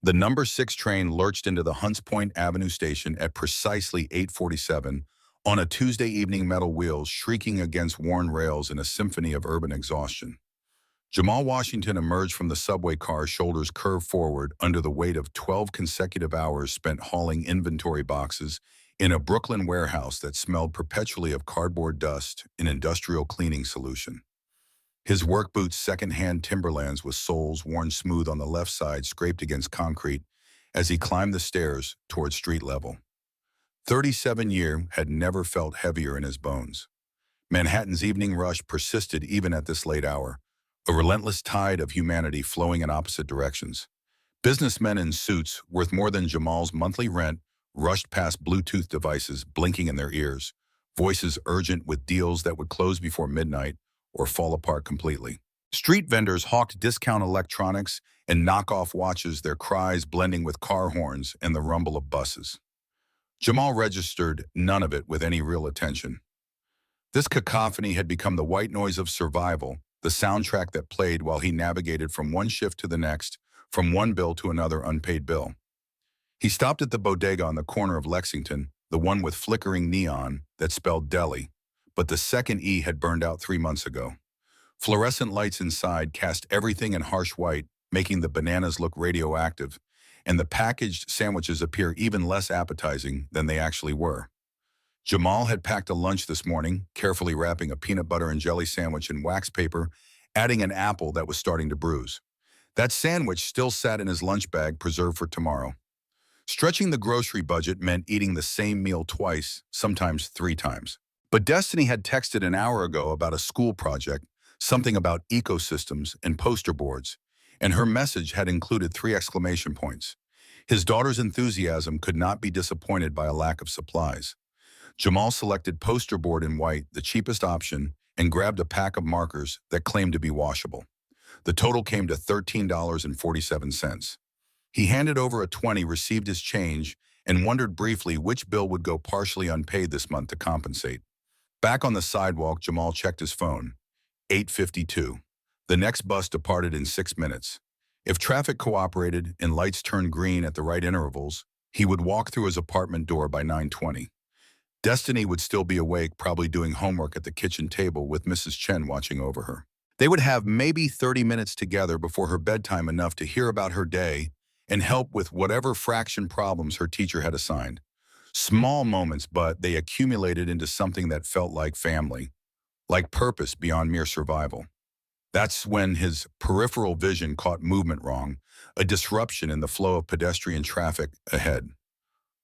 The number 6 train lurched into the Hunts Point Avenue station at precisely 8:47 on a Tuesday evening, metal wheels shrieking against worn rails in a symphony of urban exhaustion. Jamal Washington emerged from the subway car, shoulders curved forward under the weight of 12 consecutive hours spent hauling inventory boxes in a Brooklyn warehouse that smelled perpetually of cardboard dust and industrial cleaning solution. His work boots, second-hand Timberlands with soles worn smooth on the left side, scraped against concrete as he climbed the stairs toward street level. 37 year had never felt heavier in his bones. Manhattan's evening rush persisted even at this late hour, a relentless tide of humanity flowing in opposite directions. Businessmen in suits worth more than Jamal's monthly rent rushed past Bluetooth devices blinking in their ears, voices urgent with deals that would close before midnight or fall apart completely. Street vendors hawked discount electronics and knockoff watches, their cries blending with car horns and the rumble of buses. Jamal registered none of it with any real attention. This cacophony had become the white noise of survival, the soundtrack that played while he navigated from one shift to the next, from one bill to another unpaid bill. He stopped at the bodega on the corner of Lexington, the one with flickering neon that spelled deli, but the second E had burned out 3 months ago. Fluorescent lights inside cast everything in harsh white, making the bananas look radioactive, and the packaged sandwiches appear even less appetizing than they actually were. Jamal had packed a lunch this morning, carefully wrapping a peanut butter and jelly sandwich in wax paper, adding an apple that was starting to bruise. That sandwich still sat in his lunch bag, preserved for tomorrow. Stretching the grocery budget meant eating the same meal twice, sometimes 3 times. But Destiny had texted an hour ago about a school project, something about ecosystems and poster boards, and her message had included 3 exclamation points. His daughter's enthusiasm could not be disappointed by a lack of supplies. Jamal selected poster board in white, the cheapest option, and grabbed a pack of markers that claimed to be washable. The total came to $13.47. He handed over a 20, received his change, and wondered briefly which bill would go partially unpaid this month to compensate. Back on the sidewalk, Jamal checked his phone. 8:52. The next bus departed in 6 minutes. If traffic cooperated and lights turned green at the right intervals, he would walk through his apartment door by 9:20. Destiny would still be awake, probably doing homework at the kitchen table with Mrs. Chen watching over her. They would have maybe 30 minutes together before her bedtime, enough to hear about her day and help with whatever fraction problems her teacher had assigned. Small moments, but they accumulated into something that felt like family, like purpose beyond mere survival. That's when his peripheral vision caught movement wrong, a disruption in the flow of pedestrian traffic ahead.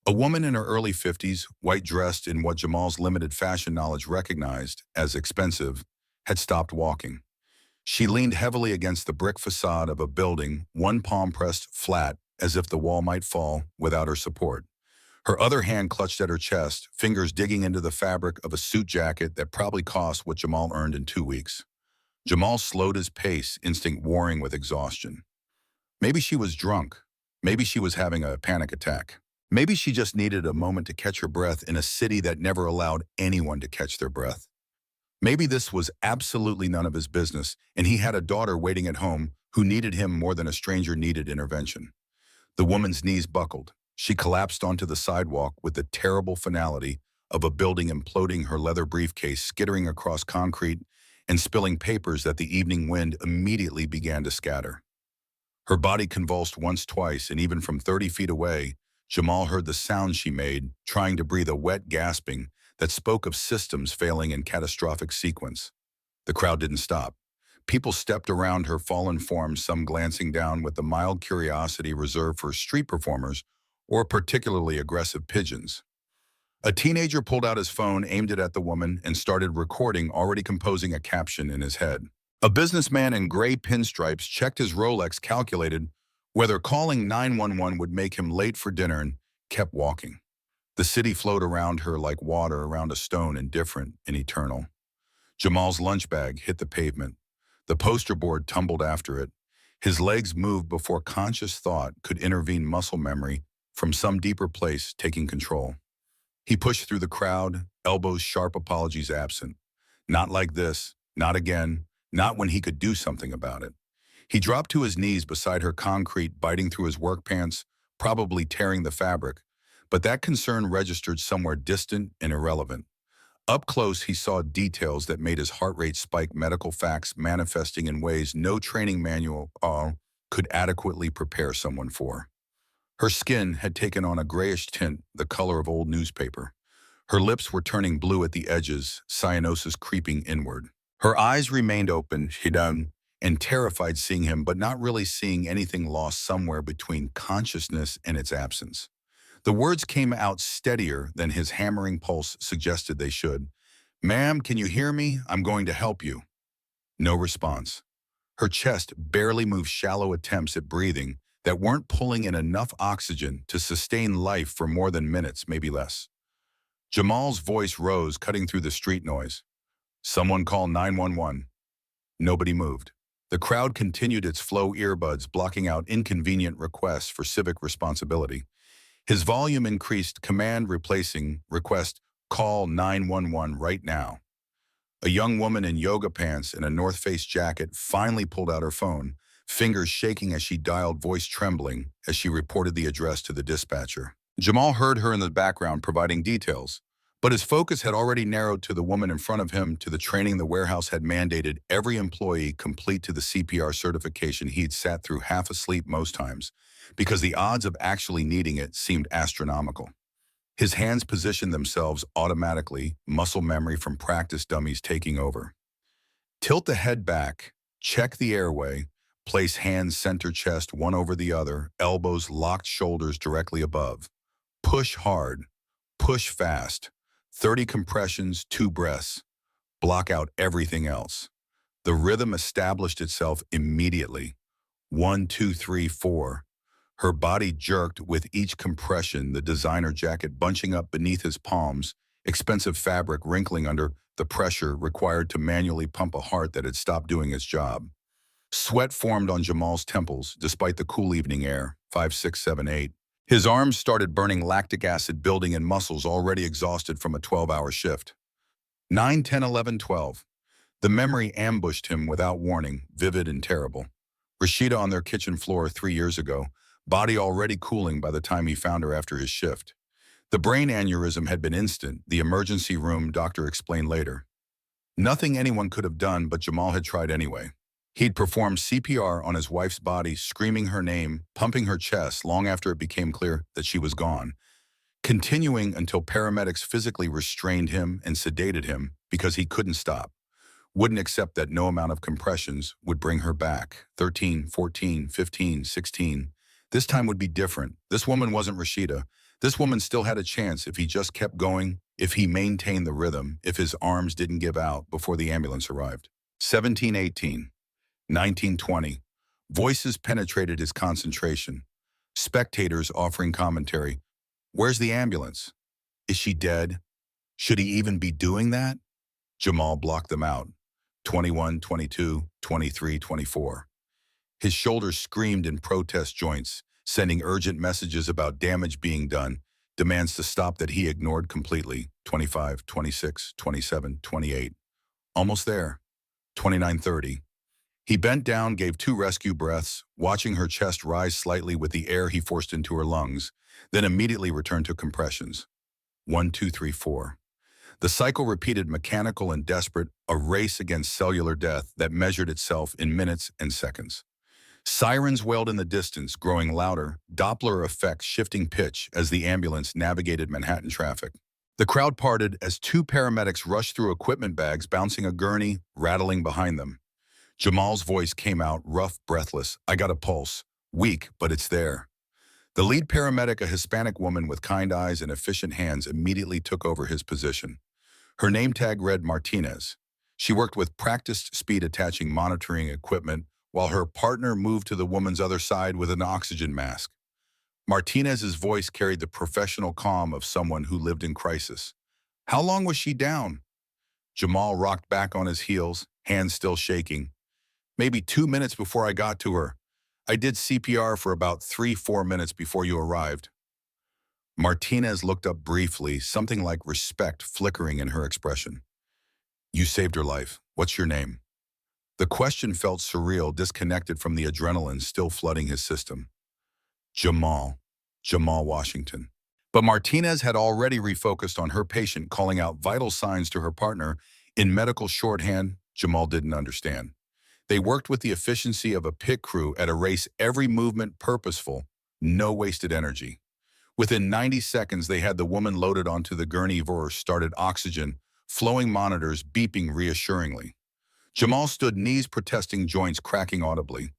A woman in her early 50s, white-dressed in what Jamal's limited fashion knowledge recognized as expensive, had stopped walking. She leaned heavily against the brick facade of a building, one palm pressed flat as if the wall might fall without her support. Her other hand clutched at her chest, fingers digging into the fabric of a suit jacket that probably cost what Jamal earned in 2 weeks. Jamal slowed his pace, instinct warring with exhaustion. Maybe she was drunk. Maybe she was having a panic attack. Maybe she just needed a moment to catch her breath in a city that never allowed anyone to catch their breath. Maybe this was absolutely none of his business, and he had a daughter waiting at home who needed him more than a stranger needed intervention. The woman's knees buckled. She collapsed onto the sidewalk with the terrible finality of a building imploding, her leather briefcase skittering across concrete and spilling papers that the evening wind immediately began to scatter. Her body convulsed once, twice, and even from 30 feet away, Jamal heard the sound she made, trying to breathe, a wet gasping that spoke of systems failing in catastrophic sequence. The crowd didn't stop. People stepped around her fallen form, some glancing down with the mild curiosity reserved for street performers or particularly aggressive pigeons. A teenager pulled out his phone, aimed it at the woman, and started recording, already composing a caption in his head. A businessman in gray pinstripes checked his Rolex, calculated whether calling 911 would make him late for dinner, and kept walking. The city flowed around her like water around a stone, indifferent and eternal. Jamal's lunch bag hit the pavement. The poster board tumbled after it. His legs moved before conscious thought could intervene, muscle memory from some deeper place taking control. He pushed through the crowd, elbows sharp, apologies absent. Not like this, not again, not when he could do something about it. He dropped to his knees beside her concrete, biting through his work pants, probably tearing the fabric. But that concern registered somewhere distant and irrelevant. Up close, he saw details that made his heart rate spike, medical facts manifesting in ways no training manual could adequately prepare someone for. Her skin had taken on a grayish tint, the color of old newspaper. Her lips were turning blue at the edges, cyanosis creeping inward. Her eyes remained open, hidden, and terrified seeing him, but not really seeing anything lost somewhere between consciousness and its absence. The words came out steadier than his hammering pulse suggested they should. "Ma'am, can you hear me? I'm going to help you." No response. Her chest barely moved, shallow attempts at breathing that weren't pulling in enough oxygen to sustain life for more than minutes, maybe less. Jamal's voice rose, cutting through the street noise. "Someone call 911. Nobody moved. The crowd continued its flow, earbuds blocking out inconvenient requests for civic responsibility. His volume increased, command replacing request, "Call 911 right now." A young woman in yoga pants and a North Face jacket finally pulled out her phone, fingers shaking as she dialed, voice trembling as she reported the address to the dispatcher. Jamal heard her in the background providing details, but his focus had already narrowed to the woman in front of him, to the training the warehouse had mandated every employee complete, to the CPR certification he'd sat through half asleep most times, because the odds of actually needing it seemed astronomical. His hands positioned themselves automatically, muscle memory from practice dummies taking over. Tilt the head back, check the airway, place hands center chest one over the other, elbows locked, shoulders directly above. Push hard, push fast, 30 compressions, 2 breaths. Block out everything else. The rhythm established itself immediately. 1, 2, 3, 4. Her body jerked with each compression, the designer jacket bunching up beneath his palms, expensive fabric wrinkling under the pressure required to manually pump a heart that had stopped doing its job. Sweat formed on Jamal's temples, despite the cool evening air. 5, 6, 7, 8. His arms started burning, lactic acid building in muscles already exhausted from a 12-hour shift. 9, 10, 11, 12. The memory ambushed him without warning, vivid and terrible. Rashida on their kitchen floor 3 years ago, body already cooling by the time he found her after his shift. The brain aneurysm had been instant, the emergency room doctor explained later. Nothing anyone could have done, but Jamal had tried anyway. He'd performed CPR on his wife's body, screaming her name, pumping her chest long after it became clear that she was gone, continuing until paramedics physically restrained him and sedated him because he couldn't stop. Wouldn't accept that no amount of compressions would bring her back. 13, 14, 15, 16. This time would be different. This woman wasn't Rashida. This woman still had a chance if he just kept going, if he maintained the rhythm, if his arms didn't give out before the ambulance arrived. 17, 18. 1920. Voices penetrated his concentration. Spectators offering commentary. Where's the ambulance? Is she dead? Should he even be doing that? Jamal blocked them out. 21, 22, 23, 24. His shoulders screamed in protest joints, sending urgent messages about damage being done, demands to stop that he ignored completely. 25, 26, 27, 28. Almost there. 29, 30. He bent down, gave 2 rescue breaths, watching her chest rise slightly with the air he forced into her lungs, then immediately returned to compressions. 1, 2, 3, 4. The cycle repeated, mechanical and desperate, a race against cellular death that measured itself in minutes and seconds. Sirens wailed in the distance, growing louder, Doppler effect shifting pitch as the ambulance navigated Manhattan traffic. The crowd parted as 2 paramedics rushed through equipment bags, bouncing a gurney, rattling behind them. Jamal's voice came out, rough, breathless. "I got a pulse. Weak, but it's there." The lead paramedic, a Hispanic woman with kind eyes and efficient hands, immediately took over his position. Her name tag read Martinez. She worked with practiced speed, attaching monitoring equipment, while her partner moved to the woman's other side with an oxygen mask. Martinez's voice carried the professional calm of someone who lived in crisis. "How long was she down?" Jamal rocked back on his heels, hands still shaking. "Maybe 2 minutes before I got to her. I did CPR for about 3-4 minutes before you arrived." Martinez looked up briefly, something like respect flickering in her expression. "You saved her life. What's your name?" The question felt surreal, disconnected from the adrenaline still flooding his system. Jamal. Jamal Washington. But Martinez had already refocused on her patient, calling out vital signs to her partner. In medical shorthand, Jamal didn't understand. They worked with the efficiency of a pit crew at a race, every movement purposeful, no wasted energy. Within 90 seconds, they had the woman loaded onto the gurney, started oxygen, flowing monitors beeping reassuringly. Jamal stood, knees protesting, joints cracking audibly.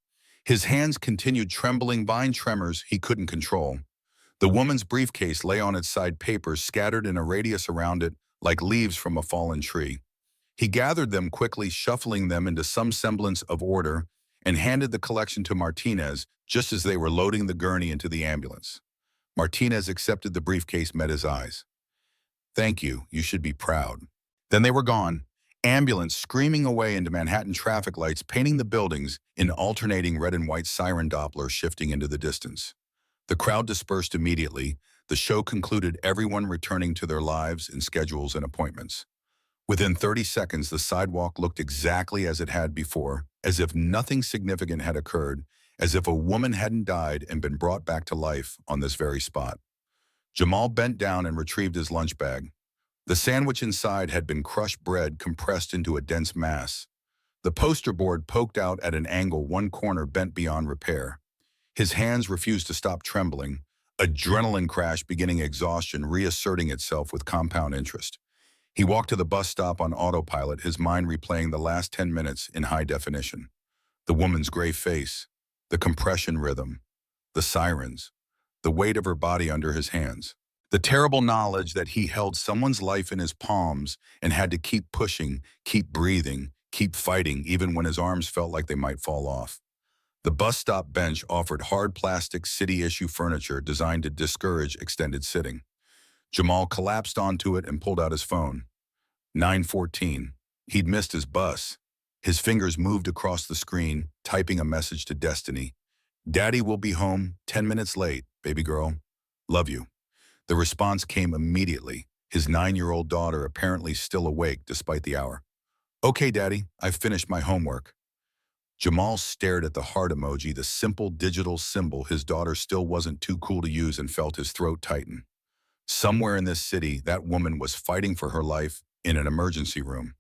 His hands continued trembling, vine tremors he couldn't control. The woman's briefcase lay on its side, papers scattered in a radius around it like leaves from a fallen tree. He gathered them quickly, shuffling them into some semblance of order, and handed the collection to Martinez just as they were loading the gurney into the ambulance. Martinez accepted the briefcase, met his eyes. "Thank you, you should be proud." Then they were gone, ambulance screaming away into Manhattan traffic lights, painting the buildings in alternating red and white, siren Doppler shifting into the distance. The crowd dispersed immediately. The show concluded, everyone returning to their lives and schedules and appointments. Within 30 seconds, the sidewalk looked exactly as it had before, as if nothing significant had occurred, as if a woman hadn't died and been brought back to life on this very spot. Jamal bent down and retrieved his lunch bag. The sandwich inside had been crushed bread compressed into a dense mass. The poster board poked out at an angle, one corner bent beyond repair. His hands refused to stop trembling, adrenaline crash beginning, exhaustion reasserting itself with compound interest. He walked to the bus stop on autopilot, his mind replaying the last 10 minutes in high definition. The woman's gray face, the compression rhythm, the sirens, the weight of her body under his hands. The terrible knowledge that he held someone's life in his palms and had to keep pushing, keep breathing, keep fighting, even when his arms felt like they might fall off. The bus stop bench offered hard plastic city-issue furniture designed to discourage extended sitting. Jamal collapsed onto it and pulled out his phone. 9:14. He'd missed his bus. His fingers moved across the screen, typing a message to Destiny. "Daddy will be home 10 minutes late, baby girl. Love you." The response came immediately, his 9-year-old daughter apparently still awake despite the hour. "Okay, Daddy, I've finished my homework." Jamal stared at the heart emoji, the simple digital symbol his daughter still wasn't too cool to use, and felt his throat tighten. Somewhere in this city, that woman was fighting for her life in an emergency room.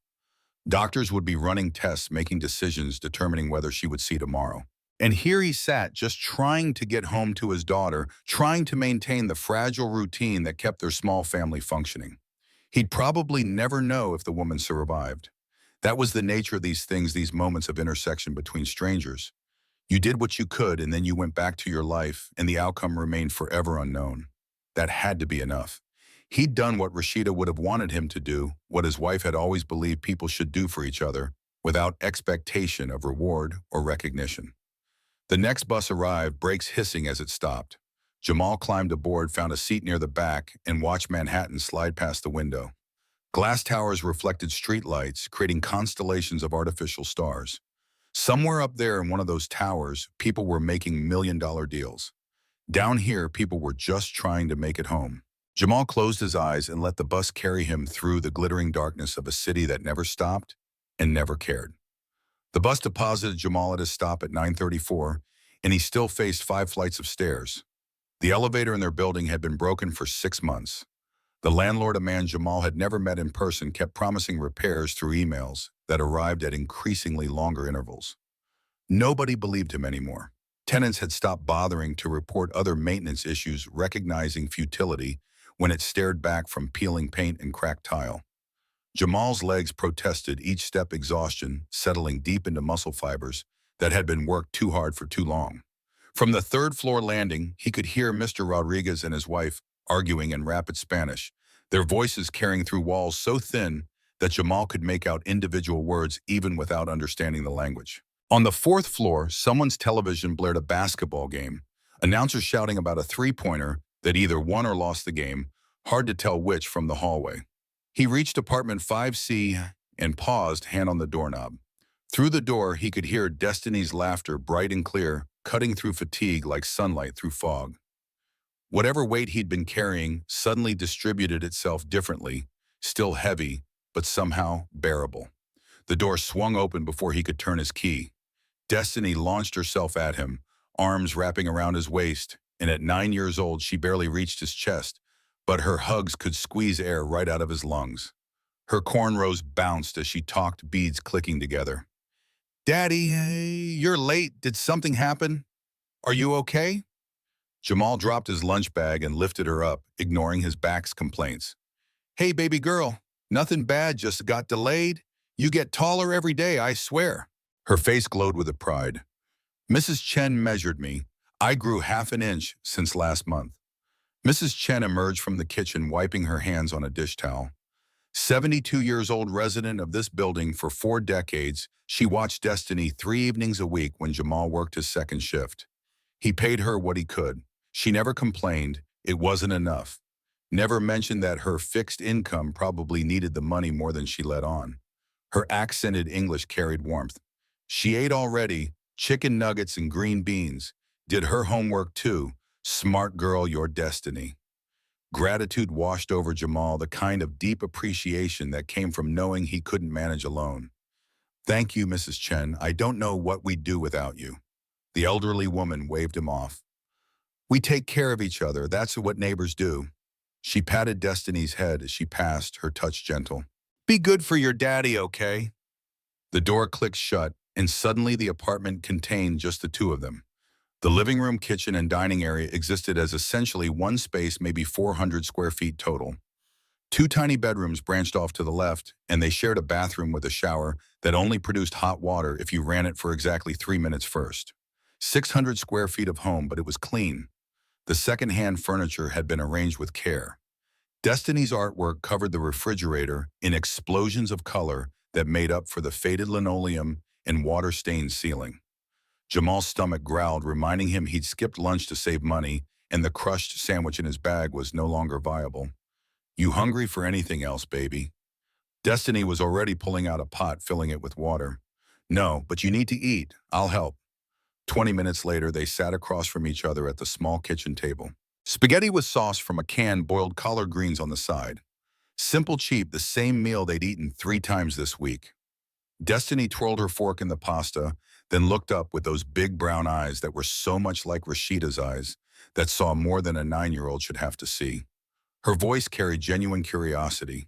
Doctors would be running tests, making decisions, determining whether she would see tomorrow. And here he sat, just trying to get home to his daughter, trying to maintain the fragile routine that kept their small family functioning. He'd probably never know if the woman survived. That was the nature of these things, these moments of intersection between strangers. You did what you could, and then you went back to your life, and the outcome remained forever unknown. That had to be enough. He'd done what Rashida would have wanted him to do, what his wife had always believed people should do for each other, without expectation of reward or recognition. The next bus arrived, brakes hissing as it stopped. Jamal climbed aboard, found a seat near the back, and watched Manhattan slide past the window. Glass towers reflected streetlights, creating constellations of artificial stars. Somewhere up there in one of those towers, people were making million-dollar deals. Down here, people were just trying to make it home. Jamal closed his eyes and let the bus carry him through the glittering darkness of a city that never stopped and never cared. The bus deposited Jamal at his stop at 9:34, and he still faced 5 flights of stairs. The elevator in their building had been broken for 6 months. The landlord, a man Jamal had never met in person, kept promising repairs through emails that arrived at increasingly longer intervals. Nobody believed him anymore. Tenants had stopped bothering to report other maintenance issues, recognizing futility when it stared back from peeling paint and cracked tile. Jamal's legs protested, each step exhaustion settling deep into muscle fibers that had been worked too hard for too long. From the third-floor landing, he could hear Mr. Rodriguez and his wife arguing in rapid Spanish, their voices carrying through walls so thin that Jamal could make out individual words even without understanding the language. On the 4th floor, someone's television blared a basketball game, announcers shouting about a three-pointer that either won or lost the game, hard to tell which, from the hallway. He reached apartment 5C and paused, hand on the doorknob. Through the door, he could hear Destiny's laughter, bright and clear, cutting through fatigue like sunlight through fog. Whatever weight he'd been carrying suddenly distributed itself differently, still heavy, but somehow bearable. The door swung open before he could turn his key. Destiny launched herself at him, arms wrapping around his waist, and at 9 years old she barely reached his chest, but her hugs could squeeze air right out of his lungs. Her cornrows bounced as she talked, beads clicking together. "Daddy, hey, you're late. Did something happen? Are you okay?" Jamal dropped his lunch bag and lifted her up, ignoring his back's complaints. "Hey, baby girl, nothing bad, just got delayed. You get taller every day, I swear." Her face glowed with pride. "Mrs. Chen measured me. I grew half an inch since last month." Mrs. Chen emerged from the kitchen, wiping her hands on a dish towel. 72 years old resident of this building for 4 decades, she watched Destiny 3 evenings a week when Jamal worked his second shift. He paid her what he could. She never complained. It wasn't enough. Never mentioned that her fixed income probably needed the money more than she let on. Her accented English carried warmth. She ate already, chicken nuggets and green beans. Did her homework too. Smart girl, your destiny. Gratitude washed over Jamal, the kind of deep appreciation that came from knowing he couldn't manage alone. "Thank you, Mrs. Chen. I don't know what we'd do without you." The elderly woman waved him off. "We take care of each other. That's what neighbors do." She patted Destiny's head as she passed, her touch gentle. "Be good for your daddy, okay?" The door clicked shut, and suddenly the apartment contained just the two of them. The living room, kitchen, and dining area existed as essentially one space, maybe 400 square feet total. Two tiny bedrooms branched off to the left, and they shared a bathroom with a shower that only produced hot water if you ran it for exactly 3 minutes first. 600 square feet of home, but it was clean. The second-hand furniture had been arranged with care. Destiny's artwork covered the refrigerator in explosions of color that made up for the faded linoleum and water-stained ceiling. Jamal's stomach growled, reminding him he'd skipped lunch to save money, and the crushed sandwich in his bag was no longer viable. "You hungry for anything else, baby?" Destiny was already pulling out a pot, filling it with water. "No, but you need to eat. I'll help." 20 minutes later, they sat across from each other at the small kitchen table. Spaghetti with sauce from a can, boiled collard greens on the side. Simple, cheap, the same meal they'd eaten 3 times this week. Destiny twirled her fork in the pasta, then looked up with those big brown eyes that were so much like Rashida's eyes, that saw more than a 9-year-old should have to see. Her voice carried genuine curiosity.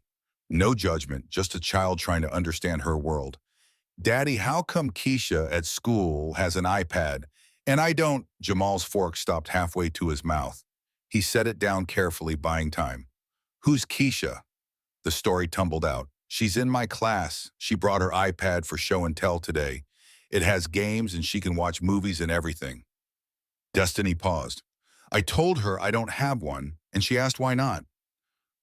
No judgment, just a child trying to understand her world. "Daddy, how come Keisha at school has an iPad, and I don't?" Jamal's fork stopped halfway to his mouth. He set it down carefully, buying time. "Who's Keisha?" The story tumbled out. "She's in my class. She brought her iPad for show and tell today. It has games and she can watch movies and everything." Destiny paused. "I told her I don't have one, and she asked why not."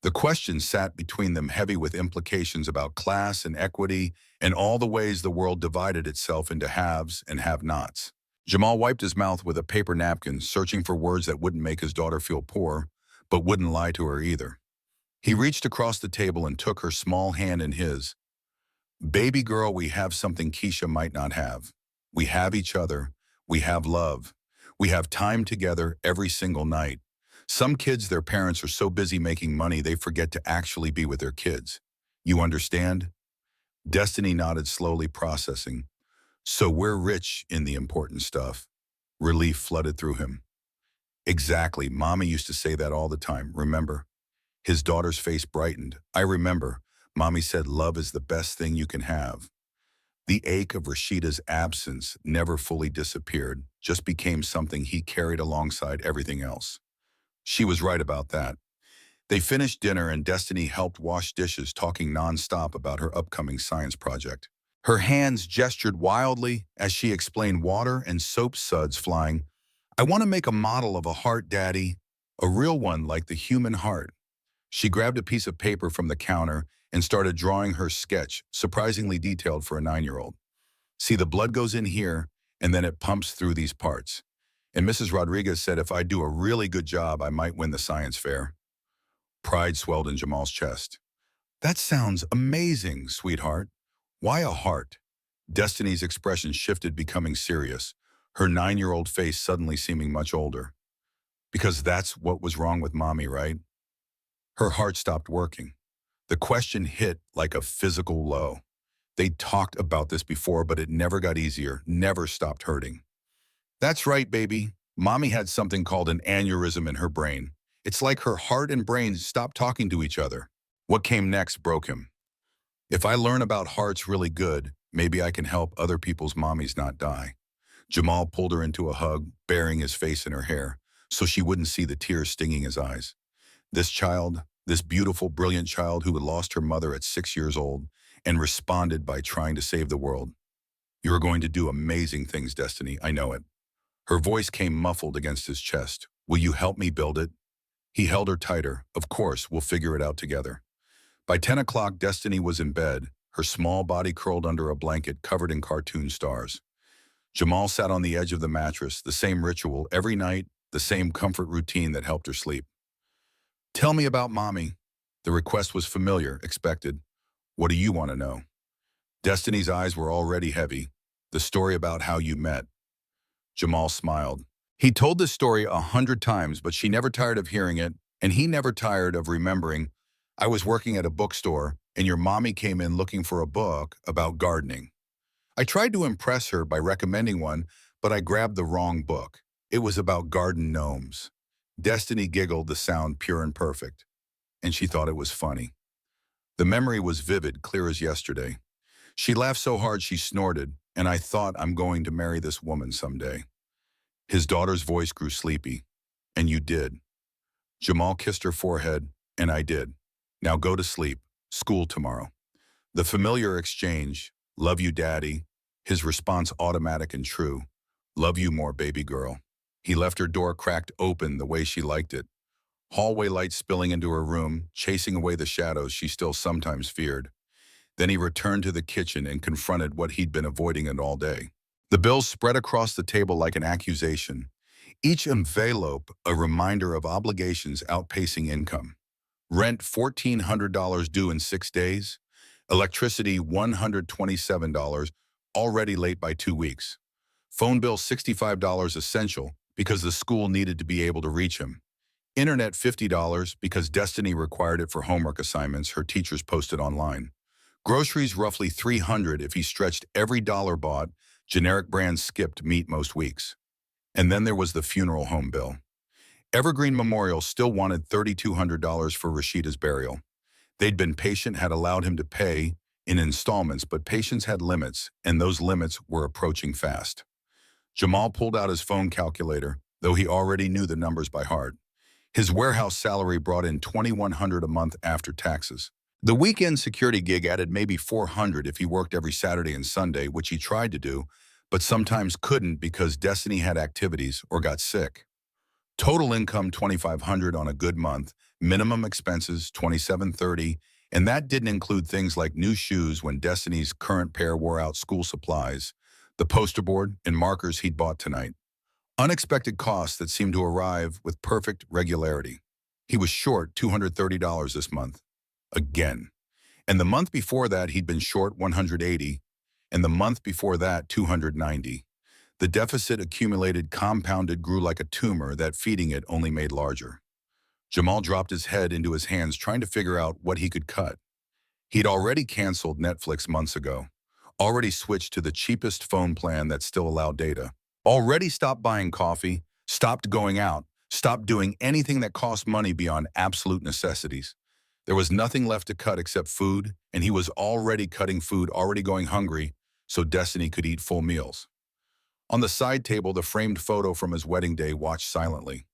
The question sat between them, heavy with implications about class and equity and all the ways the world divided itself into haves and have-nots. Jamal wiped his mouth with a paper napkin, searching for words that wouldn't make his daughter feel poor, but wouldn't lie to her either. He reached across the table and took her small hand in his. "Baby girl, we have something Keisha might not have. We have each other. We have love. We have time together every single night. Some kids, their parents are so busy making money they forget to actually be with their kids. You understand?" Destiny nodded, slowly processing. "So we're rich in the important stuff." Relief flooded through him. "Exactly. Mommy used to say that all the time, remember?" His daughter's face brightened. "I remember. Mommy said love is the best thing you can have." The ache of Rashida's absence never fully disappeared, just became something he carried alongside everything else. She was right about that. They finished dinner and Destiny helped wash dishes, talking nonstop about her upcoming science project. Her hands gestured wildly as she explained, water and soap suds flying. "I want to make a model of a heart, Daddy. A real one like the human heart." She grabbed a piece of paper from the counter and started drawing her sketch, surprisingly detailed for a 9-year-old. "See, the blood goes in here, and then it pumps through these parts. And Mrs. Rodriguez said if I do a really good job, I might win the science fair." Pride swelled in Jamal's chest. "That sounds amazing, sweetheart. Why a heart?" Destiny's expression shifted, becoming serious, her 9-year-old face suddenly seeming much older. "Because that's what was wrong with Mommy, right?" Her heart stopped working. The question hit like a physical low. They talked about this before, but it never got easier, never stopped hurting. That's right, baby. Mommy had something called an aneurysm in her brain. It's like her heart and brain stopped talking to each other. What came next broke him. If I learn about hearts really good, maybe I can help other people's mommies not die. Jamal pulled her into a hug, burying his face in her hair, so she wouldn't see the tears stinging his eyes. This child, this beautiful, brilliant child who had lost her mother at 6 years old and responded by trying to save the world. You are going to do amazing things, Destiny, I know it. Her voice came muffled against his chest. Will you help me build it? He held her tighter. Of course, we'll figure it out together. By 10 o'clock, Destiny was in bed, her small body curled under a blanket covered in cartoon stars. Jamal sat on the edge of the mattress, the same ritual every night, the same comfort routine that helped her sleep. Tell me about Mommy. The request was familiar, expected. What do you want to know? Destiny's eyes were already heavy. The story about how you met. Jamal smiled. He told this story 100 times, but she never tired of hearing it, and he never tired of remembering. I was working at a bookstore, and your mommy came in looking for a book about gardening. I tried to impress her by recommending one, but I grabbed the wrong book. It was about garden gnomes. Destiny giggled, the sound pure and perfect, and she thought it was funny. The memory was vivid, clear as yesterday. She laughed so hard she snorted, and I thought, I'm going to marry this woman someday. His daughter's voice grew sleepy. And you did. Jamal kissed her forehead, and I did. Now go to sleep. School tomorrow. The familiar exchange, love you, daddy. His response automatic and true. Love you more, baby girl. He left her door cracked open the way she liked it. Hallway light spilling into her room, chasing away the shadows she still sometimes feared. Then he returned to the kitchen and confronted what he'd been avoiding it all day. The bills spread across the table like an accusation, each envelope a reminder of obligations outpacing income. Rent $1,400 due in 6 days. Electricity $127, already late by 2 weeks. Phone bill $65 essential because the school needed to be able to reach him. Internet $50 because Destiny required it for homework assignments her teachers posted online. Groceries roughly $300 if he stretched every dollar bought. Generic brands skipped meat most weeks. And then there was the funeral home bill. Evergreen Memorial still wanted $3,200 for Rashida's burial. They'd been patient, had allowed him to pay in installments, but patience had limits, and those limits were approaching fast. Jamal pulled out his phone calculator, though he already knew the numbers by heart. His warehouse salary brought in $2,100 a month after taxes. The weekend security gig added maybe $400 if he worked every Saturday and Sunday, which he tried to do, but sometimes couldn't because Destiny had activities or got sick. Total income $2,500 on a good month, minimum expenses $2,730, and that didn't include things like new shoes when Destiny's current pair wore out, school supplies, the poster board and markers he'd bought tonight. Unexpected costs that seemed to arrive with perfect regularity. He was short $230 this month. Again. And the month before that, he'd been short $180, and the month before that, $290. The deficit accumulated, compounded, grew like a tumor that feeding it only made larger. Jamal dropped his head into his hands, trying to figure out what he could cut. He'd already canceled Netflix months ago, already switched to the cheapest phone plan that still allowed data, already stopped buying coffee, stopped going out, stopped doing anything that cost money beyond absolute necessities. There was nothing left to cut except food, and he was already cutting food, already going hungry, so Destiny could eat full meals. On the side table, the framed photo from his wedding day watched silently.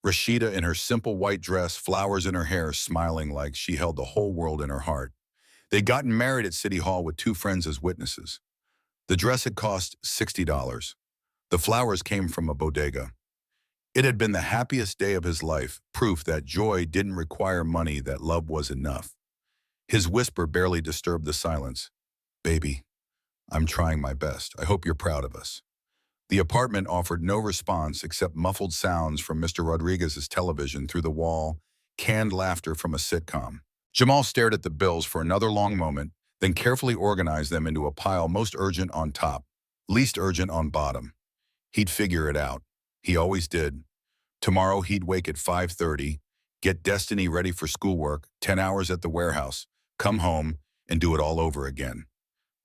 Rashida in her simple white dress, flowers in her hair, smiling like she held the whole world in her heart. They'd gotten married at City Hall with 2 friends as witnesses. The dress had cost $60. The flowers came from a bodega. It had been the happiest day of his life, proof that joy didn't require money, that love was enough. His whisper barely disturbed the silence. Baby, I'm trying my best. I hope you're proud of us. The apartment offered no response except muffled sounds from Mr. Rodriguez's television through the wall, canned laughter from a sitcom. Jamal stared at the bills for another long moment, then carefully organized them into a pile, most urgent on top, least urgent on bottom. He'd figure it out. He always did. Tomorrow he'd wake at 5:30, get Destiny ready for schoolwork, 10 hours at the warehouse, come home, and do it all over again.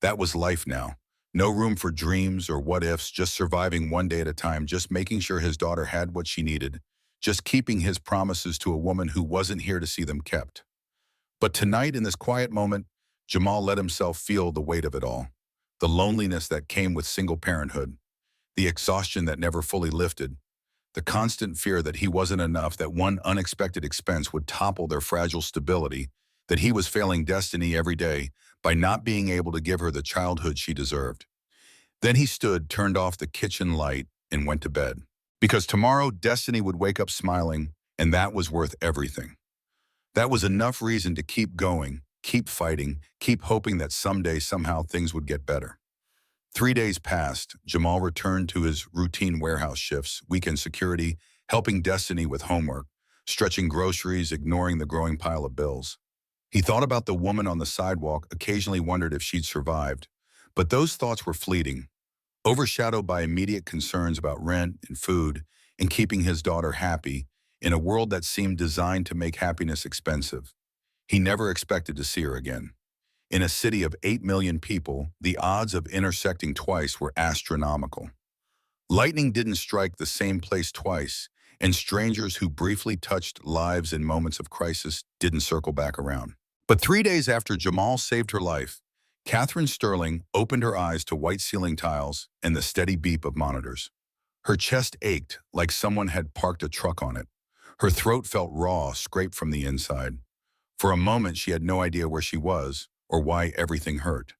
That was life now. No room for dreams or what ifs, just surviving one day at a time, just making sure his daughter had what she needed, just keeping his promises to a woman who wasn't here to see them kept. But tonight, in this quiet moment, Jamal let himself feel the weight of it all. The loneliness that came with single parenthood, the exhaustion that never fully lifted, the constant fear that he wasn't enough, that one unexpected expense would topple their fragile stability, that he was failing destiny every day by not being able to give her the childhood she deserved. Then he stood, turned off the kitchen light, and went to bed. Because tomorrow, destiny would wake up smiling, and that was worth everything. That was enough reason to keep going, keep fighting, keep hoping that someday, somehow, things would get better. 3 days passed. Jamal returned to his routine warehouse shifts, weekend security, helping Destiny with homework, stretching groceries, ignoring the growing pile of bills. He thought about the woman on the sidewalk, occasionally wondered if she'd survived. But those thoughts were fleeting, overshadowed by immediate concerns about rent and food and keeping his daughter happy in a world that seemed designed to make happiness expensive. He never expected to see her again. In a city of 8 million people, the odds of intersecting twice were astronomical. Lightning didn't strike the same place twice, and strangers who briefly touched lives in moments of crisis didn't circle back around. But 3 days after Jamal saved her life, Catherine Sterling opened her eyes to white ceiling tiles and the steady beep of monitors. Her chest ached like someone had parked a truck on it. Her throat felt raw, scraped from the inside. For a moment, she had no idea where she was or why everything hurt.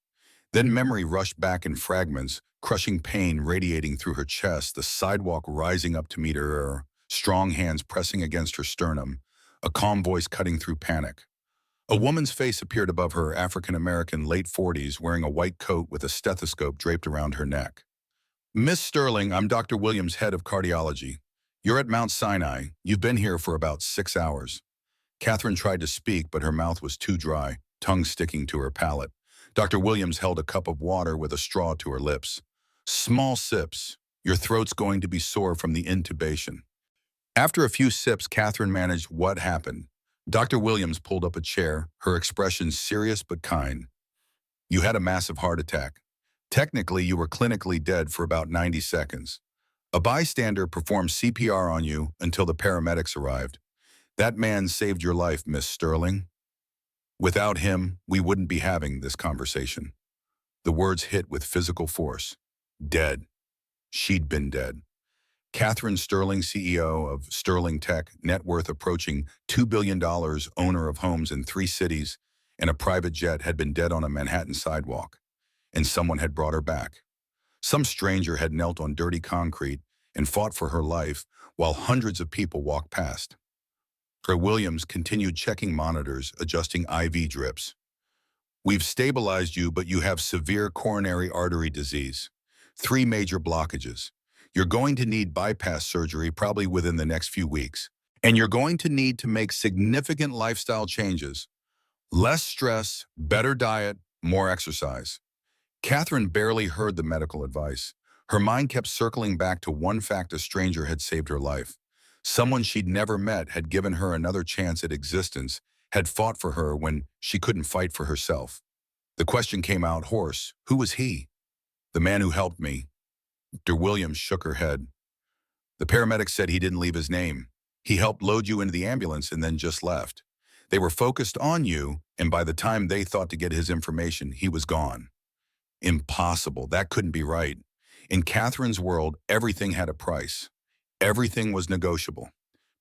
Then memory rushed back in fragments, crushing pain radiating through her chest, the sidewalk rising up to meet her, strong hands pressing against her sternum, a calm voice cutting through panic. A woman's face appeared above her, African-American, late 40s, wearing a white coat with a stethoscope draped around her neck. "Miss Sterling, I'm Dr. Williams, head of cardiology. You're at Mount Sinai. You've been here for about 6 hours." Catherine tried to speak, but her mouth was too dry, tongue sticking to her palate. Dr. Williams held a cup of water with a straw to her lips. "Small sips. Your throat's going to be sore from the intubation." After a few sips, Catherine managed. "What happened?" Dr. Williams pulled up a chair, her expression serious but kind. "You had a massive heart attack. Technically, you were clinically dead for about 90 seconds. A bystander performed CPR on you until the paramedics arrived. That man saved your life, Miss Sterling. Without him, we wouldn't be having this conversation." The words hit with physical force. Dead. She'd been dead. Catherine Sterling, CEO of Sterling Tech, net worth approaching $2 billion, owner of homes in 3 cities, and a private jet, had been dead on a Manhattan sidewalk. And someone had brought her back. Some stranger had knelt on dirty concrete and fought for her life while hundreds of people walked past. Dr. Williams continued checking monitors, adjusting IV drips. "We've stabilized you, but you have severe coronary artery disease. 3 major blockages. You're going to need bypass surgery probably within the next few weeks. And you're going to need to make significant lifestyle changes. Less stress, better diet, more exercise." Catherine barely heard the medical advice. Her mind kept circling back to one fact: a stranger had saved her life. Someone she'd never met had given her another chance at existence, had fought for her when she couldn't fight for herself. The question came out hoarse. Who was he? "The man who helped me." Dr. Williams shook her head. "The paramedic said he didn't leave his name. He helped load you into the ambulance and then just left. They were focused on you, and by the time they thought to get his information, he was gone." Impossible. That couldn't be right. In Catherine's world, everything had a price. Everything was negotiable.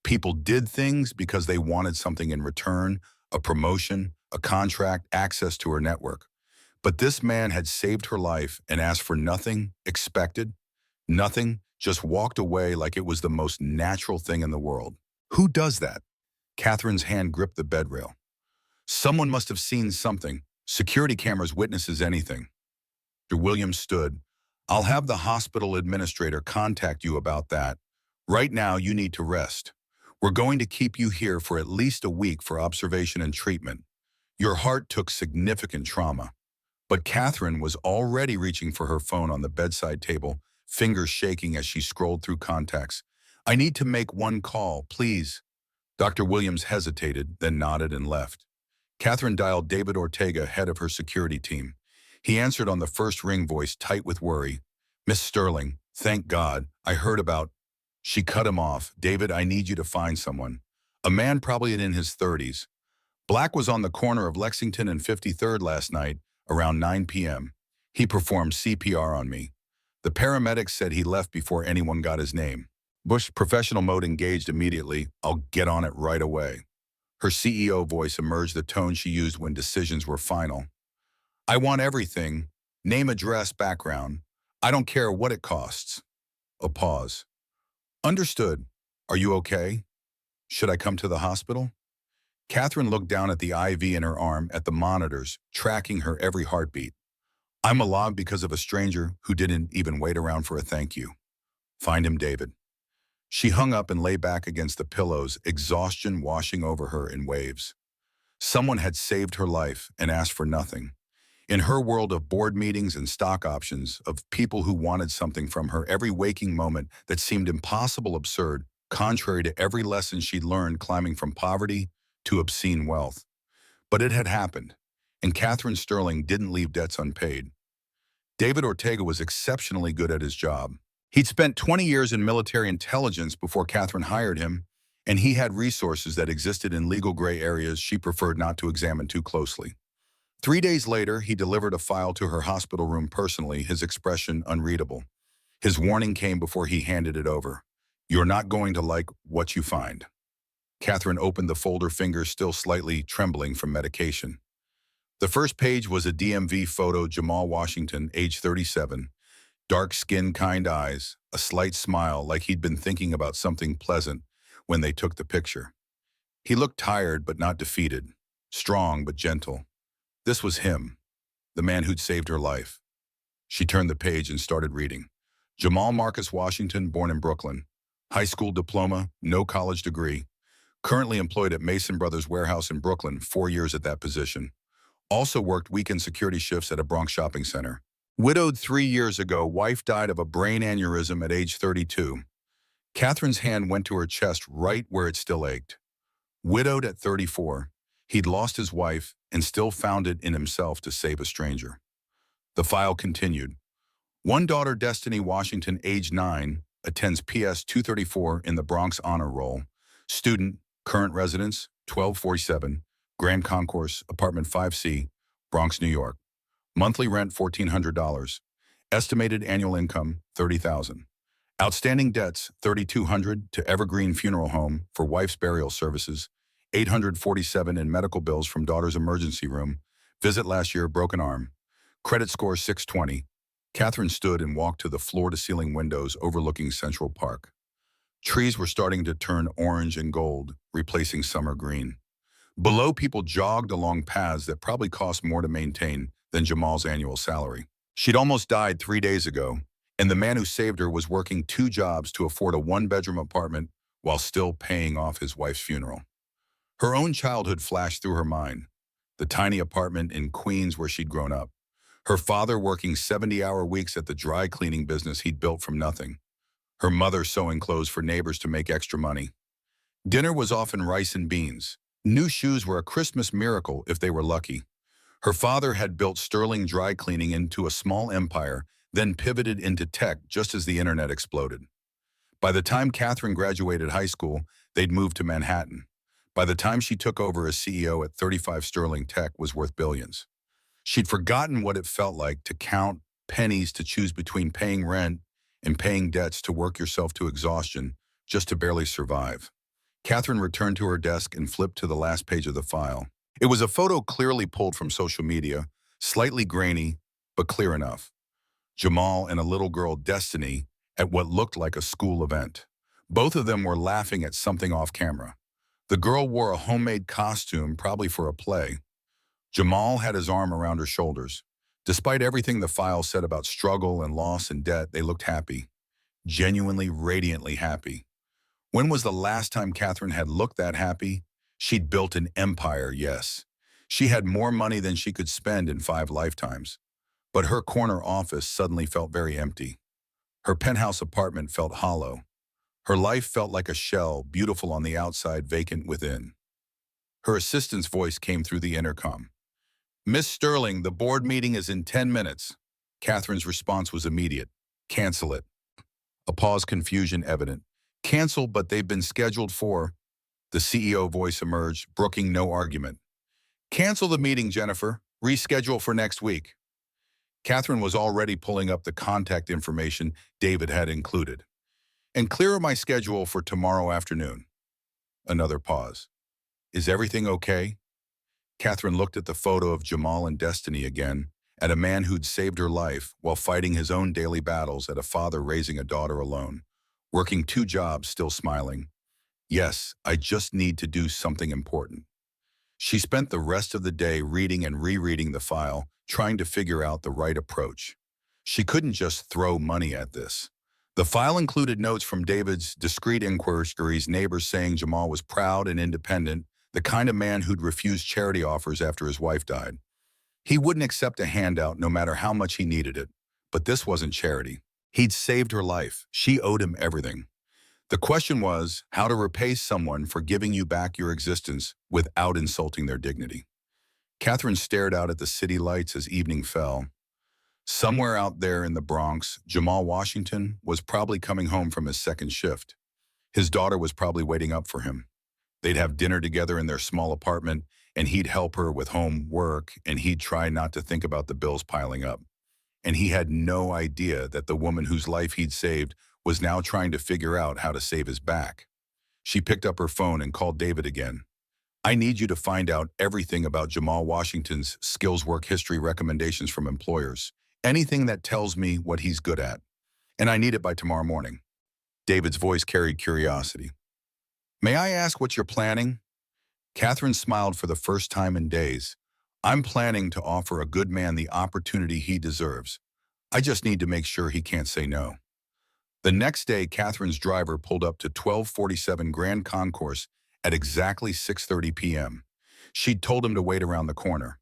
People did things because they wanted something in return: a promotion, a contract, access to her network. But this man had saved her life and asked for nothing, expected nothing, just walked away like it was the most natural thing in the world. Who does that? Catherine's hand gripped the bed rail. Someone must have seen something. Security cameras, witnesses, anything. Dr. Williams stood. "I'll have the hospital administrator contact you about that. Right now, you need to rest. We're going to keep you here for at least a week for observation and treatment. Your heart took significant trauma." But Catherine was already reaching for her phone on the bedside table, fingers shaking as she scrolled through contacts. "I need to make one call, please." Dr. Williams hesitated, then nodded and left. Catherine dialed David Ortega, head of her security team. He answered on the first ring, voice tight with worry. "Miss Sterling, thank God, I heard about—" She cut him off. "David, I need you to find someone. A man probably in his 30s. Black was on the corner of Lexington and 53rd last night, around 9 p.m. He performed CPR on me. The paramedics said he left before anyone got his name." Bush, professional mode engaged immediately. "I'll get on it right away." Her CEO voice emerged, the tone she used when decisions were final. "I want everything. Name, address, background. I don't care what it costs." A pause. "Understood. Are you okay? Should I come to the hospital?" Catherine looked down at the IV in her arm, at the monitors, tracking her every heartbeat. "I'm alive because of a stranger who didn't even wait around for a thank you. Find him, David." She hung up and lay back against the pillows, exhaustion washing over her in waves. Someone had saved her life and asked for nothing. In her world of board meetings and stock options, of people who wanted something from her every waking moment that seemed impossible, absurd, contrary to every lesson she'd learned climbing from poverty to obscene wealth. But it had happened, and Catherine Sterling didn't leave debts unpaid. David Ortega was exceptionally good at his job. He'd spent 20 years in military intelligence before Catherine hired him, and he had resources that existed in legal gray areas she preferred not to examine too closely. 3 days later, he delivered a file to her hospital room personally, his expression unreadable. His warning came before he handed it over. "You're not going to like what you find." Catherine opened the folder, fingers still slightly trembling from medication. The first page was a DMV photo, Jamal Washington, age 37, dark skin, kind eyes, a slight smile like he'd been thinking about something pleasant when they took the picture. He looked tired but not defeated, strong but gentle. This was him, the man who'd saved her life. She turned the page and started reading. Jamal Marcus Washington, born in Brooklyn. High school diploma, no college degree. Currently employed at Mason Brothers Warehouse in Brooklyn, 4 years at that position. Also worked weekend security shifts at a Bronx shopping center. Widowed 3 years ago, wife died of a brain aneurysm at age 32. Catherine's hand went to her chest, right where it still ached. Widowed at 34. He'd lost his wife and still found it in himself to save a stranger. The file continued. One daughter, Destiny Washington, age 9, attends PS 234 in the Bronx Honor Roll. Student, current residence, 1247, Grand Concourse, apartment 5C, Bronx, New York. Monthly rent, $1,400. Estimated annual income, $30,000. Outstanding debts, $3,200 to Evergreen Funeral Home for wife's burial services, $847 in medical bills from daughter's emergency room. Visit last year, broken arm. Credit score 620. Catherine stood and walked to the floor-to-ceiling windows overlooking Central Park. Trees were starting to turn orange and gold, replacing summer green. Below, people jogged along paths that probably cost more to maintain than Jamal's annual salary. She'd almost died 3 days ago, and the man who saved her was working 2 jobs to afford a 1-bedroom apartment while still paying off his wife's funeral. Her own childhood flashed through her mind. The tiny apartment in Queens where she'd grown up. Her father working 70-hour weeks at the dry cleaning business he'd built from nothing. Her mother sewing clothes for neighbors to make extra money. Dinner was often rice and beans. New shoes were a Christmas miracle if they were lucky. Her father had built Sterling Dry Cleaning into a small empire, then pivoted into tech just as the internet exploded. By the time Catherine graduated high school, they'd moved to Manhattan. By the time she took over as CEO at 35, Sterling Tech was worth billions. She'd forgotten what it felt like to count pennies, to choose between paying rent and paying debts, to work yourself to exhaustion just to barely survive. Catherine returned to her desk and flipped to the last page of the file. It was a photo clearly pulled from social media, slightly grainy, but clear enough. Jamal and a little girl, Destiny, at what looked like a school event. Both of them were laughing at something off camera. The girl wore a homemade costume, probably for a play. Jamal had his arm around her shoulders. Despite everything the file said about struggle and loss and debt, they looked happy. Genuinely, radiantly happy. When was the last time Catherine had looked that happy? She'd built an empire, yes. She had more money than she could spend in 5 lifetimes. But her corner office suddenly felt very empty. Her penthouse apartment felt hollow. Her life felt like a shell, beautiful on the outside, vacant within. Her assistant's voice came through the intercom. Miss Sterling, the board meeting is in 10 minutes. Catherine's response was immediate. Cancel it. A pause, confusion evident. Cancel, but they've been scheduled for. The CEO voice emerged, brooking no argument. Cancel the meeting, Jennifer. Reschedule for next week. Catherine was already pulling up the contact information David had included. And clear my schedule for tomorrow afternoon. Another pause. Is everything okay? Catherine looked at the photo of Jamal and Destiny again, at a man who'd saved her life while fighting his own daily battles, at a father raising a daughter alone, working 2 jobs, still smiling. Yes, I just need to do something important. She spent the rest of the day reading and rereading the file, trying to figure out the right approach. She couldn't just throw money at this. The file included notes from David's discreet inquiries, neighbors saying Jamal was proud and independent, the kind of man who'd refuse charity offers after his wife died. He wouldn't accept a handout no matter how much he needed it. But this wasn't charity. He'd saved her life. She owed him everything. The question was how to repay someone for giving you back your existence without insulting their dignity. Catherine stared out at the city lights as evening fell. Somewhere out there in the Bronx, Jamal Washington was probably coming home from his second shift. His daughter was probably waiting up for him. They'd have dinner together in their small apartment, and he'd help her with home work, and he'd try not to think about the bills piling up. And he had no idea that the woman whose life he'd saved was now trying to figure out how to save his back. She picked up her phone and called David again. I need you to find out everything about Jamal Washington's skills work history recommendations from employers. Anything that tells me what he's good at. And I need it by tomorrow morning. David's voice carried curiosity. May I ask what you're planning? Catherine smiled for the first time in days. I'm planning to offer a good man the opportunity he deserves. I just need to make sure he can't say no. The next day, Catherine's driver pulled up to 1247 Grand Concourse at exactly 6:30 p.m. She'd told him to wait around the corner.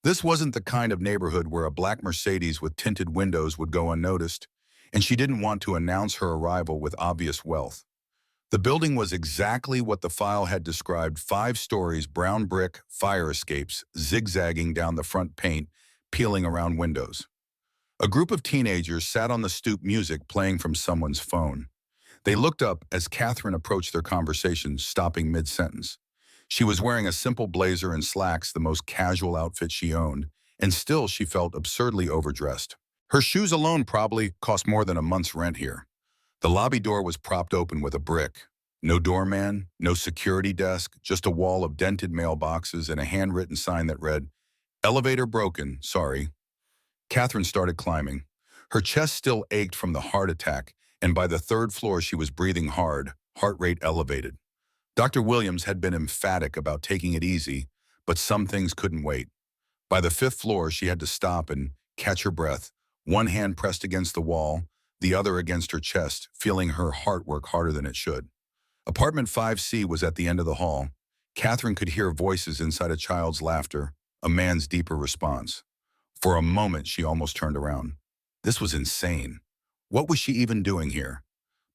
This wasn't the kind of neighborhood where a black Mercedes with tinted windows would go unnoticed, and she didn't want to announce her arrival with obvious wealth. The building was exactly what the file had described: 5 stories, brown brick, fire escapes, zigzagging down the front paint, peeling around windows. A group of teenagers sat on the stoop, music playing from someone's phone. They looked up as Catherine approached their conversation, stopping mid-sentence. She was wearing a simple blazer and slacks, the most casual outfit she owned, and still she felt absurdly overdressed. Her shoes alone probably cost more than a month's rent here. The lobby door was propped open with a brick. No doorman, no security desk, just a wall of dented mailboxes and a handwritten sign that read, "Elevator broken, sorry." Catherine started climbing. Her chest still ached from the heart attack, and by the 3rd floor she was breathing hard, heart rate elevated. Dr. Williams had been emphatic about taking it easy, but some things couldn't wait. By the 5th floor she had to stop and catch her breath, one hand pressed against the wall, the other against her chest, feeling her heart work harder than it should. Apartment 5C was at the end of the hall. Catherine could hear voices inside, a child's laughter, a man's deeper response. For a moment, she almost turned around. This was insane. What was she even doing here?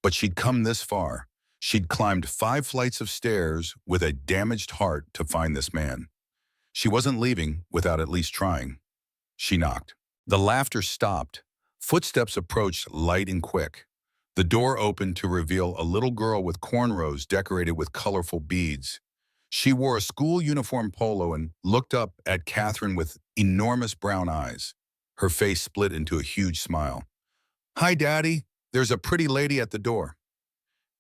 But she'd come this far. She'd climbed 5 flights of stairs with a damaged heart to find this man. She wasn't leaving without at least trying. She knocked. The laughter stopped. Footsteps approached, light and quick. The door opened to reveal a little girl with cornrows decorated with colorful beads. She wore a school uniform polo and looked up at Catherine with enormous brown eyes. Her face split into a huge smile. "Hi, Daddy. There's a pretty lady at the door."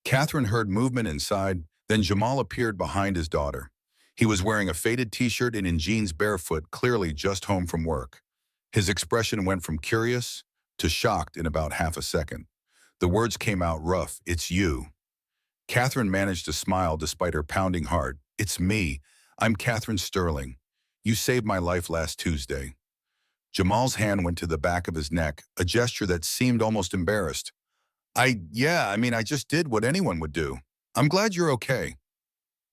Catherine heard movement inside, then Jamal appeared behind his daughter. He was wearing a faded t-shirt and in jeans, barefoot, clearly just home from work. His expression went from curious to shocked in about half a second. The words came out rough, "It's you." Catherine managed to smile despite her pounding heart. "It's me. I'm Catherine Sterling. You saved my life last Tuesday." Jamal's hand went to the back of his neck, a gesture that seemed almost embarrassed. I just did what anyone would do. I'm glad you're okay."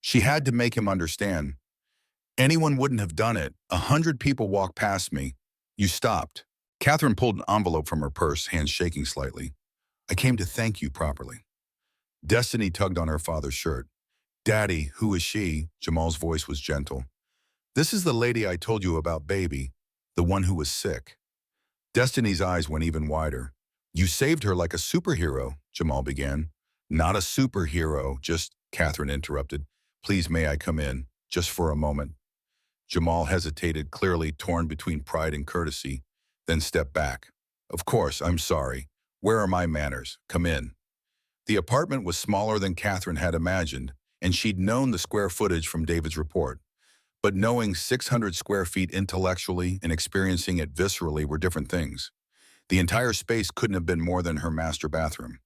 She had to make him understand. "Anyone wouldn't have done it. 100 people walked past me. You stopped." Catherine pulled an envelope from her purse, hands shaking slightly. "I came to thank you properly." Destiny tugged on her father's shirt. "Daddy, who is she?" Jamal's voice was gentle. This is the lady I told you about, baby, the one who was sick. Destiny's eyes went even wider. You saved her like a superhero, Jamal began. Not a superhero, just, Catherine interrupted. Please, may I come in, just for a moment. Jamal hesitated, clearly torn between pride and courtesy, then stepped back. Of course, I'm sorry. Where are my manners? Come in. The apartment was smaller than Catherine had imagined, and she'd known the square footage from David's report. But knowing 600 square feet intellectually and experiencing it viscerally were different things. The entire space couldn't have been more than her master bathroom.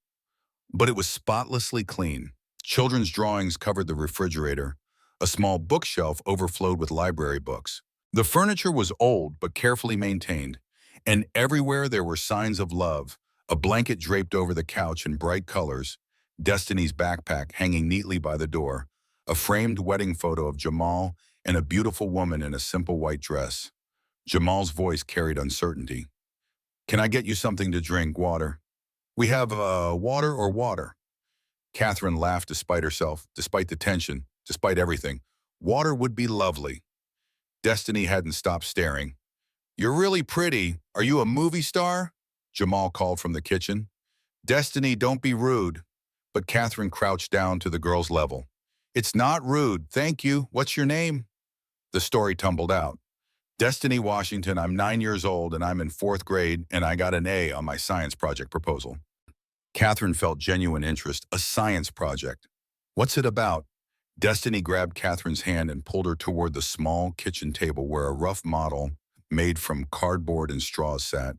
But it was spotlessly clean. Children's drawings covered the refrigerator. A small bookshelf overflowed with library books. The furniture was old but carefully maintained, and everywhere there were signs of love, a blanket draped over the couch in bright colors, Destiny's backpack hanging neatly by the door, a framed wedding photo of Jamal and a beautiful woman in a simple white dress. Jamal's voice carried uncertainty. Can I get you something to drink, water? We have, water or water? Catherine laughed despite herself, despite the tension, despite everything. Water would be lovely. Destiny hadn't stopped staring. You're really pretty. Are you a movie star? Jamal called from the kitchen. Destiny, don't be rude. But Catherine crouched down to the girl's level. It's not rude, thank you. What's your name? The story tumbled out. Destiny Washington, I'm 9 years old and I'm in 4th grade and I got an A on my science project proposal. Catherine felt genuine interest. A science project. What's it about? Destiny grabbed Catherine's hand and pulled her toward the small kitchen table where a rough model, made from cardboard and straws, sat.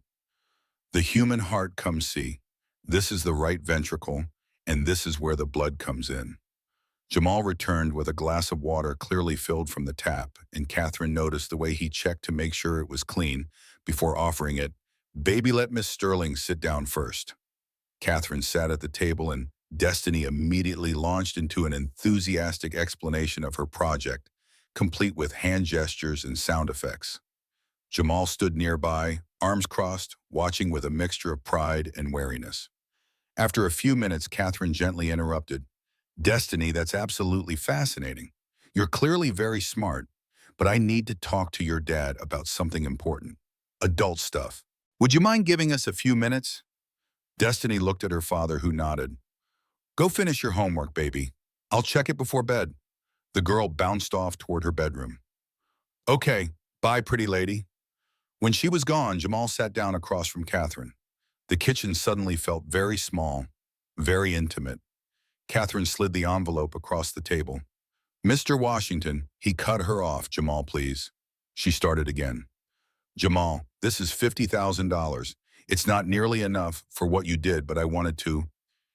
The human heart, come see. This is the right ventricle, and this is where the blood comes in. Jamal returned with a glass of water clearly filled from the tap, and Catherine noticed the way he checked to make sure it was clean before offering it. Baby, let Miss Sterling sit down first. Catherine sat at the table and Destiny immediately launched into an enthusiastic explanation of her project, complete with hand gestures and sound effects. Jamal stood nearby, arms crossed, watching with a mixture of pride and wariness. After a few minutes, Catherine gently interrupted. Destiny, that's absolutely fascinating. You're clearly very smart, but I need to talk to your dad about something important. Adult stuff. Would you mind giving us a few minutes? Destiny looked at her father, who nodded. Go finish your homework, baby. I'll check it before bed. The girl bounced off toward her bedroom. Okay, bye, pretty lady. When she was gone, Jamal sat down across from Catherine. The kitchen suddenly felt very small, very intimate. Catherine slid the envelope across the table. Mr. Washington, he cut her off. Jamal, please. She started again. Jamal, this is $50,000. It's not nearly enough for what you did, but I wanted to.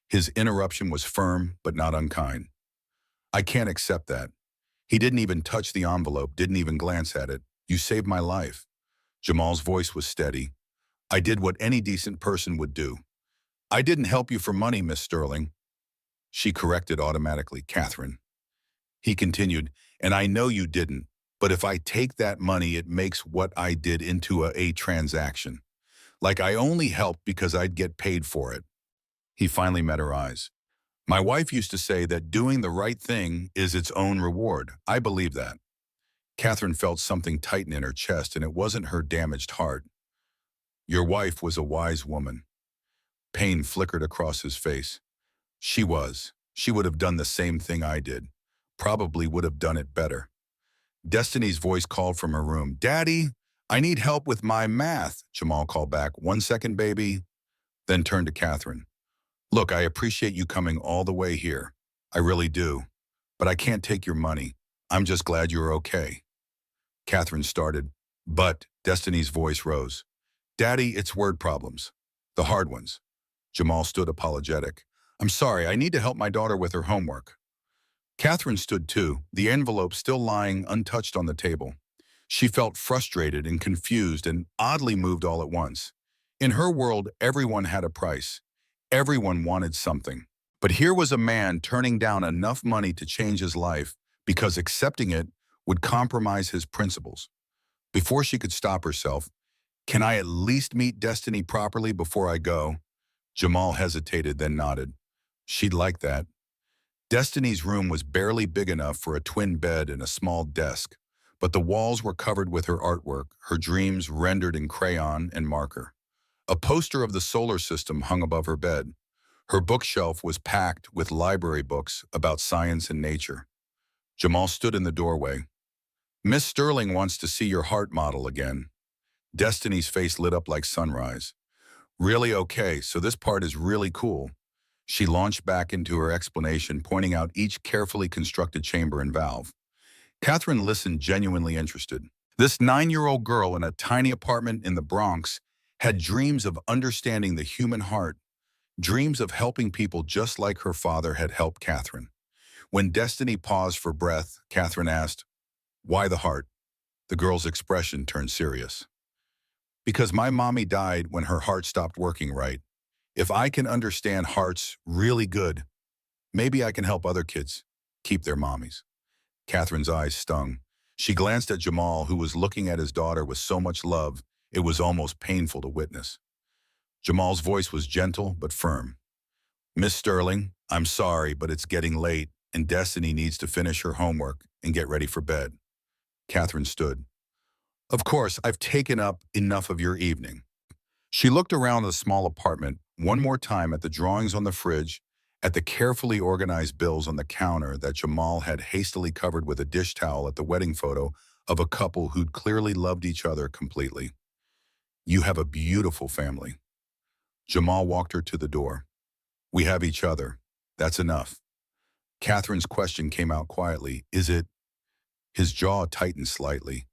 His interruption was firm, but not unkind. I can't accept that. He didn't even touch the envelope, didn't even glance at it. You saved my life. Jamal's voice was steady. I did what any decent person would do. I didn't help you for money, Miss Sterling. She corrected automatically, Catherine. He continued, and I know you didn't, but if I take that money, it makes what I did into a transaction. Like I only helped because I'd get paid for it. He finally met her eyes. My wife used to say that doing the right thing is its own reward. I believe that. Catherine felt something tighten in her chest, and it wasn't her damaged heart. Your wife was a wise woman. Pain flickered across his face. She was. She would have done the same thing I did. Probably would have done it better. Destiny's voice called from her room. Daddy, I need help with my math. Jamal called back. 1 second, baby. Then turned to Catherine. Look, I appreciate you coming all the way here. I really do. But I can't take your money. I'm just glad you're okay. Catherine started. But Destiny's voice rose. Daddy, it's word problems. The hard ones. Jamal stood apologetic. I'm sorry, I need to help my daughter with her homework. Catherine stood too, the envelope still lying untouched on the table. She felt frustrated and confused and oddly moved all at once. In her world, everyone had a price. Everyone wanted something. But here was a man turning down enough money to change his life because accepting it would compromise his principles. Before she could stop herself, can I at least meet Destiny properly before I go? Jamal hesitated, then nodded. She'd like that. Destiny's room was barely big enough for a twin bed and a small desk, but the walls were covered with her artwork, her dreams rendered in crayon and marker. A poster of the solar system hung above her bed. Her bookshelf was packed with library books about science and nature. Jamal stood in the doorway. "Miss Sterling wants to see your heart model again." Destiny's face lit up like sunrise. "Really? Okay, so this part is really cool." She launched back into her explanation, pointing out each carefully constructed chamber and valve. Catherine listened, genuinely interested. This 9-year-old girl in a tiny apartment in the Bronx had dreams of understanding the human heart, dreams of helping people just like her father had helped Catherine. When Destiny paused for breath, Catherine asked, "Why the heart?" The girl's expression turned serious. "Because my mommy died when her heart stopped working right. If I can understand hearts really good, maybe I can help other kids keep their mommies." Catherine's eyes stung. She glanced at Jamal, who was looking at his daughter with so much love, it was almost painful to witness. Jamal's voice was gentle but firm. "Miss Sterling, I'm sorry, but it's getting late, and Destiny needs to finish her homework and get ready for bed." Catherine stood. "Of course, I've taken up enough of your evening." She looked around the small apartment one more time at the drawings on the fridge, at the carefully organized bills on the counter that Jamal had hastily covered with a dish towel at the wedding photo of a couple who'd clearly loved each other completely. "You have a beautiful family." Jamal walked her to the door. "We have each other. That's enough." Catherine's question came out quietly. "Is it?" His jaw tightened slightly.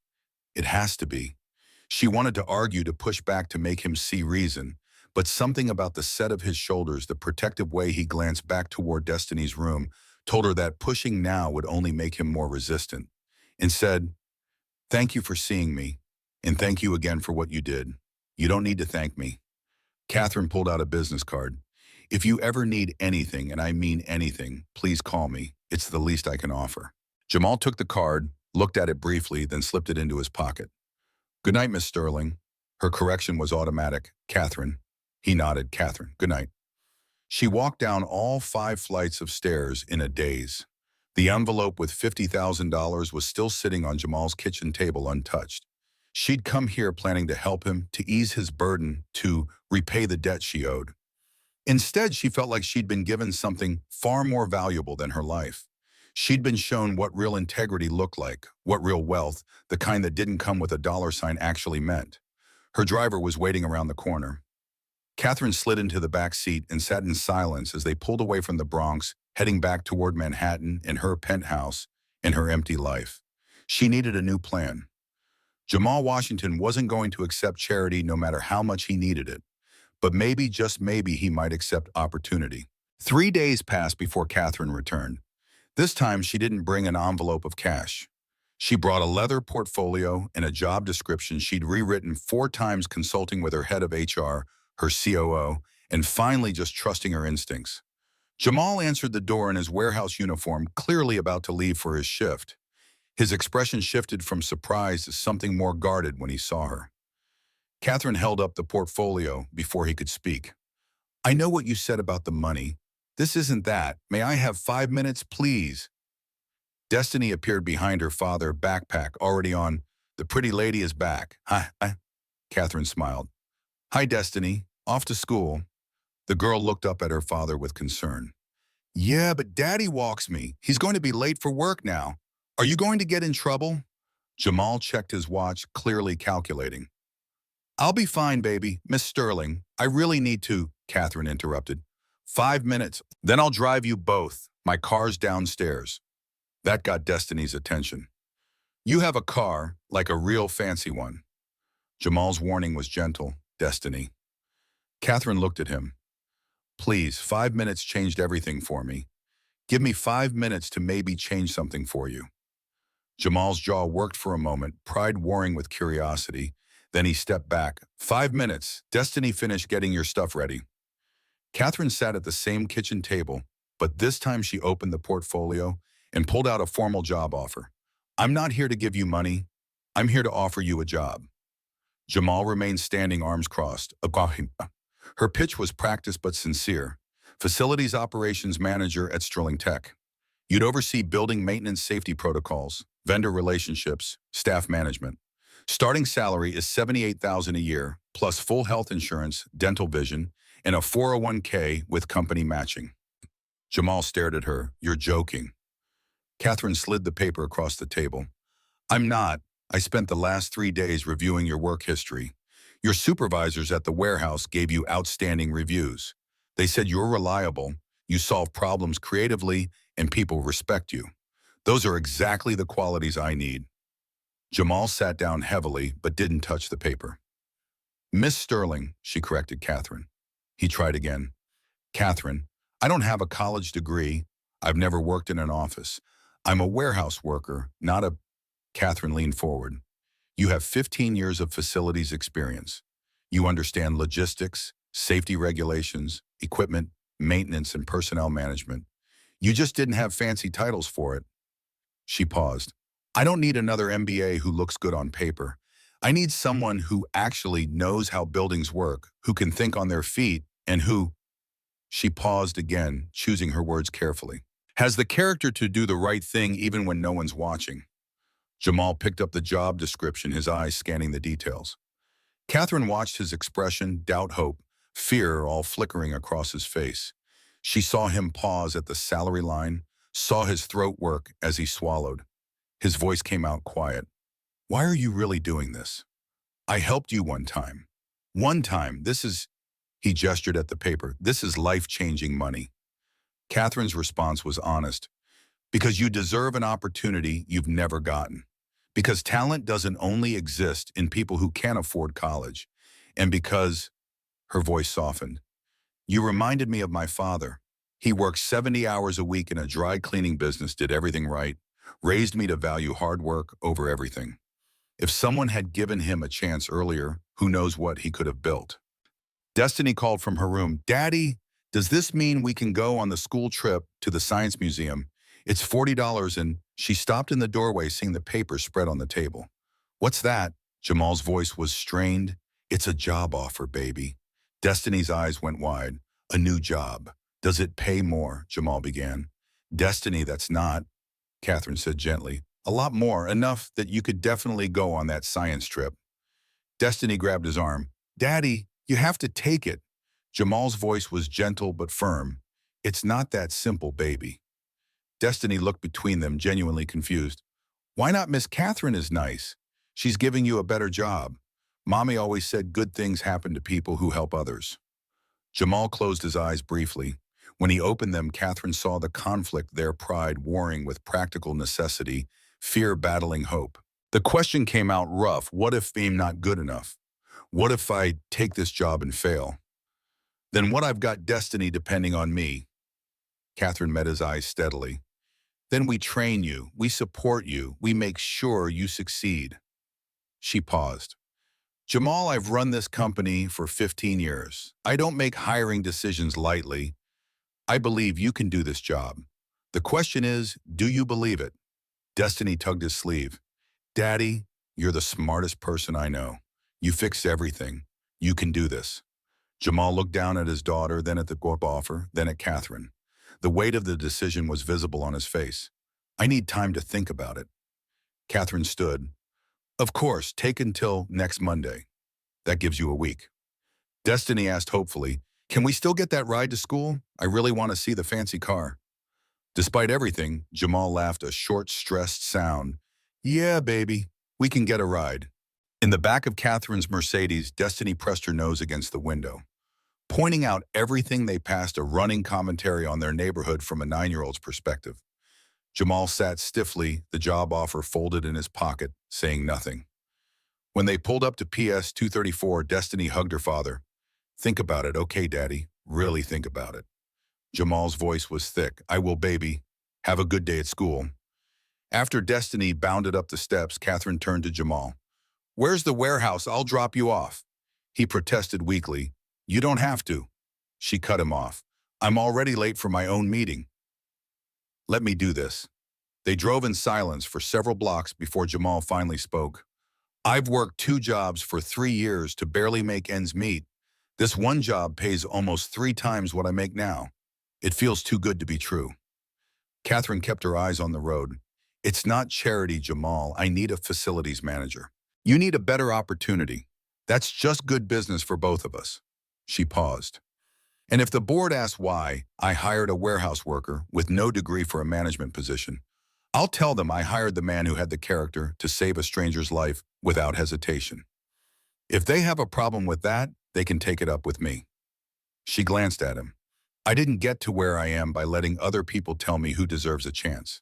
"It has to be." She wanted to argue, to push back, to make him see reason, but something about the set of his shoulders, the protective way he glanced back toward Destiny's room, told her that pushing now would only make him more resistant. Instead, "Thank you for seeing me, and thank you again for what you did. You don't need to thank me." Catherine pulled out a business card. "If you ever need anything, and I mean anything, please call me. It's the least I can offer." Jamal took the card, looked at it briefly, then slipped it into his pocket. "Good night, Miss Sterling." Her correction was automatic. "Catherine." He nodded. "Catherine, good night." She walked down all 5 flights of stairs in a daze. The envelope with $50,000 was still sitting on Jamal's kitchen table untouched. She'd come here planning to help him, to ease his burden, to repay the debt she owed. Instead, she felt like she'd been given something far more valuable than her life. She'd been shown what real integrity looked like, what real wealth, the kind that didn't come with a dollar sign, actually meant. Her driver was waiting around the corner. Catherine slid into the back seat and sat in silence as they pulled away from the Bronx, heading back toward Manhattan and her penthouse and her empty life. She needed a new plan. Jamal Washington wasn't going to accept charity no matter how much he needed it. But maybe, just maybe, he might accept opportunity. 3 days passed before Catherine returned. This time, she didn't bring an envelope of cash. She brought a leather portfolio and a job description she'd rewritten 4 times, consulting with her head of HR, her COO, and finally just trusting her instincts. Jamal answered the door in his warehouse uniform, clearly about to leave for his shift. His expression shifted from surprise to something more guarded when he saw her. Catherine held up the portfolio before he could speak. "I know what you said about the money. This isn't that. May I have 5 minutes, please?" Destiny appeared behind her father, backpack already on. "The pretty lady is back." "Hi." Catherine smiled. "Hi, Destiny. Off to school?" The girl looked up at her father with concern. "Yeah, but Daddy walks me. He's going to be late for work now. Are you going to get in trouble?" Jamal checked his watch, clearly calculating. "I'll be fine, baby. Miss Sterling, I really need to," Catherine interrupted. 5 minutes, then I'll drive you both. My car's downstairs." That got Destiny's attention. "You have a car, like a real fancy one." Jamal's warning was gentle. "Destiny." Catherine looked at him. "Please, 5 minutes changed everything for me. Give me 5 minutes to maybe change something for you." Jamal's jaw worked for a moment, pride warring with curiosity. Then he stepped back. 5 minutes. Destiny, finish getting your stuff ready." Catherine sat at the same kitchen table, but this time she opened the portfolio and pulled out a formal job offer. "I'm not here to give you money. I'm here to offer you a job." Jamal remained standing, arms crossed. Her pitch was practiced but sincere. "Facilities operations manager at Sterling Tech. You'd oversee building maintenance safety protocols, vendor relationships, staff management. Starting salary is $78,000 a year, plus full health insurance, dental vision, and a 401k with company matching. Jamal stared at her. You're joking. Catherine slid the paper across the table. I'm not. I spent the last 3 days reviewing your work history. Your supervisors at the warehouse gave you outstanding reviews. They said you're reliable, you solve problems creatively, and people respect you. Those are exactly the qualities I need. Jamal sat down heavily but didn't touch the paper. Miss Sterling, she corrected Catherine. He tried again. Catherine, I don't have a college degree. I've never worked in an office. I'm a warehouse worker, not a... Catherine leaned forward. You have 15 years of facilities experience. You understand logistics, safety regulations, equipment, maintenance, and personnel management. You just didn't have fancy titles for it. She paused. I don't need another MBA who looks good on paper. I need someone who actually knows how buildings work, who can think on their feet, and who... She paused again, choosing her words carefully. Has the character to do the right thing even when no one's watching. Jamal picked up the job description, his eyes scanning the details. Catherine watched his expression, doubt, hope, fear all flickering across his face. She saw him pause at the salary line, saw his throat work as he swallowed. His voice came out quiet. Why are you really doing this? I helped you one time. One time, this is... He gestured at the paper. This is life-changing money. Catherine's response was honest. Because you deserve an opportunity you've never gotten. Because talent doesn't only exist in people who can't afford college. And because... Her voice softened. You reminded me of my father. He worked 70 hours a week in a dry cleaning business, did everything right, raised me to value hard work over everything. If someone had given him a chance earlier, who knows what he could have built. Destiny called from her room. Daddy, does this mean we can go on the school trip to the Science Museum? It's $40 and... She stopped in the doorway, seeing the paper spread on the table. What's that? Jamal's voice was strained. It's a job offer, baby. Destiny's eyes went wide. A new job. Does it pay more? Jamal began. Destiny, that's not... Catherine said gently. A lot more, enough that you could definitely go on that science trip. Destiny grabbed his arm. Daddy, you have to take it. Jamal's voice was gentle but firm. It's not that simple, baby. Destiny looked between them, genuinely confused. Why not Miss Catherine is nice? She's giving you a better job. Mommy always said good things happen to people who help others. Jamal closed his eyes briefly. When he opened them, Catherine saw the conflict, their pride warring with practical necessity, fear battling hope. The question came out rough. What if I'm not good enough? What if I take this job and fail? Then what I've got destiny depending on me. Catherine met his eyes steadily. Then we train you, we support you, we make sure you succeed. She paused. Jamal, I've run this company for 15 years. I don't make hiring decisions lightly. I believe you can do this job. The question is, do you believe it? Destiny tugged his sleeve. Daddy, you're the smartest person I know. You fix everything. You can do this. Jamal looked down at his daughter, then at the job offer, then at Catherine. The weight of the decision was visible on his face. I need time to think about it. Catherine stood. Of course, take until next Monday. That gives you a week. Destiny asked hopefully, can we still get that ride to school? I really want to see the fancy car. Despite everything, Jamal laughed a short, stressed sound. Yeah, baby, we can get a ride. In the back of Catherine's Mercedes, Destiny pressed her nose against the window, pointing out everything they passed, a running commentary on their neighborhood from a 9-year-old's perspective. Jamal sat stiffly, the job offer folded in his pocket, saying nothing. When they pulled up to PS 234, Destiny hugged her father. Think about it, okay, Daddy? Really think about it. Jamal's voice was thick. I will, baby. Have a good day at school. After Destiny bounded up the steps, Catherine turned to Jamal. Where's the warehouse? I'll drop you off. He protested weakly. You don't have to. She cut him off. I'm already late for my own meeting. Let me do this. They drove in silence for several blocks before Jamal finally spoke. I've worked 2 jobs for 3 years to barely make ends meet. This one job pays almost 3 times what I make now. It feels too good to be true. Catherine kept her eyes on the road. It's not charity, Jamal. I need a facilities manager. You need a better opportunity. That's just good business for both of us. She paused. And if the board asks why I hired a warehouse worker with no degree for a management position, I'll tell them I hired the man who had the character to save a stranger's life without hesitation. If they have a problem with that, they can take it up with me. She glanced at him. I didn't get to where I am by letting other people tell me who deserves a chance.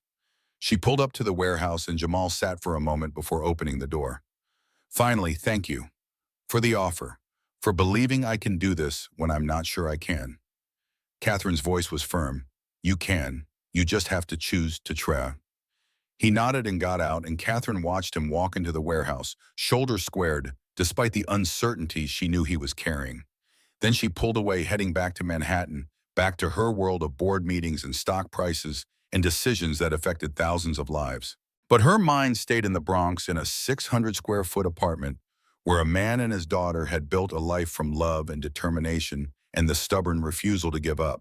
She pulled up to the warehouse and Jamal sat for a moment before opening the door. Finally, thank you for the offer, for believing I can do this when I'm not sure I can. Catherine's voice was firm. You can. You just have to choose to try. He nodded and got out, and Catherine watched him walk into the warehouse, shoulders squared, despite the uncertainty she knew he was carrying. Then she pulled away, heading back to Manhattan, back to her world of board meetings and stock prices and decisions that affected thousands of lives. But her mind stayed in the Bronx in a 600-square-foot apartment where a man and his daughter had built a life from love and determination and the stubborn refusal to give up.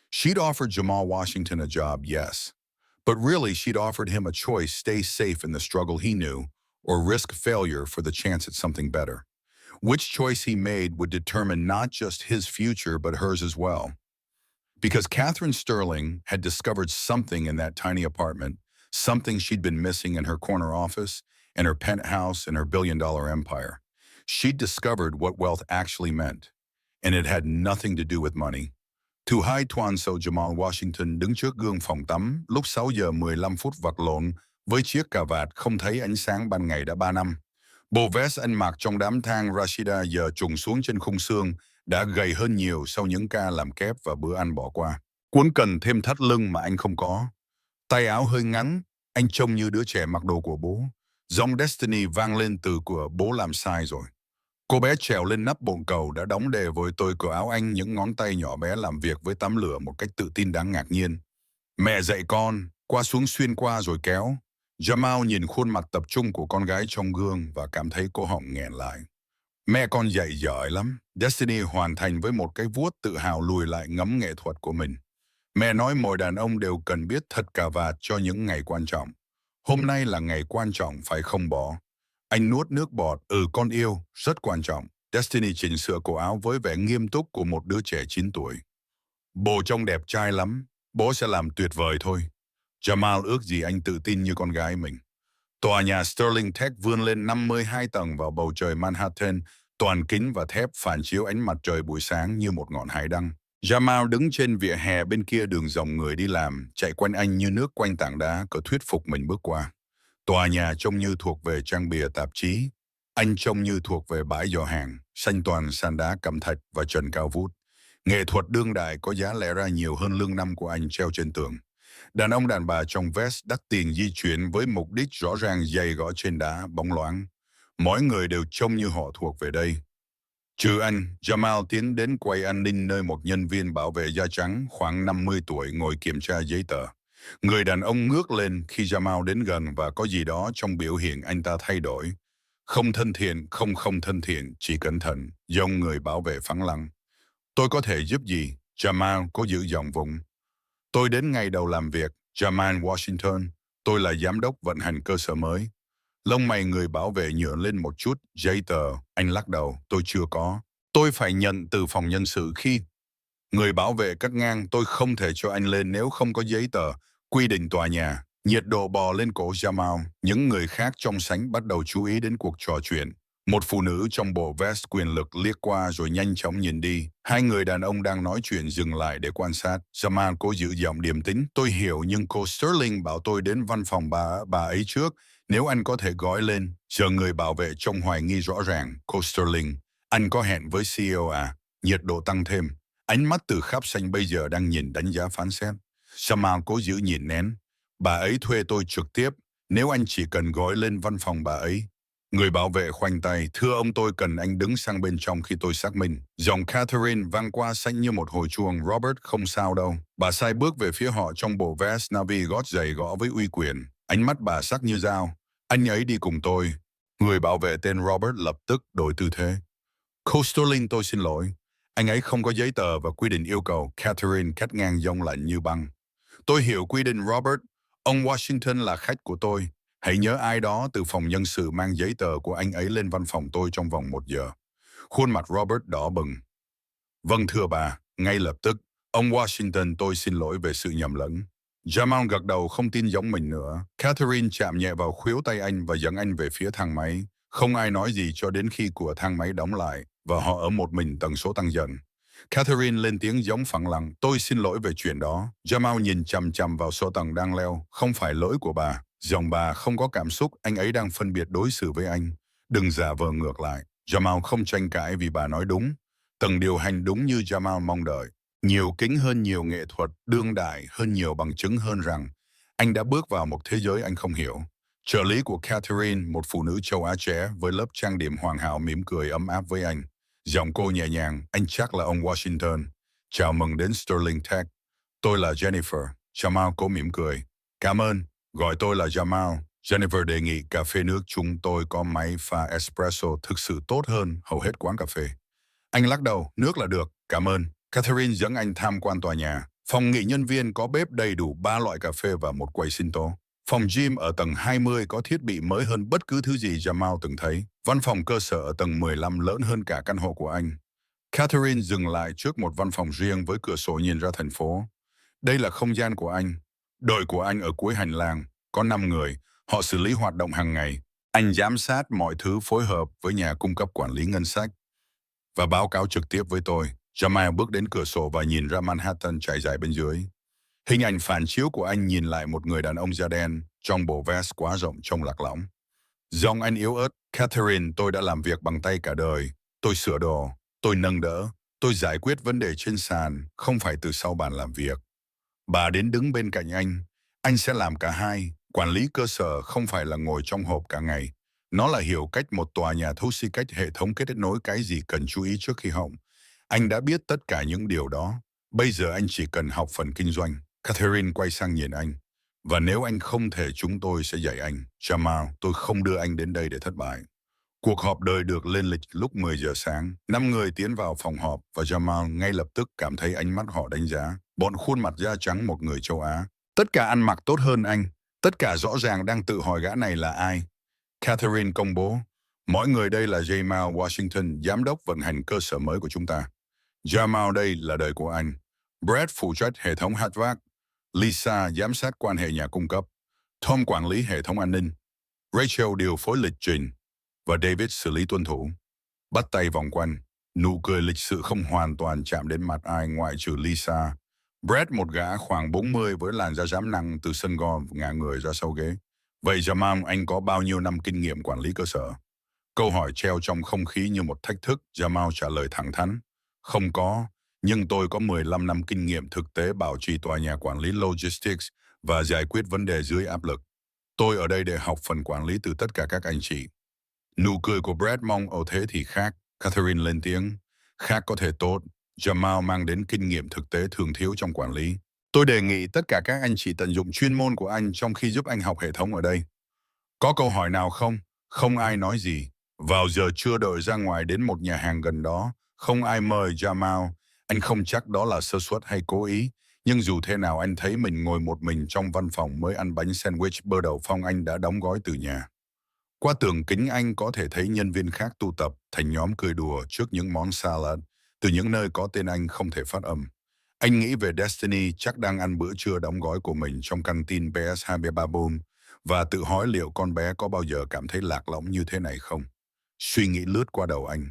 She'd offered Jamal Washington a job, yes, but really she'd offered him a choice: stay safe in the struggle he knew or risk failure for the chance at something better. Which choice he made would determine not just his future but hers as well. Because Catherine Sterling had discovered something in that tiny apartment, something she'd been missing in her corner office, in her penthouse, in her billion-dollar empire. She'd discovered what wealth actually meant, and it had nothing to do with money. Thứ hai tuần sau, Jamal Washington đứng trước gương phòng tắm lúc 6 giờ 15 phút vật lộn với chiếc cà vạt không thấy ánh sáng ban ngày đã 3 năm. Bộ vest anh mặc trong đám tang Rashida giờ trùng xuống trên khung xương, đã gầy hơn nhiều sau những ca làm kép và bữa ăn bỏ qua. Quấn cần thêm thắt lưng mà anh không có. Tay áo hơi ngắn, anh trông như đứa trẻ mặc đồ của bố. Giọng Destiny vang lên từ của bố làm sai rồi. Cô bé trèo lên nắp bồn cầu đã đóng đề với tôi của áo anh, những ngón tay nhỏ bé làm việc với tắm lửa một cách tự tin đáng ngạc nhiên. Mẹ dạy con, qua xuống xuyên qua rồi kéo. Jamal nhìn khuôn mặt tập trung của con gái trong gương và cảm thấy cổ họng nghẹn lại. Mẹ con dạy giỏi lắm. Destiny hoàn thành với một cái vuốt tự hào, lùi lại ngắm nghệ thuật của mình. Mẹ nói mỗi đàn ông đều cần biết thật cà vạt cho những ngày quan trọng. Hôm nay là ngày quan trọng phải không bỏ? Anh nuốt nước bọt. Con yêu, rất quan trọng. Destiny chỉnh sửa cổ áo với vẻ nghiêm túc của một đứa trẻ 9 tuổi. Bố trông đẹp trai lắm. Bố sẽ làm tuyệt vời thôi. Jamal ước gì anh tự tin như con gái mình. Tòa nhà Sterling Tech vươn lên 52 tầng vào bầu trời Manhattan, toàn kính và thép phản chiếu ánh mặt trời buổi sáng như một ngọn hải đăng. Jamal đứng trên vỉa hè bên kia đường, dòng người đi làm chạy quanh anh như nước quanh tảng đá, cứ thuyết phục mình bước qua. Tòa nhà trông như thuộc về trang bìa tạp chí. Anh trông như thuộc về bãi giò hàng, xanh toàn sàn đá cẩm thạch và trần cao vút. Nghệ thuật đương đại có giá lẽ ra nhiều hơn lương năm của anh treo trên tường. Đàn ông đàn bà trong vest đắt tiền di chuyển với mục đích rõ ràng, giày gõ trên đá bóng loáng. Mỗi người đều trông như họ thuộc về đây. Trừ anh, Jamal tiến đến quầy an ninh nơi một nhân viên bảo vệ da trắng khoảng 50 tuổi ngồi kiểm tra giấy tờ. Người đàn ông ngước lên khi Jamal đến gần và có gì đó trong biểu hiện anh ta thay đổi. Không thân thiện, không thân thiện, chỉ cẩn thận, giọng người bảo vệ phẳng lặng. Tôi có thể giúp gì? Jamal có giữ giọng vùng. Tôi đến ngày đầu làm việc, Jamal Washington. Tôi là giám đốc vận hành cơ sở mới. Lông mày người bảo vệ nhướng lên một chút. Giấy tờ, anh lắc đầu. Tôi chưa có. Tôi phải nhận từ phòng nhân sự khi... Người bảo vệ cắt ngang. Tôi không thể cho anh lên nếu không có giấy tờ. Quy định tòa nhà. Nhiệt độ bò lên cổ Jamal. Những người khác trong sảnh bắt đầu chú ý đến cuộc trò chuyện. Một phụ nữ trong bộ vest quyền lực liếc qua rồi nhanh chóng nhìn đi. Hai người đàn ông đang nói chuyện dừng lại để quan sát. Jamal cố giữ giọng điềm tĩnh. Tôi hiểu, nhưng cô Sterling bảo tôi đến văn phòng bà ấy trước. Nếu anh có thể gói lên. Giờ người bảo vệ trông hoài nghi rõ ràng. Cô Sterling, anh có hẹn với CEO à? Nhiệt độ tăng thêm. Ánh mắt từ khắp sảnh bây giờ đang nhìn đánh giá phán xét. Jamal cố giữ nhìn nén. Bà ấy thuê tôi trực tiếp. Nếu anh chỉ cần gói lên văn phòng bà ấy. Người bảo vệ khoanh tay. Thưa ông, tôi cần anh đứng sang bên trong khi tôi xác minh. Giọng Catherine vang qua xanh như một hồi chuông. Robert, không sao đâu. Bà sai bước về phía họ trong bộ vest navy, gót giày gõ với uy quyền. Ánh mắt bà sắc như dao. Anh ấy đi cùng tôi. Người bảo vệ tên Robert lập tức đổi tư thế. Cô Sterling, tôi xin lỗi. Anh ấy không có giấy tờ và quy định yêu cầu. Catherine cắt ngang giọng lạnh như băng. Tôi hiểu quy định, Robert. Ông Washington là khách của tôi. Hãy nhớ ai đó từ phòng nhân sự mang giấy tờ của anh ấy lên văn phòng tôi trong vòng 1 giờ. Khuôn mặt Robert đỏ bừng. Vâng thưa bà, ngay lập tức. Ông Washington, tôi xin lỗi về sự nhầm lẫn. Jamal gật đầu không tin giống mình nữa. Catherine chạm nhẹ vào khuỷu tay anh và dẫn anh về phía thang máy. Không ai nói gì cho đến khi cửa thang máy đóng lại và họ ở một mình, tần số tăng dần. Catherine lên tiếng giống phẳng lặng, tôi xin lỗi về chuyện đó. Jamal nhìn chằm chằm vào số tầng đang leo, không phải lỗi của bà. Giọng bà không có cảm xúc, anh ấy đang phân biệt đối xử với anh. Đừng giả vờ ngược lại. Jamal không tranh cãi vì bà nói đúng. Tầng điều hành đúng như Jamal mong đợi. Nhiều kính hơn nhiều nghệ thuật, đương đại hơn nhiều bằng chứng hơn rằng anh đã bước vào một thế giới anh không hiểu. Trợ lý của Catherine, một phụ nữ châu Á trẻ với lớp trang điểm hoàn hảo mỉm cười ấm áp với anh. Giọng cô nhẹ nhàng, anh chắc là ông Washington. Chào mừng đến Sterling Tech. Tôi là Jennifer. Jamal cố mỉm cười. Cảm ơn, gọi tôi là Jamal. Jennifer đề nghị cà phê nước, chúng tôi có máy pha espresso thực sự tốt hơn hầu hết quán cà phê. Anh lắc đầu, nước là được, cảm ơn. Catherine dẫn anh tham quan tòa nhà. Phòng nghỉ nhân viên có bếp đầy đủ 3 loại cà phê và một quầy sinh tố. Phòng gym ở tầng 20 có thiết bị mới hơn bất cứ thứ gì Jamal từng thấy. Văn phòng cơ sở ở tầng 15 lớn hơn cả căn hộ của anh. Catherine dừng lại trước một văn phòng riêng với cửa sổ nhìn ra thành phố. Đây là không gian của anh. Đội của anh ở cuối hành lang. Có 5 người. Họ xử lý hoạt động hàng ngày. Anh giám sát mọi thứ, phối hợp với nhà cung cấp quản lý ngân sách và báo cáo trực tiếp với tôi. Jamal bước đến cửa sổ và nhìn ra Manhattan trải dài bên dưới. Hình ảnh phản chiếu của anh nhìn lại một người đàn ông da đen trong bộ vest quá rộng trông lạc lõng. Giọng anh yếu ớt, Catherine, tôi đã làm việc bằng tay cả đời. Tôi sửa đồ, tôi nâng đỡ, tôi giải quyết vấn đề trên sàn, không phải từ sau bàn làm việc. Bà đến đứng bên cạnh anh sẽ làm cả hai. Quản lý cơ sở không phải là ngồi trong hộp cả ngày. Nó là hiểu cách một tòa nhà thấu suy cách hệ thống kết nối cái gì cần chú ý trước khi hỏng. Anh đã biết tất cả những điều đó. Bây giờ anh chỉ cần học phần kinh doanh. Catherine quay sang nhìn anh. Và nếu anh không thể, chúng tôi sẽ dạy anh. Jamal, tôi không đưa anh đến đây để thất bại. Cuộc họp đời được lên lịch lúc 10 giờ sáng. 5 người tiến vào phòng họp và Jamal ngay lập tức cảm thấy ánh mắt họ đánh giá. Bọn khuôn mặt da trắng, một người châu Á. Tất cả ăn mặc tốt hơn anh. Tất cả rõ ràng đang tự hỏi gã này là ai. Catherine công bố. Mỗi người đây là Jamal Washington, giám đốc vận hành cơ sở mới của chúng ta. Jamal đây là đời của anh. Brad phụ trách hệ thống HVAC. Lisa giám sát quan hệ nhà cung cấp. Tom quản lý hệ thống an ninh. Rachel điều phối lịch trình. Và David xử lý tuân thủ. Bắt tay vòng quanh. Nụ cười lịch sự không hoàn toàn chạm đến mặt ai ngoại trừ Lisa. Brad, một gã khoảng 40 với làn da rám nắng, từ sân gòn ngả người ra sau ghế. Vậy Jamal, anh có bao nhiêu năm kinh nghiệm quản lý cơ sở? Câu hỏi treo trong không khí như một thách thức. Jamal trả lời thẳng thắn. Không có, nhưng tôi có 15 năm kinh nghiệm thực tế bảo trì tòa nhà, quản lý logistics và giải quyết vấn đề dưới áp lực. Tôi ở đây để học phần quản lý từ tất cả các anh chị. Nụ cười của Brad mong ở thế thì khác. Catherine lên tiếng. Khác có thể tốt. Jamal mang đến kinh nghiệm thực tế thường thiếu trong quản lý. Tôi đề nghị tất cả các anh chị tận dụng chuyên môn của anh trong khi giúp anh học hệ thống ở đây. Có câu hỏi nào không? Không ai nói gì. Vào giờ trưa đợi ra ngoài đến một nhà hàng gần đó. Không ai mời Jamal. Anh không chắc đó là sơ suất hay cố ý. Nhưng dù thế nào anh thấy mình ngồi một mình trong văn phòng mới ăn bánh sandwich bơ đậu phộng anh đã đóng gói từ nhà. Qua tường kính anh có thể thấy nhân viên khác tụ tập thành nhóm cười đùa trước những món salad từ những nơi có tên anh không thể phát âm. Anh nghĩ về Destiny chắc đang ăn bữa trưa đóng gói của mình trong căng tin PS23 Boom và tự hỏi liệu con bé có bao giờ cảm thấy lạc lõng như thế này không. Suy nghĩ lướt qua đầu anh.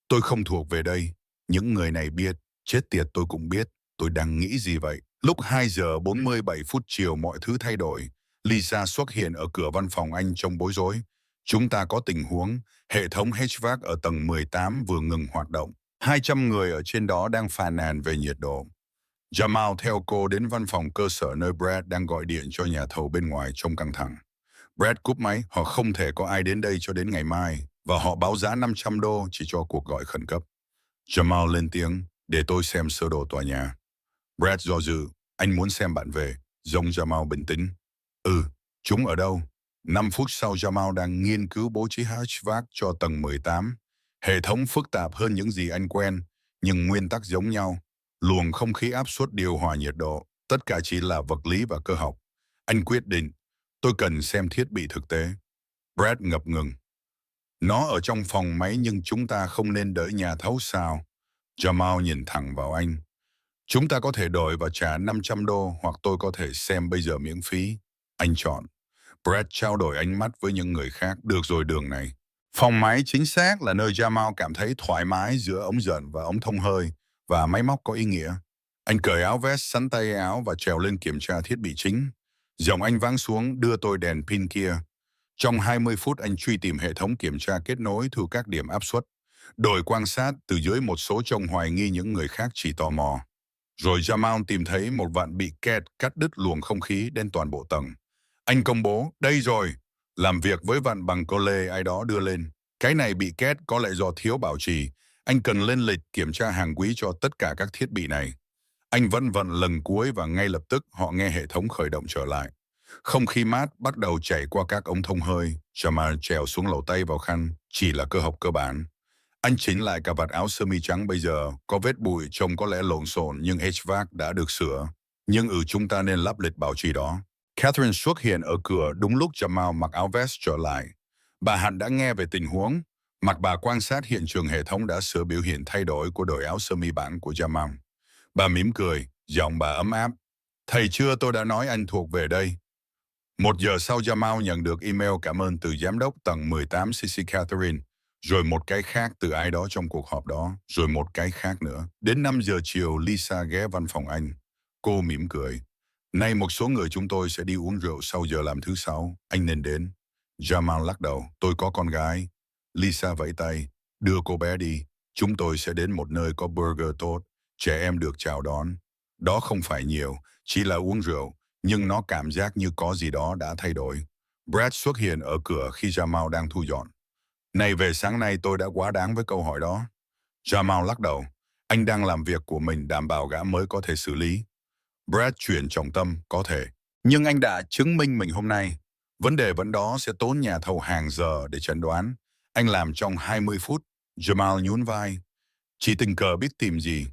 Tôi không thuộc về đây. Những người này biết. Chết tiệt, tôi cũng biết. Tôi đang nghĩ gì vậy? Lúc 2 giờ 47 phút chiều mọi thứ thay đổi. Lisa xuất hiện ở cửa văn phòng anh trông bối rối. Chúng ta có tình huống. Hệ thống HVAC ở tầng 18 vừa ngừng hoạt động. 200 người ở trên đó đang phàn nàn về nhiệt độ. Jamal theo cô đến văn phòng cơ sở nơi Brad đang gọi điện cho nhà thầu bên ngoài trông căng thẳng. Brad cúp máy, họ không thể có ai đến đây cho đến ngày mai, và họ báo giá $500 chỉ cho cuộc gọi khẩn cấp. Jamal lên tiếng, để tôi xem sơ đồ tòa nhà. Brad do dự, anh muốn xem bạn về, giống Jamal bình tĩnh. Chúng ở đâu? 5 phút sau Jamal đang nghiên cứu bố trí HVAC cho tầng 18. Hệ thống phức tạp hơn những gì anh quen, nhưng nguyên tắc giống nhau. Luồng không khí áp suất, điều hòa nhiệt độ, tất cả chỉ là vật lý và cơ học. Anh quyết định, tôi cần xem thiết bị thực tế. Brad ngập ngừng. Nó ở trong phòng máy nhưng chúng ta không nên đợi nhà thấu sao? Jamal nhìn thẳng vào anh. Chúng ta có thể đổi và trả $500 hoặc tôi có thể xem bây giờ miễn phí. Anh chọn. Brad trao đổi ánh mắt với những người khác. Được rồi đường này. Phòng máy chính xác là nơi Jamal cảm thấy thoải mái giữa ống dẫn và ống thông hơi và máy móc có ý nghĩa. Anh cởi áo vest, sắn tay áo và trèo lên kiểm tra thiết bị chính. Giọng anh vang xuống đưa tôi đèn pin kia. Trong 20 phút anh truy tìm hệ thống kiểm tra kết nối thu các điểm áp suất. Đổi quan sát từ dưới một số trông hoài nghi những người khác chỉ tò mò. Rồi Jamal tìm thấy một vạn bị kẹt cắt đứt luồng không khí đến toàn bộ tầng. Anh công bố, đây rồi, làm việc với vạn bằng cô lê ai đó đưa lên. Cái này bị két có lẽ do thiếu bảo trì. Anh cần lên lịch kiểm tra hàng quý cho tất cả các thiết bị này. Anh vân vân lần cuối và ngay lập tức họ nghe hệ thống khởi động trở lại. Không khí mát bắt đầu chảy qua các ống thông hơi. Jamal trèo xuống lầu tay vào khăn, chỉ là cơ học cơ bản. Anh chỉnh lại cà vạt áo sơ mi trắng bây giờ, có vết bụi trông có lẽ lộn xộn nhưng HVAC đã được sửa. Nhưng chúng ta nên lắp lịch bảo trì đó. Catherine xuất hiện ở cửa đúng lúc Jamal mặc áo vest trở lại. Bà hẳn đã nghe về tình huống. Mặt bà quan sát hiện trường hệ thống đã sửa biểu hiện thay đổi của đội áo sơ mi bản của Jamal. Bà mỉm cười, giọng bà ấm áp. Thầy chưa tôi đã nói anh thuộc về đây. 1 giờ sau Jamal nhận được email cảm ơn từ giám đốc tầng 18 CC Catherine, rồi một cái khác từ ai đó trong cuộc họp đó, rồi một cái khác nữa. Đến 5 giờ chiều Lisa ghé văn phòng anh. Cô mỉm cười. Nay một số người chúng tôi sẽ đi uống rượu sau giờ làm thứ sáu, anh nên đến. Jamal lắc đầu, tôi có con gái. Lisa vẫy tay, đưa cô bé đi. Chúng tôi sẽ đến một nơi có burger tốt, trẻ em được chào đón. Đó không phải nhiều, chỉ là uống rượu, nhưng nó cảm giác như có gì đó đã thay đổi. Brad xuất hiện ở cửa khi Jamal đang thu dọn. Này về sáng nay tôi đã quá đáng với câu hỏi đó. Jamal lắc đầu, anh đang làm việc của mình đảm bảo gã mới có thể xử lý. Brad chuyển trọng tâm, có thể. Nhưng anh đã chứng minh mình hôm nay. Vấn đề vẫn đó sẽ tốn nhà thầu hàng giờ để chẩn đoán. Anh làm trong 20 phút. Jamal nhún vai. Chỉ tình cờ biết tìm gì.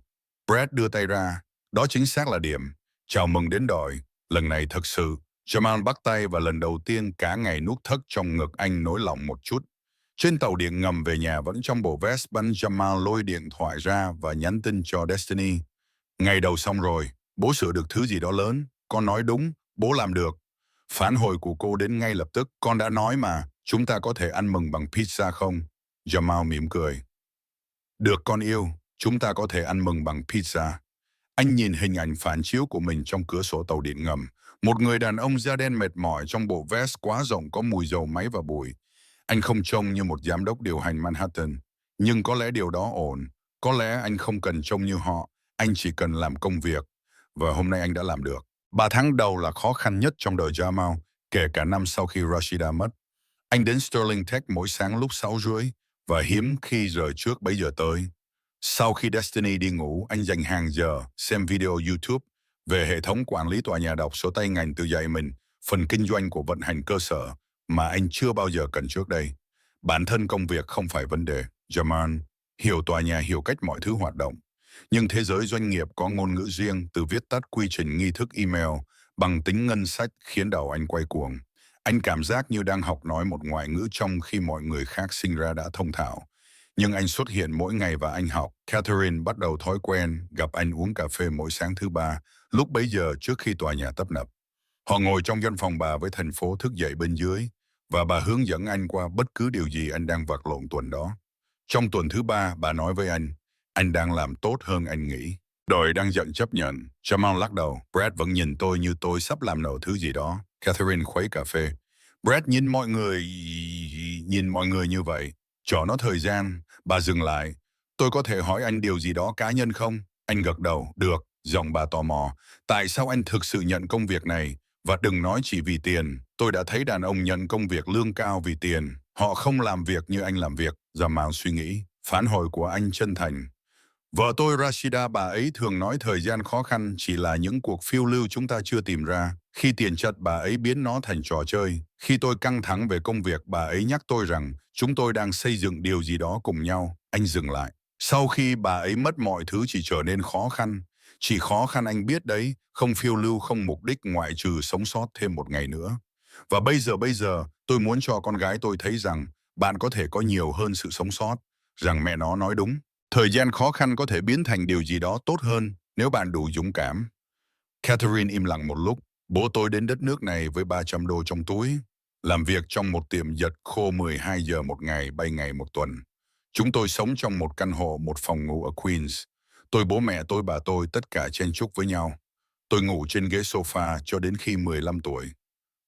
Brad đưa tay ra. Đó chính xác là điểm. Chào mừng đến đội. Lần này thật sự. Jamal bắt tay và lần đầu tiên cả ngày nuốt thất trong ngực anh nới lỏng một chút. Trên tàu điện ngầm về nhà vẫn trong bộ vest bắn, Jamal lôi điện thoại ra và nhắn tin cho Destiny. Ngày đầu xong rồi, bố sửa được thứ gì đó lớn. Con nói đúng, bố làm được. Phản hồi của cô đến ngay lập tức. Con đã nói mà, chúng ta có thể ăn mừng bằng pizza không? Jamal mỉm cười. Được con yêu, chúng ta có thể ăn mừng bằng pizza. Anh nhìn hình ảnh phản chiếu của mình trong cửa sổ tàu điện ngầm. Một người đàn ông da đen mệt mỏi trong bộ vest quá rộng có mùi dầu máy và bụi. Anh không trông như một giám đốc điều hành Manhattan. Nhưng có lẽ điều đó ổn. Có lẽ anh không cần trông như họ. Anh chỉ cần làm công việc. Và hôm nay anh đã làm được. 3 tháng đầu là khó khăn nhất trong đời Jamal, kể cả năm sau khi Rashida mất. Anh đến Sterling Tech mỗi sáng lúc 6:30 và hiếm khi rời trước bấy giờ tới. Sau khi Destiny đi ngủ, anh dành hàng giờ xem video YouTube về hệ thống quản lý tòa nhà, đọc sổ tay ngành tự dạy mình, phần kinh doanh của vận hành cơ sở mà anh chưa bao giờ cần trước đây. Bản thân công việc không phải vấn đề. Jamal hiểu tòa nhà, hiểu cách mọi thứ hoạt động. Nhưng thế giới doanh nghiệp có ngôn ngữ riêng, từ viết tắt quy trình nghi thức email bằng tính ngân sách khiến đầu anh quay cuồng. Anh cảm giác như đang học nói một ngoại ngữ trong khi mọi người khác sinh ra đã thông thạo. Nhưng anh xuất hiện mỗi ngày và anh học. Catherine bắt đầu thói quen gặp anh uống cà phê mỗi sáng thứ ba, lúc bấy giờ trước khi tòa nhà tấp nập. Họ ngồi trong văn phòng bà với thành phố thức dậy bên dưới, và bà hướng dẫn anh qua bất cứ điều gì anh đang vật lộn tuần đó. Trong tuần thứ ba, bà nói với anh đang làm tốt hơn anh nghĩ. Đội đang giận chấp nhận. Jamal lắc đầu. Brad vẫn nhìn tôi như tôi sắp làm nổ thứ gì đó. Catherine khuấy cà phê. Brad nhìn mọi người như vậy. Cho nó thời gian. Bà dừng lại. Tôi có thể hỏi anh điều gì đó cá nhân không? Anh gật đầu. Được. Giọng bà tò mò. Tại sao anh thực sự nhận công việc này? Và đừng nói chỉ vì tiền. Tôi đã thấy đàn ông nhận công việc lương cao vì tiền. Họ không làm việc như anh làm việc. Jamal suy nghĩ. Phản hồi của anh chân thành. Vợ tôi Rashida, bà ấy thường nói thời gian khó khăn chỉ là những cuộc phiêu lưu chúng ta chưa tìm ra. Khi tiền chật, bà ấy biến nó thành trò chơi. Khi tôi căng thẳng về công việc, bà ấy nhắc tôi rằng chúng tôi đang xây dựng điều gì đó cùng nhau. Anh dừng lại. Sau khi bà ấy mất, mọi thứ chỉ trở nên khó khăn. Chỉ khó khăn anh biết đấy, không phiêu lưu không mục đích ngoại trừ sống sót thêm một ngày nữa. Và bây giờ, tôi muốn cho con gái tôi thấy rằng bạn có thể có nhiều hơn sự sống sót, rằng mẹ nó nói đúng. Thời gian khó khăn có thể biến thành điều gì đó tốt hơn nếu bạn đủ dũng cảm. Catherine im lặng một lúc. Bố tôi đến đất nước này với 300 đô trong túi, làm việc trong một tiệm giật khô 12 giờ một ngày, 7 ngày một tuần. Chúng tôi sống trong một căn hộ, một phòng ngủ ở Queens. Tôi, bố mẹ tôi, bà tôi, tất cả chen chúc với nhau. Tôi ngủ trên ghế sofa cho đến khi 15 tuổi.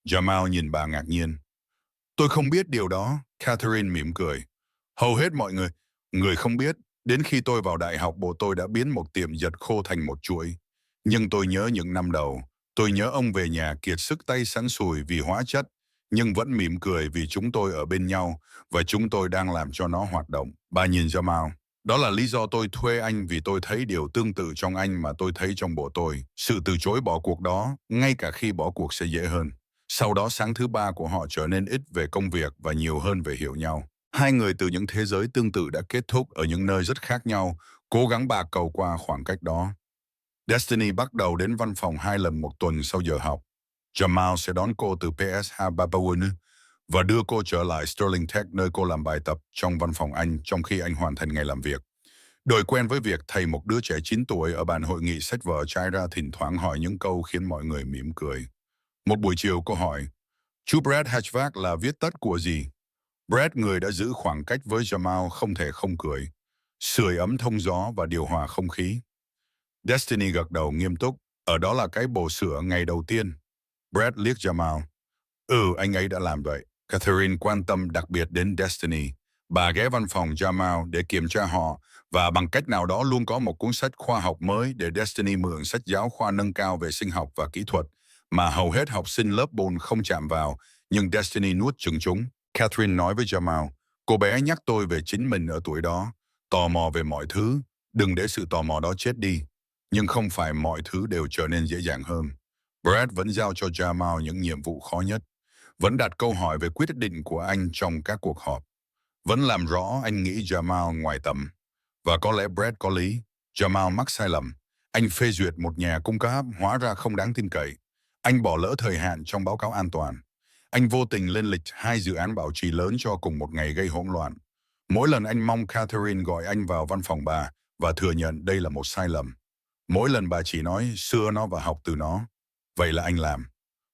Jamal nhìn bà ngạc nhiên. Tôi không biết điều đó, Catherine mỉm cười. Hầu hết mọi người không biết, đến khi tôi vào đại học bố tôi đã biến một tiệm giật khô thành một chuỗi. Nhưng tôi nhớ những năm đầu, tôi nhớ ông về nhà kiệt sức tay sắn sùi vì hóa chất, nhưng vẫn mỉm cười vì chúng tôi ở bên nhau và chúng tôi đang làm cho nó hoạt động. Bà nhìn Jamal. Đó là lý do tôi thuê anh vì tôi thấy điều tương tự trong anh mà tôi thấy trong bố tôi. Sự từ chối bỏ cuộc đó, ngay cả khi bỏ cuộc sẽ dễ hơn. Sau đó sáng thứ ba của họ trở nên ít về công việc và nhiều hơn về hiểu nhau. Hai người từ những thế giới tương tự đã kết thúc ở những nơi rất khác nhau, cố gắng bạc cầu qua khoảng cách đó. Destiny bắt đầu đến văn phòng 2 lần một tuần sau giờ học. Jamal sẽ đón cô từ PSH Babawan và đưa cô trở lại Sterling Tech nơi cô làm bài tập trong văn phòng anh trong khi anh hoàn thành ngày làm việc. Đổi quen với việc thầy một đứa trẻ 9 tuổi ở bàn hội nghị sách vở trai ra thỉnh thoảng hỏi những câu khiến mọi người mỉm cười. Một buổi chiều cô hỏi, chú Brad Hatchback là viết tắt của gì? Brad, người đã giữ khoảng cách với Jamal, không thể không cười. Sưởi ấm thông gió và điều hòa không khí. Destiny gật đầu nghiêm túc. Ở đó là cái bồ sữa ngày đầu tiên. Brad liếc Jamal. Anh ấy đã làm vậy. Catherine quan tâm đặc biệt đến Destiny. Bà ghé văn phòng Jamal để kiểm tra họ và bằng cách nào đó luôn có một cuốn sách khoa học mới để Destiny mượn sách giáo khoa nâng cao về sinh học và kỹ thuật mà hầu hết học sinh lớp 4 không chạm vào, nhưng Destiny nuốt chửng chúng. Catherine nói với Jamal, cô bé nhắc tôi về chính mình ở tuổi đó, tò mò về mọi thứ, đừng để sự tò mò đó chết đi. Nhưng không phải mọi thứ đều trở nên dễ dàng hơn. Brad vẫn giao cho Jamal những nhiệm vụ khó nhất, vẫn đặt câu hỏi về quyết định của anh trong các cuộc họp, vẫn làm rõ anh nghĩ Jamal ngoài tầm. Và có lẽ Brad có lý, Jamal mắc sai lầm. Anh phê duyệt một nhà cung cấp hóa ra không đáng tin cậy. Anh bỏ lỡ thời hạn trong báo cáo an toàn. Anh vô tình lên lịch 2 dự án bảo trì lớn cho cùng một ngày gây hỗn loạn. Mỗi lần anh mong Catherine gọi anh vào văn phòng bà và thừa nhận đây là một sai lầm. Mỗi lần bà chỉ nói xưa nó và học từ nó. Vậy là anh làm.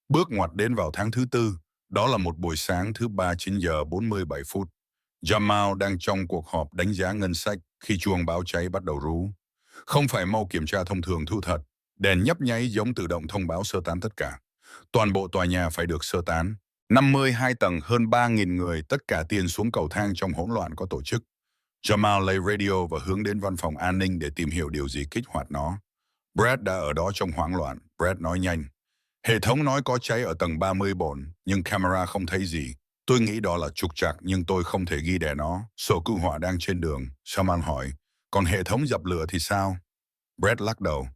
Bước ngoặt đến vào tháng thứ tư, đó là một buổi sáng thứ ba 9 giờ 47 phút. Jamal đang trong cuộc họp đánh giá ngân sách khi chuông báo cháy bắt đầu rú. Không phải mau kiểm tra thông thường thu thật, đèn nhấp nháy giống tự động thông báo sơ tán tất cả. Toàn bộ tòa nhà phải được sơ tán. 52 tầng, hơn 3.000 người, tất cả tiền xuống cầu thang trong hỗn loạn có tổ chức. Jamal lấy radio và hướng đến văn phòng an ninh để tìm hiểu điều gì kích hoạt nó. Brad đã ở đó trong hoảng loạn. Brad nói nhanh. Hệ thống nói có cháy ở tầng 34, nhưng camera không thấy gì. Tôi nghĩ đó là trục trặc nhưng tôi không thể ghi đè nó. Sở cứu hỏa đang trên đường. Shaman hỏi, còn hệ thống dập lửa thì sao? Brad lắc đầu.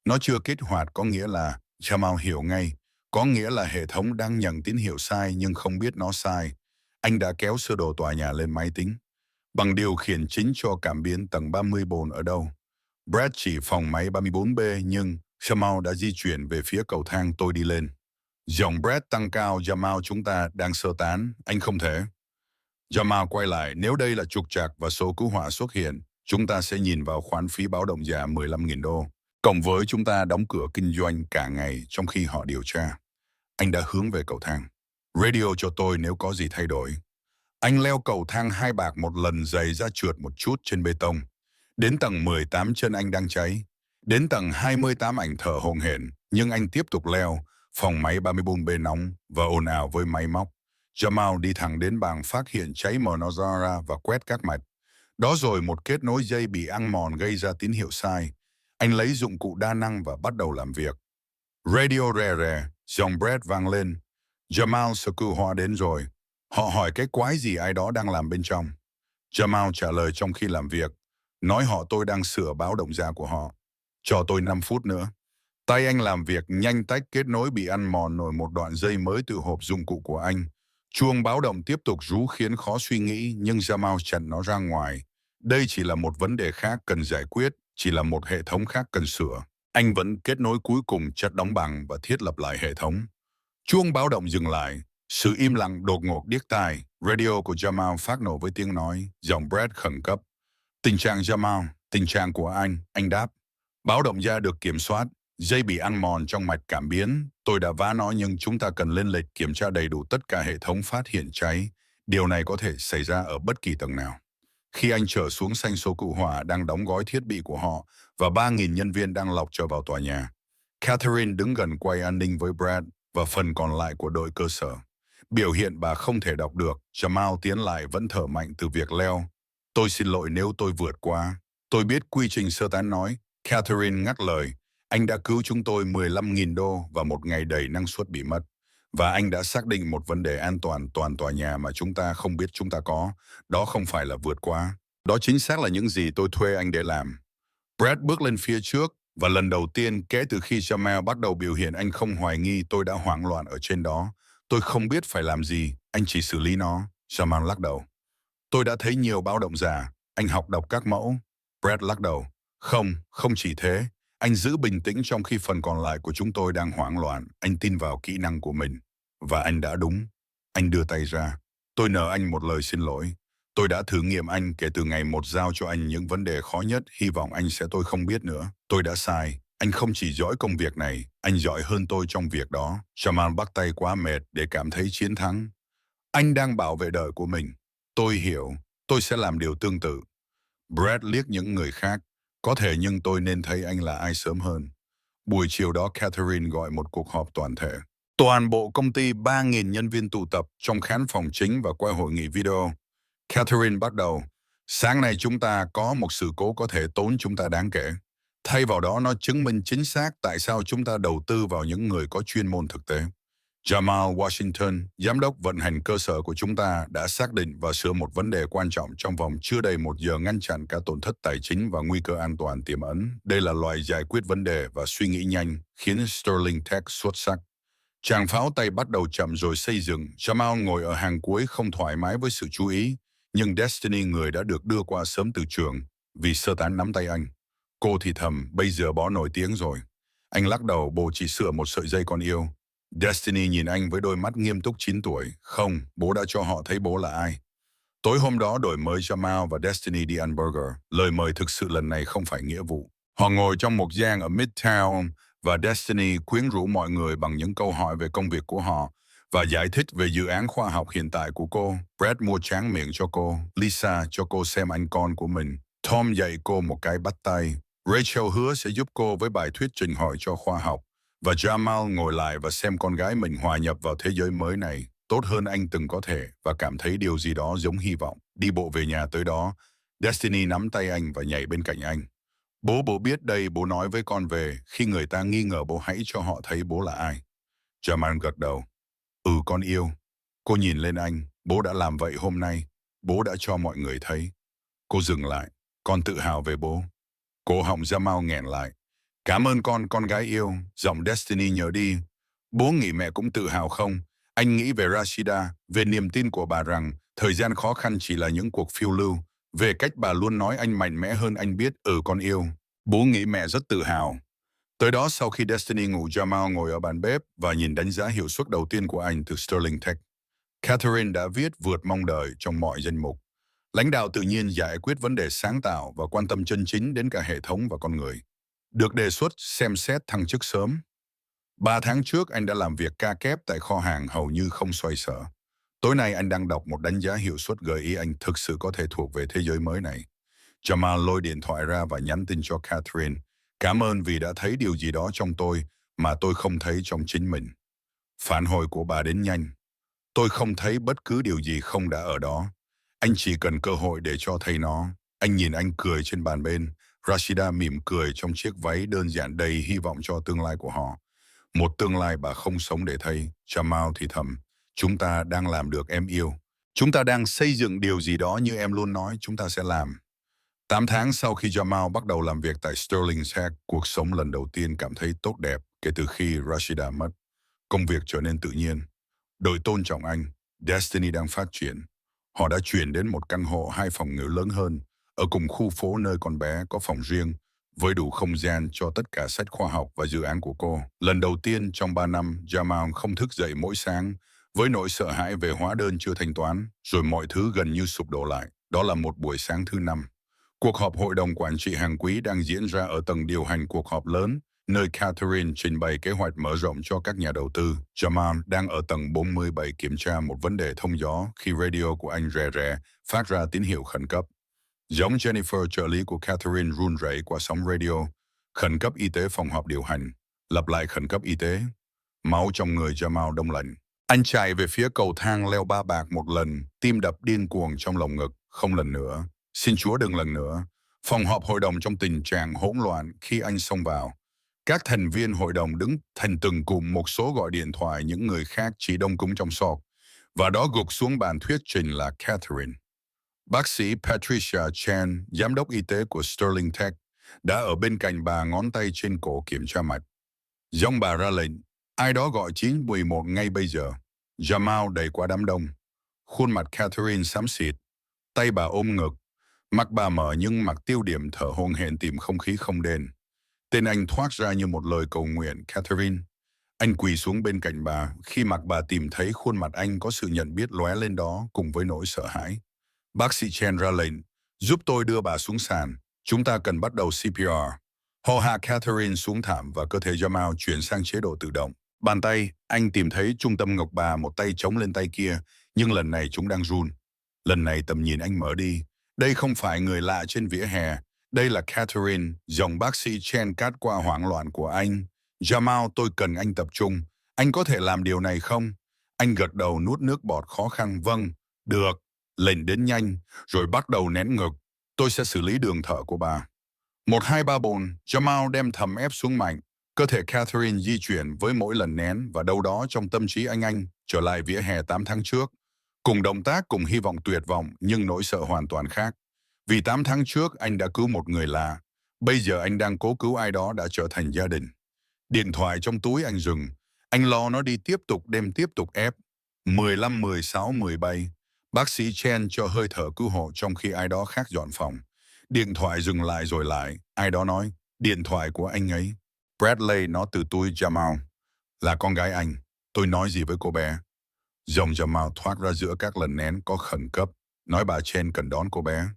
Nó chưa kích hoạt có nghĩa là, Jamal hiểu ngay, có nghĩa là hệ thống đang nhận tín hiệu sai nhưng không biết nó sai. Anh đã kéo sơ đồ tòa nhà lên máy tính. Bằng điều khiển chính cho cảm biến tầng 34 ở đâu? Brad chỉ phòng máy 34B nhưng Jamal đã di chuyển về phía cầu thang tôi đi lên. Giọng Brad tăng cao, Jamal chúng ta đang sơ tán, anh không thể. Jamal quay lại, nếu đây là trục trặc và số cứu hỏa xuất hiện, chúng ta sẽ nhìn vào khoản phí báo động giả 15.000 đô. Cộng với chúng ta đóng cửa kinh doanh cả ngày trong khi họ điều tra. Anh đã hướng về cầu thang. Radio cho tôi nếu có gì thay đổi. Anh leo cầu thang 2 bạc một lần, giày ra trượt một chút trên bê tông. Đến tầng 18 chân anh đang cháy. Đến tầng 28 ảnh thở hổn hển, nhưng anh tiếp tục leo. Phòng máy 34B nóng và ồn ào với máy móc. Jamal đi thẳng đến bảng phát hiện cháy mở nó ra và quét các mạch. Đó rồi một kết nối dây bị ăn mòn gây ra tín hiệu sai. Anh lấy dụng cụ đa năng và bắt đầu làm việc. Radio rè rè, giọng Brad vang lên. Jamal, sở cứu hỏa đến rồi. Họ hỏi cái quái gì ai đó đang làm bên trong. Jamal trả lời trong khi làm việc. Nói họ tôi đang sửa báo động giả của họ. Cho tôi 5 phút nữa. Tay anh làm việc nhanh tách kết nối bị ăn mòn nổi một đoạn dây mới từ hộp dụng cụ của anh. Chuông báo động tiếp tục rú khiến khó suy nghĩ nhưng Jamal chặn nó ra ngoài. Đây chỉ là một vấn đề khác cần giải quyết, chỉ là một hệ thống khác cần sửa. Anh vẫn kết nối cuối cùng chất đóng băng và thiết lập lại hệ thống. Chuông báo động dừng lại. Sự im lặng đột ngột điếc tai. Radio của Jamal phát nổ với tiếng nói, giọng Brad khẩn cấp. Tình trạng Jamal, tình trạng của anh đáp. Báo động da được kiểm soát, dây bị ăn mòn trong mạch cảm biến. Tôi đã vá nó nhưng chúng ta cần lên lịch kiểm tra đầy đủ tất cả hệ thống phát hiện cháy. Điều này có thể xảy ra ở bất kỳ tầng nào. Khi anh trở xuống sanh số cứu hỏa đang đóng gói thiết bị của họ và 3.000 nhân viên đang lọc trở vào tòa nhà. Catherine đứng gần quay an ninh với Brad và phần còn lại của đội cơ sở. Biểu hiện bà không thể đọc được, Jamal tiến lại vẫn thở mạnh từ việc leo. Tôi xin lỗi nếu tôi vượt qua. Tôi biết quy trình sơ tán nói. Catherine ngắt lời. Anh đã cứu chúng tôi 15.000 đô và một ngày đầy năng suất bị mất. Và anh đã xác định một vấn đề an toàn toàn tòa nhà mà chúng ta không biết chúng ta có. Đó không phải là vượt qua. Đó chính xác là những gì tôi thuê anh để làm. Brad bước lên phía trước và lần đầu tiên kể từ khi Jamal bắt đầu biểu hiện anh không hoài nghi tôi đã hoảng loạn ở trên đó. Tôi không biết phải làm gì, anh chỉ xử lý nó. Jamal lắc đầu. Tôi đã thấy nhiều báo động giả. Anh học đọc các mẫu. Brad lắc đầu. Không chỉ thế. Anh giữ bình tĩnh trong khi phần còn lại của chúng tôi đang hoảng loạn. Anh tin vào kỹ năng của mình. Và anh đã đúng. Anh đưa tay ra. Tôi nợ anh một lời xin lỗi. Tôi đã thử nghiệm anh kể từ ngày một giao cho anh những vấn đề khó nhất. Hy vọng anh sẽ tôi không biết nữa. Tôi đã sai. Anh không chỉ giỏi công việc này. Anh giỏi hơn tôi trong việc đó. Jamal bắt tay quá mệt để cảm thấy chiến thắng. Anh đang bảo vệ đời của mình. Tôi hiểu. Tôi sẽ làm điều tương tự. Brad liếc những người khác. Có thể nhưng tôi nên thấy anh là ai sớm hơn. Buổi chiều đó Catherine gọi một cuộc họp toàn thể. Toàn bộ công ty 3.000 nhân viên tụ tập trong khán phòng chính và quay hội nghị video. Catherine bắt đầu. Sáng nay chúng ta có một sự cố có thể tốn chúng ta đáng kể. Thay vào đó nó chứng minh chính xác tại sao chúng ta đầu tư vào những người có chuyên môn thực tế. Jamal Washington, giám đốc vận hành cơ sở của chúng ta đã xác định và sửa một vấn đề quan trọng trong vòng chưa đầy 1 giờ ngăn chặn cả tổn thất tài chính và nguy cơ an toàn tiềm ẩn. Đây là loại giải quyết vấn đề và suy nghĩ nhanh khiến Sterling Tech xuất sắc. Chàng pháo tay bắt đầu chậm rồi xây dựng. Jamal ngồi ở hàng cuối không thoải mái với sự chú ý. Nhưng Destiny người đã được đưa qua sớm từ trường vì sơ tán nắm tay anh. Cô thì thầm, bây giờ bó nổi tiếng rồi. Anh lắc đầu, bố chỉ sửa một sợi dây con yêu. Destiny nhìn anh với đôi mắt nghiêm túc 9 tuổi. Không, bố đã cho họ thấy bố là ai. Tối hôm đó đổi mới Jamal và Destiny đi ăn burger. Lời mời thực sự lần này không phải nghĩa vụ. Họ ngồi trong một gian ở Midtown và Destiny quyến rũ mọi người bằng những câu hỏi về công việc của họ và giải thích về dự án khoa học hiện tại của cô. Brad mua tráng miệng cho cô. Lisa cho cô xem anh con của mình. Tom dạy cô một cái bắt tay. Rachel hứa sẽ giúp cô với bài thuyết trình hỏi cho khoa học. Và Jamal ngồi lại và xem con gái mình hòa nhập vào thế giới mới này tốt hơn anh từng có thể và cảm thấy điều gì đó giống hy vọng. Đi bộ về nhà tới đó, Destiny nắm tay anh và nhảy bên cạnh anh. Bố biết đây, bố nói với con về, khi người ta nghi ngờ bố hãy cho họ thấy bố là ai. Jamal gật đầu. Con yêu. Cô nhìn lên anh, bố đã làm vậy hôm nay, bố đã cho mọi người thấy. Cô dừng lại, con tự hào về bố. Cổ họng Jamal nghẹn lại. Cảm ơn con gái yêu, giọng Destiny nhớ đi. Bố nghĩ mẹ cũng tự hào không? Anh nghĩ về Rashida, về niềm tin của bà rằng thời gian khó khăn chỉ là những cuộc phiêu lưu, về cách bà luôn nói anh mạnh mẽ hơn anh biết. Con yêu. Bố nghĩ mẹ rất tự hào. Tới đó sau khi Destiny ngủ, Jamal ngồi ở bàn bếp và nhìn đánh giá hiệu suất đầu tiên của anh từ Sterling Tech. Catherine đã viết vượt mong đợi trong mọi danh mục. Lãnh đạo tự nhiên giải quyết vấn đề sáng tạo và quan tâm chân chính đến cả hệ thống và con người. Được đề xuất xem xét thăng chức sớm. 3 tháng trước anh đã làm việc ca kép tại kho hàng hầu như không xoay sở. Tối nay anh đang đọc một đánh giá hiệu suất gợi ý anh thực sự có thể thuộc về thế giới mới này. Jamal lôi điện thoại ra và nhắn tin cho Catherine. Cảm ơn vì đã thấy điều gì đó trong tôi mà tôi không thấy trong chính mình. Phản hồi của bà đến nhanh. Tôi không thấy bất cứ điều gì không đã ở đó. Anh chỉ cần cơ hội để cho thấy nó. Anh nhìn anh cười trên bàn bên. Rashida mỉm cười trong chiếc váy đơn giản đầy hy vọng cho tương lai của họ. Một tương lai bà không sống để thấy. Jamal thì thầm. Chúng ta đang làm được em yêu. Chúng ta đang xây dựng điều gì đó như em luôn nói chúng ta sẽ làm. 8 tháng sau khi Jamal bắt đầu làm việc tại Sterling Tech, cuộc sống lần đầu tiên cảm thấy tốt đẹp kể từ khi Rashida mất. Công việc trở nên tự nhiên. Đội tôn trọng anh. Destiny đang phát triển. Họ đã chuyển đến một căn hộ 2 phòng ngủ lớn hơn, ở cùng khu phố nơi con bé có phòng riêng, với đủ không gian cho tất cả sách khoa học và dự án của cô. Lần đầu tiên trong 3 năm, Jamal không thức dậy mỗi sáng với nỗi sợ hãi về hóa đơn chưa thanh toán, rồi mọi thứ gần như sụp đổ lại. Đó là một buổi sáng thứ 5. Cuộc họp hội đồng quản trị hàng quý đang diễn ra ở tầng điều hành cuộc họp lớn, nơi Catherine trình bày kế hoạch mở rộng cho các nhà đầu tư. Jamal đang ở tầng 47 kiểm tra một vấn đề thông gió khi radio của anh rè rè phát ra tín hiệu khẩn cấp. Giống Jennifer, trợ lý của Catherine run rẩy qua sóng radio. Khẩn cấp y tế phòng họp điều hành. Lặp lại khẩn cấp y tế. Máu trong người Jamal đông lạnh. Anh chạy về phía cầu thang leo ba bạc một lần, tim đập điên cuồng trong lồng ngực. Không lần nữa. Xin Chúa đừng lần nữa. Phòng họp hội đồng trong tình trạng hỗn loạn khi anh xông vào. Các thành viên hội đồng đứng thành từng cụm, một số gọi điện thoại, những người khác chỉ đông cúng trong sọt. Và đó gục xuống bàn thuyết trình là Catherine. Bác sĩ Patricia Chan, giám đốc y tế của Sterling Tech, đã ở bên cạnh bà, ngón tay trên cổ kiểm tra mạch. Giọng bà ra lệnh, ai đó gọi 911 ngay bây giờ. Jamal đẩy qua đám đông. Khuôn mặt Catherine xám xịt, tay bà ôm ngực, mắt bà mở nhưng mặt tiêu điểm, thở hổn hển tìm không khí không đền. Tên anh thoát ra như một lời cầu nguyện. Catherine. Anh quỳ xuống bên cạnh bà. Khi mặt bà tìm thấy khuôn mặt anh có sự nhận biết lóe lên đó cùng với nỗi sợ hãi. Bác sĩ Chen ra lệnh, giúp tôi đưa bà xuống sàn. Chúng ta cần bắt đầu CPR. Họ hạ Catherine xuống thảm và cơ thể Jamal chuyển sang chế độ tự động. Bàn tay, anh tìm thấy trung tâm ngực bà, một tay chống lên tay kia, nhưng lần này chúng đang run. Lần này tầm nhìn anh mở đi. Đây không phải người lạ trên vỉa hè. Đây là Catherine. Giọng bác sĩ Chen cắt qua hoảng loạn của anh. Jamal, tôi cần anh tập trung. Anh có thể làm điều này không? Anh gật đầu, nuốt nước bọt khó khăn. Vâng, được. Lệnh đến nhanh, rồi bắt đầu nén ngực. Tôi sẽ xử lý đường thở của bà. 1, 2, 3, 4, Jamal đem thầm ép xuống mạnh. Cơ thể Catherine di chuyển với mỗi lần nén, và đâu đó trong tâm trí anh trở lại vỉa hè 8 tháng trước. Cùng động tác, cùng hy vọng tuyệt vọng, nhưng nỗi sợ hoàn toàn khác. Vì 8 tháng trước anh đã cứu một người lạ. Bây giờ anh đang cố cứu ai đó đã trở thành gia đình. Điện thoại trong túi anh dừng. Anh lo nó đi, tiếp tục ép. 15, 16, 17. Bác sĩ Chen cho hơi thở cứu hộ trong khi ai đó khác dọn phòng. Điện thoại dừng lại rồi lại. Ai đó nói, điện thoại của anh ấy. Bradley, nó từ túi Jamal. Là con gái anh. Tôi nói gì với cô bé? Giọng Jamal thoát ra giữa các lần nén có khẩn cấp. Nói bà Chen cần đón cô bé.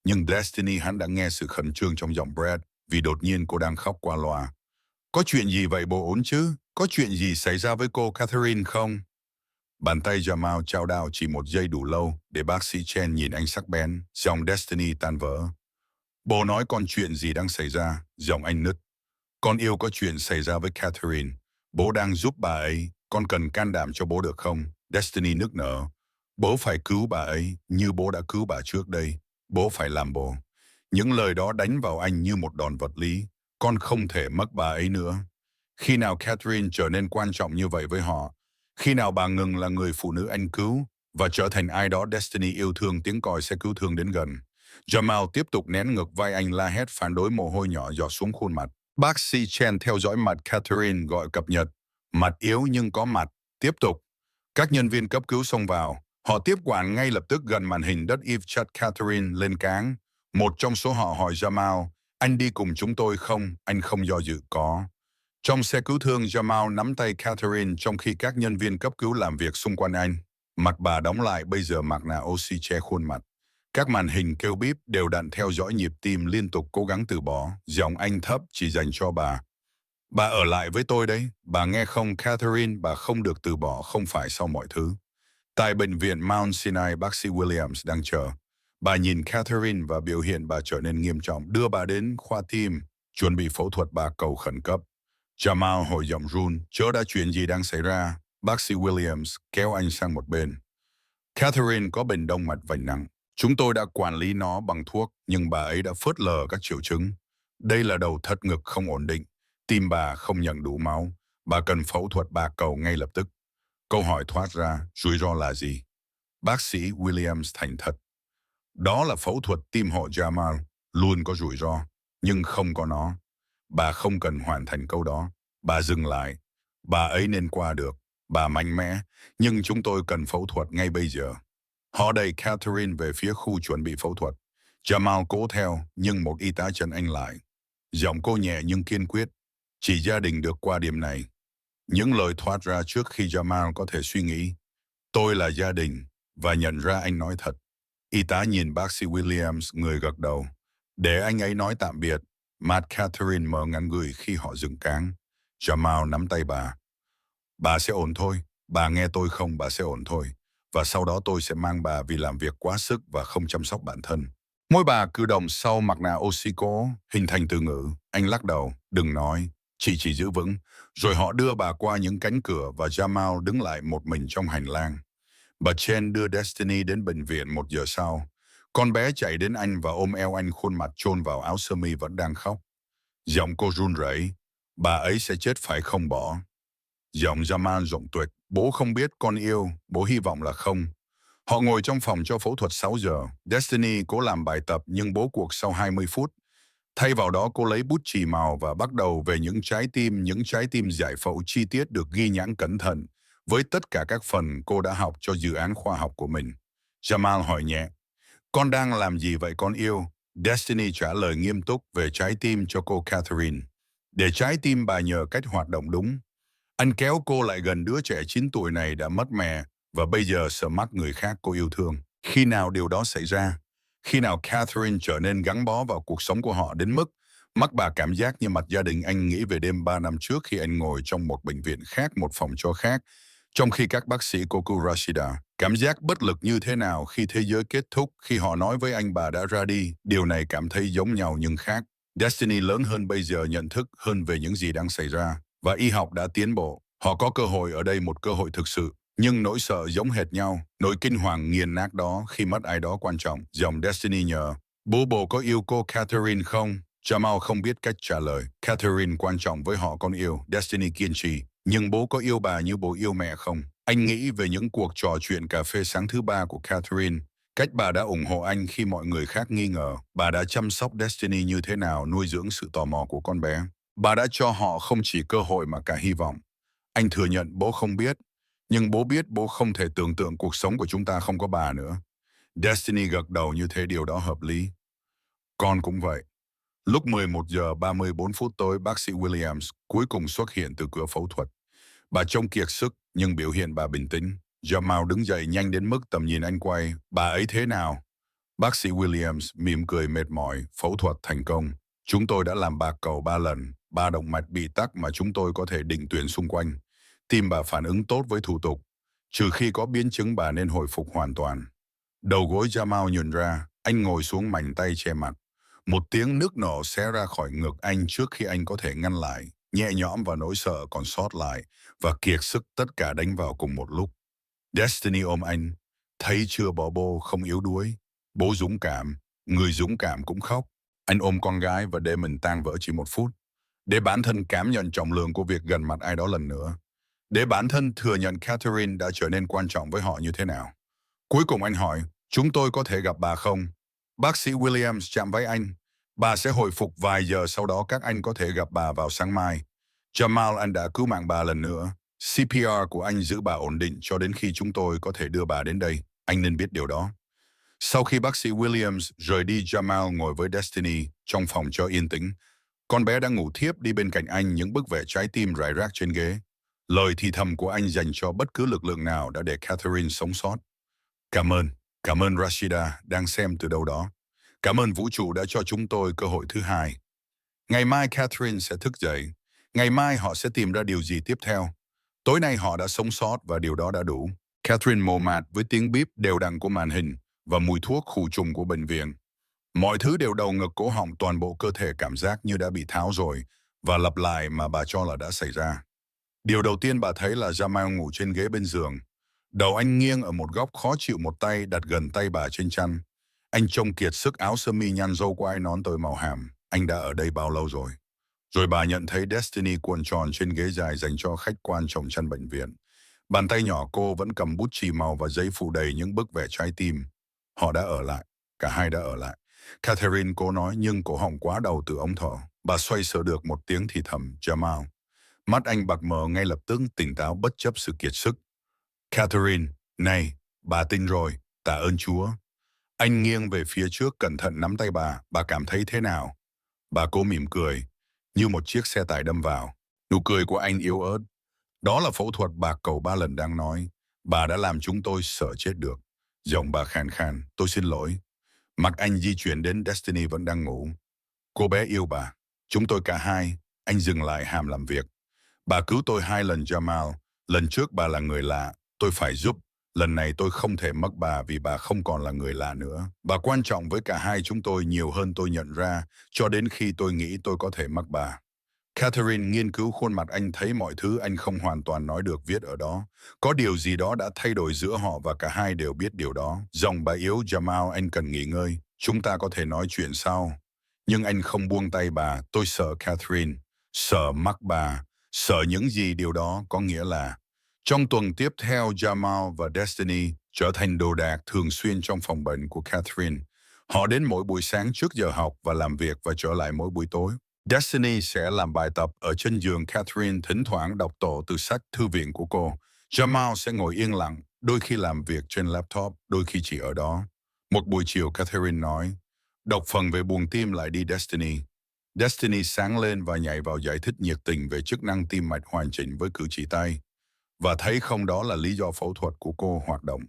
Nhưng Destiny, hắn đã nghe sự khẩn trương trong giọng Brad, vì đột nhiên cô đang khóc qua loa. Có chuyện gì vậy bố, ổn chứ? Có chuyện gì xảy ra với cô Catherine không? Bàn tay Jamal chao đao chỉ một giây đủ lâu để bác sĩ Chen nhìn anh sắc bén. Giọng Destiny tan vỡ. Bố nói con chuyện gì đang xảy ra? Giọng anh nứt. Con yêu có chuyện xảy ra với Catherine. Bố đang giúp bà ấy. Con cần can đảm cho bố được không? Destiny nức nở. Bố phải cứu bà ấy như bố đã cứu bà trước đây. Bố phải làm bố. Những lời đó đánh vào anh như một đòn vật lý. Con không thể mất bà ấy nữa. Khi nào Catherine trở nên quan trọng như vậy với họ? Khi nào bà ngừng là người phụ nữ anh cứu và trở thành ai đó Destiny yêu thương, tiếng còi xe cứu thương đến gần. Jamal tiếp tục nén ngực, vai anh la hét phản đối, mồ hôi nhỏ giọt xuống khuôn mặt. Bác sĩ Chen theo dõi mặt Catherine, gọi cập nhật. Mặt yếu nhưng có mặt. Tiếp tục. Các nhân viên cấp cứu xông vào. Họ tiếp quản ngay lập tức gần màn hình đất Eve chặt Catherine lên cáng. Một trong số họ hỏi Jamal, anh đi cùng chúng tôi không? Anh không do dự, có. Trong xe cứu thương, Jamal nắm tay Catherine trong khi các nhân viên cấp cứu làm việc xung quanh anh. Mặt bà đóng lại, bây giờ mặt nạ oxy che khuôn mặt. Các màn hình kêu bíp đều đặn theo dõi nhịp tim liên tục, cố gắng từ bỏ. Giọng anh thấp chỉ dành cho bà. Bà ở lại với tôi đấy. Bà nghe không Catherine, bà không được từ bỏ, không phải sau mọi thứ. Tại bệnh viện Mount Sinai, bác sĩ Williams đang chờ. Bà nhìn Catherine và biểu hiện bà trở nên nghiêm trọng. Đưa bà đến khoa tim, chuẩn bị phẫu thuật, bà cầu khẩn cấp. Jamal hồi giọng run, chớ đã, chuyện gì đang xảy ra? Bác sĩ Williams kéo anh sang một bên. Catherine có bệnh động mạch vành nặng. Chúng tôi đã quản lý nó bằng thuốc, nhưng bà ấy đã phớt lờ các triệu chứng. Đây là đầu thắt ngực không ổn định. Tim bà không nhận đủ máu. Bà cần phẫu thuật, bà cầu ngay lập tức. Câu hỏi thoát ra, rủi ro là gì? Bác sĩ Williams thành thật. Đó là phẫu thuật tim hộ Jamal. Luôn có rủi ro, nhưng không có nó. Bà không cần hoàn thành câu đó. Bà dừng lại. Bà ấy nên qua được. Bà mạnh mẽ, nhưng chúng tôi cần phẫu thuật ngay bây giờ. Họ đẩy Catherine về phía khu chuẩn bị phẫu thuật. Jamal cố theo, nhưng một y tá chặn anh lại. Giọng cô nhẹ nhưng kiên quyết. Chỉ gia đình được qua điểm này. Những lời thoát ra trước khi Jamal có thể suy nghĩ. Tôi là gia đình, và nhận ra anh nói thật. Y tá nhìn bác sĩ Williams, người gật đầu. Để anh ấy nói tạm biệt, Matt Catherine mở ngắn gửi khi họ dừng cáng. Jamal nắm tay bà. Bà sẽ ổn thôi, bà nghe tôi không, bà sẽ ổn thôi. Và sau đó tôi sẽ mang bà vì làm việc quá sức và không chăm sóc bản thân. Môi bà cử động sau mặt nạ oxy cố, hình thành từ ngữ. Anh lắc đầu, đừng nói, chị chỉ giữ vững. Rồi họ đưa bà qua những cánh cửa và Jamal đứng lại một mình trong hành lang. Bà Chen đưa Destiny đến bệnh viện 1 giờ sau. Con bé chạy đến anh và ôm eo anh, khuôn mặt chôn vào áo sơ mi vẫn đang khóc. Giọng cô run rẩy. Bà ấy sẽ chết phải không bỏ? Giọng Jamal rộng tuyệt. Bố không biết con yêu, bố hy vọng là không. Họ ngồi trong phòng cho phẫu thuật 6 giờ. Destiny cố làm bài tập nhưng bố cuộc sau 20 phút. Thay vào đó cô lấy bút chì màu và bắt đầu về những trái tim giải phẫu chi tiết được ghi nhãn cẩn thận với tất cả các phần cô đã học cho dự án khoa học của mình. Jamal hỏi nhẹ, con đang làm gì vậy con yêu? Destiny trả lời nghiêm túc về trái tim cho cô Catherine. Để trái tim bà nhờ cách hoạt động đúng. Anh kéo cô lại gần đứa trẻ 9 tuổi này đã mất mẹ và bây giờ sợ mắc người khác cô yêu thương. Khi nào điều đó xảy ra? Khi nào Catherine trở nên gắn bó vào cuộc sống của họ đến mức mắt bà cảm giác như mặt gia đình anh nghĩ về đêm 3 năm trước khi anh ngồi trong một bệnh viện khác, một phòng cho khác, trong khi các bác sĩ cô Rashida. Cảm giác bất lực như thế nào khi thế giới kết thúc, khi họ nói với anh bà đã ra đi, điều này cảm thấy giống nhau nhưng khác. Destiny lớn hơn bây giờ, nhận thức hơn về những gì đang xảy ra, và y học đã tiến bộ. Họ có cơ hội ở đây, một cơ hội thực sự. Nhưng nỗi sợ giống hệt nhau, nỗi kinh hoàng nghiền nát đó khi mất ai đó quan trọng. Dòng Destiny nhờ, bố có yêu cô Catherine không? Jamal không biết cách trả lời. Catherine quan trọng với họ, con yêu. Destiny kiên trì. Nhưng bố có yêu bà như bố yêu mẹ không? Anh nghĩ về những cuộc trò chuyện cà phê sáng thứ ba của Catherine. Cách bà đã ủng hộ anh khi mọi người khác nghi ngờ. Bà đã chăm sóc Destiny như thế nào, nuôi dưỡng sự tò mò của con bé. Bà đã cho họ không chỉ cơ hội mà cả hy vọng. Anh thừa nhận bố không biết. Nhưng bố biết bố không thể tưởng tượng cuộc sống của chúng ta không có bà nữa. Destiny gật đầu, như thế điều đó hợp lý. Con cũng vậy. Lúc 11 giờ 34 phút tối, bác sĩ Williams cuối cùng xuất hiện từ cửa phẫu thuật. Bà trông kiệt sức, nhưng biểu hiện bà bình tĩnh. Jamal đứng dậy nhanh đến mức tầm nhìn anh quay. Bà ấy thế nào? Bác sĩ Williams mỉm cười mệt mỏi. Phẫu thuật thành công. Chúng tôi đã làm bạc cầu 3 lần. 3 động mạch bị tắc mà chúng tôi có thể định tuyến xung quanh. Tim bà phản ứng tốt với thủ tục. Trừ khi có biến chứng, bà nên hồi phục hoàn toàn. Đầu gối Jamal nhún ra. Anh ngồi xuống, mảnh tay che mặt. Một tiếng nước nổ xé ra khỏi ngực anh trước khi anh có thể ngăn lại. Nhẹ nhõm và nỗi sợ còn sót lại, và kiệt sức, tất cả đánh vào cùng một lúc. Destiny ôm anh. Thấy chưa, bố không yếu đuối. Bố dũng cảm. Người dũng cảm cũng khóc. Anh ôm con gái và để mình tan vỡ chỉ 1 phút. Để bản thân cảm nhận trọng lượng của việc gần mặt ai đó lần nữa. Để bản thân thừa nhận Catherine đã trở nên quan trọng với họ như thế nào. Cuối cùng anh hỏi, chúng tôi có thể gặp bà không? Bác sĩ Williams chạm vai anh. Bà sẽ hồi phục vài giờ sau đó, các anh có thể gặp bà vào sáng mai. Jamal, anh đã cứu mạng bà lần nữa. CPR của anh giữ bà ổn định cho đến khi chúng tôi có thể đưa bà đến đây. Anh nên biết điều đó. Sau khi bác sĩ Williams rời đi, Jamal ngồi với Destiny trong phòng cho yên tĩnh. Con bé đang ngủ thiếp đi bên cạnh anh, những bức vẽ trái tim rải rác trên ghế. Lời thì thầm của anh dành cho bất cứ lực lượng nào đã để Catherine sống sót. Cảm ơn Rashida đang xem từ đâu đó. Cảm ơn vũ trụ đã cho chúng tôi cơ hội thứ hai. Ngày mai Catherine sẽ thức dậy. Ngày mai họ sẽ tìm ra điều gì tiếp theo. Tối nay họ đã sống sót và điều đó đã đủ. Catherine mồ mạt với tiếng bíp đều đặn của màn hình và mùi thuốc khử trùng của bệnh viện. Mọi thứ đều đầu ngực, cổ họng, toàn bộ cơ thể cảm giác như đã bị tháo rồi và lặp lại mà bà cho là đã xảy ra. Điều đầu tiên bà thấy là Jamal ngủ trên ghế bên giường. Đầu anh nghiêng ở một góc khó chịu, một tay đặt gần tay bà trên chăn. Anh trông kiệt sức, áo sơ mi nhăn, râu quai nón tới màu hàm. Anh đã ở đây bao lâu rồi? Rồi bà nhận thấy Destiny cuộn tròn trên ghế dài dành cho khách quan trong chăn bệnh viện. Bàn tay nhỏ cô vẫn cầm bút chì màu và giấy phủ đầy những bức vẽ trái tim. Họ đã ở lại. Cả hai đã ở lại. Catherine, cố nói nhưng cổ họng quá đầu từ ống thở. Bà xoay sở được một tiếng thì thầm, Jamal. Mắt anh bạc mờ ngay lập tức, tỉnh táo bất chấp sự kiệt sức. Catherine, này, bà tin rồi, tạ ơn Chúa. Anh nghiêng về phía trước, cẩn thận nắm tay bà cảm thấy thế nào? Bà cố mỉm cười, như một chiếc xe tải đâm vào. Nụ cười của anh yếu ớt. Đó là phẫu thuật bà cậu 3 lần đang nói. Bà đã làm chúng tôi sợ chết được. Giọng bà khàn khàn, tôi xin lỗi. Mặt anh di chuyển đến Destiny vẫn đang ngủ. Cô bé yêu bà. Chúng tôi cả hai. Anh dừng lại hàm làm việc. Bà cứu tôi 2 lần Jamal. Lần trước bà là người lạ. Tôi phải giúp. Lần này tôi không thể mất bà vì bà không còn là người lạ nữa. Bà quan trọng với cả hai chúng tôi nhiều hơn tôi nhận ra, cho đến khi tôi nghĩ tôi có thể mất bà. Catherine nghiên cứu khuôn mặt anh thấy mọi thứ anh không hoàn toàn nói được viết ở đó. Có điều gì đó đã thay đổi giữa họ và cả hai đều biết điều đó. Giọng bà yếu, Jamal, anh cần nghỉ ngơi. Chúng ta có thể nói chuyện sau. Nhưng anh không buông tay bà. Tôi sợ Catherine. Sợ mắc bà. Sợ những gì điều đó có nghĩa là. Trong tuần tiếp theo, Jamal và Destiny trở thành đồ đạc thường xuyên trong phòng bệnh của Catherine. Họ đến mỗi buổi sáng trước giờ học và làm việc và trở lại mỗi buổi tối. Destiny sẽ làm bài tập ở trên giường Catherine, thỉnh thoảng đọc tổ từ sách thư viện của cô. Jamal sẽ ngồi yên lặng, đôi khi làm việc trên laptop, đôi khi chỉ ở đó. Một buổi chiều Catherine nói, đọc phần về buồng tim lại đi Destiny. Destiny sáng lên và nhảy vào giải thích nhiệt tình về chức năng tim mạch hoàn chỉnh với cử chỉ tay. Và thấy không, đó là lý do phẫu thuật của cô hoạt động.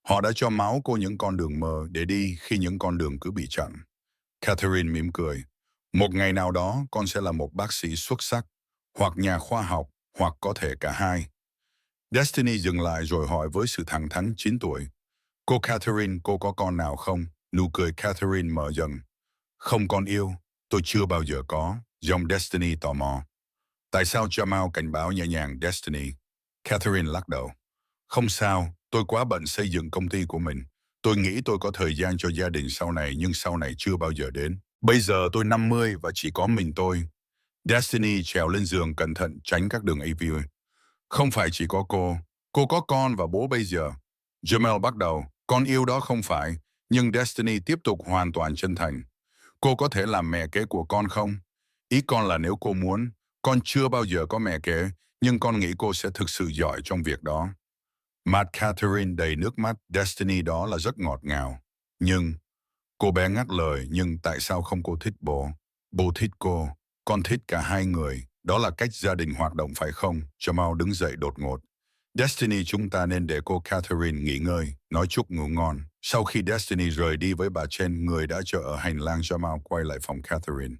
Họ đã cho máu cô những con đường mờ để đi khi những con đường cứ bị chặn. Catherine mỉm cười. Một ngày nào đó con sẽ là một bác sĩ xuất sắc, hoặc nhà khoa học, hoặc có thể cả hai. Destiny dừng lại rồi hỏi với sự thẳng thắn 9 tuổi. Cô Catherine, cô có con nào không? Nụ cười Catherine mở dần. Không con yêu, tôi chưa bao giờ có. Giọng Destiny tò mò. Tại sao Jamal cảnh báo nhẹ nhàng Destiny? Catherine lắc đầu. Không sao, tôi quá bận xây dựng công ty của mình. Tôi nghĩ tôi có thời gian cho gia đình sau này, nhưng sau này chưa bao giờ đến. Bây giờ tôi 50 và chỉ có mình tôi. Destiny trèo lên giường cẩn thận tránh các đường AV. Không phải chỉ có cô có con và bố bây giờ. Jamel bắt đầu, con yêu đó không phải, nhưng Destiny tiếp tục hoàn toàn chân thành. Cô có thể làm mẹ kế của con không? Ý con là nếu cô muốn, con chưa bao giờ có mẹ kế, nhưng con nghĩ cô sẽ thực sự giỏi trong việc đó. Mặt Catherine đầy nước mắt, Destiny đó là rất ngọt ngào. Nhưng, cô bé ngắt lời, nhưng tại sao không cô thích bố? Bố thích cô, con thích cả hai người. Đó là cách gia đình hoạt động phải không? Jamal đứng dậy đột ngột. Destiny, chúng ta nên để cô Catherine nghỉ ngơi, nói chúc ngủ ngon. Sau khi Destiny rời đi với bà Chen, người đã chờ ở hành lang, Jamal quay lại phòng Catherine.